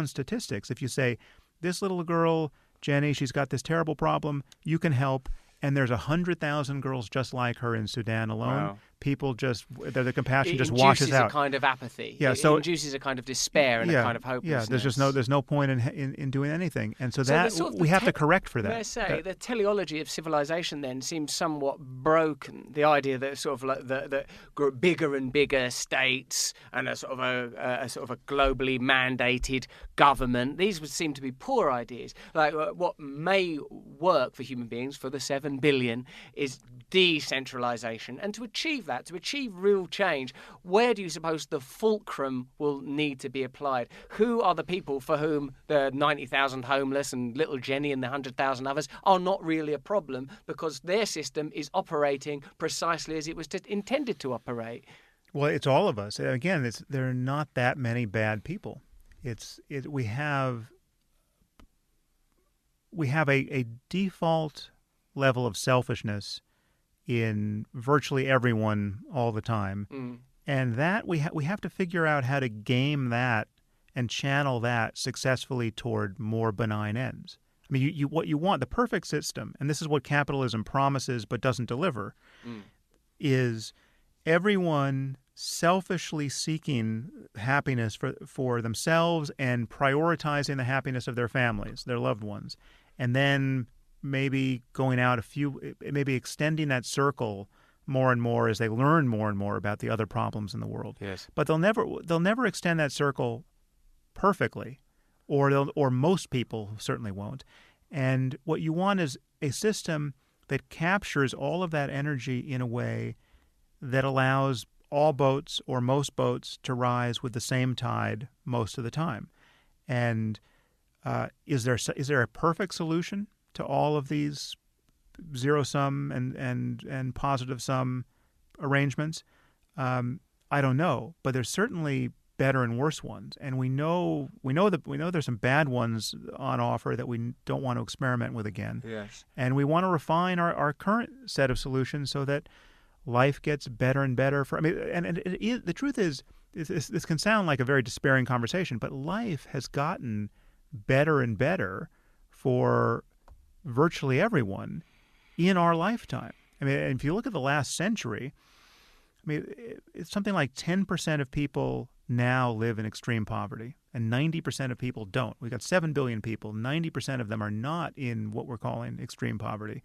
B: statistics, if you say, this little girl, Jenny, she's got this terrible problem, you can help, and there's 100,000 girls just like her in Sudan alone.
A: Wow.
B: People the compassion just washes out.
A: It induces a kind of apathy.
B: Yeah,
A: it induces a kind of despair and a kind of hopelessness.
B: Yeah, there's no point in doing anything, and so we have to correct for that.
A: May I say the teleology of civilization then seems somewhat broken. The idea that sort of like that bigger and bigger states and a sort of a globally mandated government. These would seem to be poor ideas. Like what may work for human beings, for the 7 billion, is decentralization, and to achieve that. To achieve real change, where do you suppose the fulcrum will need to be applied? Who are the people for whom the 90,000 homeless and little Jenny and the 100,000 others are not really a problem because their system is operating precisely as it was intended to operate?
B: Well, it's all of us. Again, there are not that many bad people. We have a default level of selfishness in virtually everyone all the time. And that we have to figure out how to game that and channel that successfully toward more benign ends. I mean, what you want, the perfect system, and this is what capitalism promises but doesn't deliver, is everyone selfishly seeking happiness for themselves and prioritizing the happiness of their families, their loved ones, and then maybe going out maybe extending that circle more and more as they learn more and more about the other problems in the world.
A: Yes.
B: But they'll never extend that circle perfectly, or most people certainly won't. And what you want is a system that captures all of that energy in a way that allows all boats or most boats to rise with the same tide most of the time. And is there a perfect solution to all of these zero-sum and positive-sum arrangements? I don't know, but there's certainly better and worse ones, and we know there's some bad ones on offer that we don't want to experiment with again.
A: Yes.
B: And we want to refine our current set of solutions so that life gets better and better. The truth is, this can sound like a very despairing conversation, but life has gotten better and better for virtually everyone in our lifetime. I mean, if you look at the last century, I mean, it's something like 10% of people now live in extreme poverty, and 90% of people don't. We've got 7 billion people. 90% of them are not in what we're calling extreme poverty.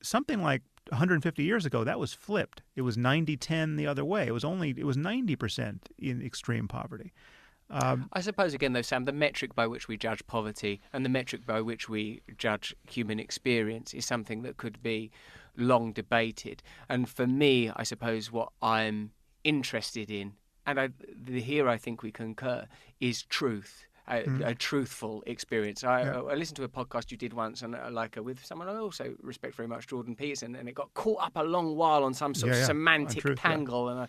B: Something like 150 years ago, that was flipped. It was 90-10 the other way. It was 90% in extreme poverty.
A: I suppose, again, though, Sam, the metric by which we judge poverty and the metric by which we judge human experience is something that could be long debated. And for me, I suppose what I'm interested in, and here I think we concur, is truth. A truthful experience. I listened to a podcast you did once, and with someone I also respect very much, Jordan Peterson, and it got caught up a long while on some sort of semantic tangle, and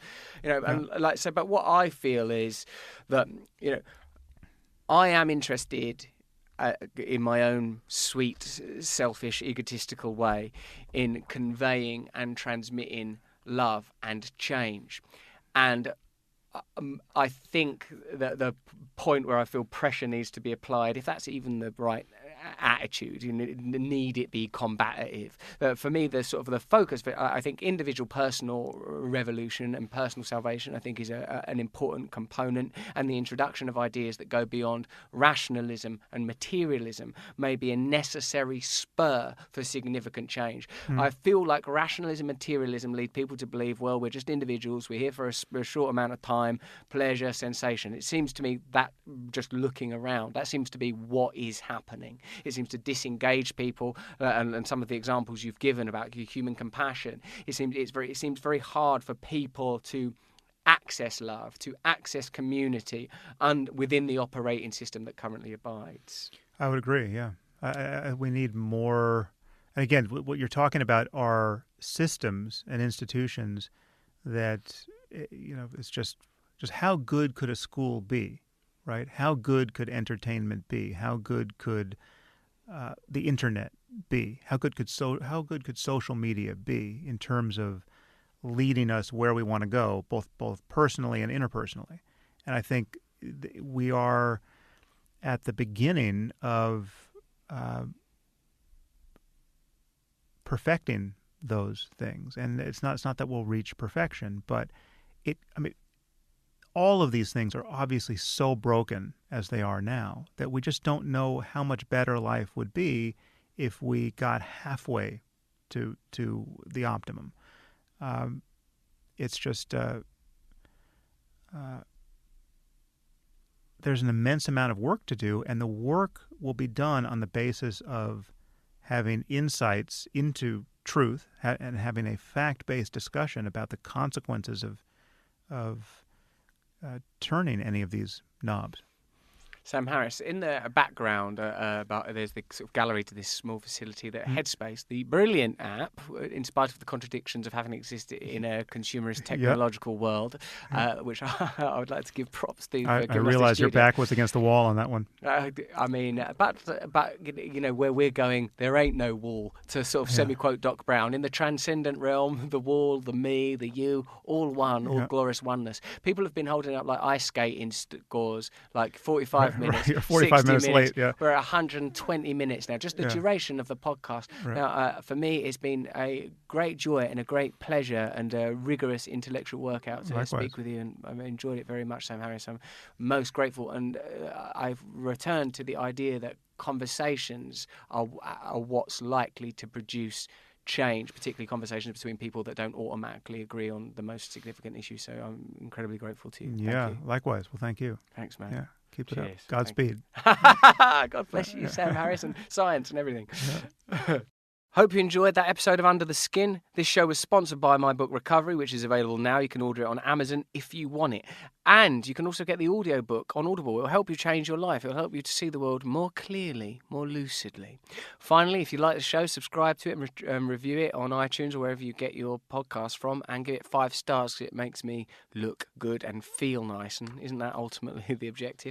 A: But what I feel is that I am interested in my own sweet, selfish, egotistical way in conveying and transmitting love and change, and I think that the point where I feel pressure needs to be applied, if that's even the right attitude, need it be combative. For me, the sort of the focus, I think individual personal revolution and personal salvation, I think, is an important component, and the introduction of ideas that go beyond rationalism and materialism may be a necessary spur for significant change. I feel like rationalism and materialism lead people to believe, well, we're just individuals, we're here for a short amount of time, pleasure, sensation. It seems to me that just looking around, that seems to be what is happening. It seems to disengage people, and some of the examples you've given about human compassion. It seems very hard for people to access love, to access community, and within the operating system that currently abides.
B: I would agree. Yeah, we need more. And again, what you're talking about are systems and institutions that it's just how good could a school be, right? How good could entertainment be? How good could the internet be? How good could social media be in terms of leading us where we want to go, both personally and interpersonally? And I think we are at the beginning of perfecting those things. And it's not that we'll reach perfection, but all of these things are obviously so broken as they are now that we just don't know how much better life would be if we got halfway to the optimum. It's just there's an immense amount of work to do, and the work will be done on the basis of having insights into truth and having a fact-based discussion about the consequences of turning any of these knobs.
A: Sam Harris, in the background, there's the sort of gallery to this small facility, that Headspace, the brilliant app, in spite of the contradictions of having existed in a consumerist technological world, which I would like to give props to.
B: I realize your back was against the wall on that one.
A: But where we're going, there ain't no wall, to sort of semi-quote Doc Brown. In the transcendent realm, the wall, the me, the you, all one, all glorious oneness. People have been holding up like ice skating scores, like 45 45 minutes.
B: You're 45 minutes late, yeah.
A: We're at 120 minutes now, just the duration of the podcast.
B: Right.
A: Now, for me, it's been a great joy and a great pleasure and a rigorous intellectual workout to speak with you, and I've enjoyed it very much, Sam Harris. I'm most grateful, and I've returned to the idea that conversations are what's likely to produce change, particularly conversations between people that don't automatically agree on the most significant issues. So I'm incredibly grateful to you.
B: Yeah,
A: Thank you.
B: Likewise. Well, thank you.
A: Thanks, man.
B: Yeah, keep it up.
A: Cheers.
B: Godspeed.
A: God bless you, Sam Harris, and science and everything. Yeah. Hope you enjoyed that episode of Under the Skin. This show was sponsored by my book Recovery, which is available now. You can order it on Amazon if you want it. And you can also get the audiobook on Audible. It'll help you change your life. It'll help you to see the world more clearly, more lucidly. Finally, if you like the show, subscribe to it and review it on iTunes or wherever you get your podcast from, and give it 5 stars because it makes me look good and feel nice. And isn't that ultimately the objective?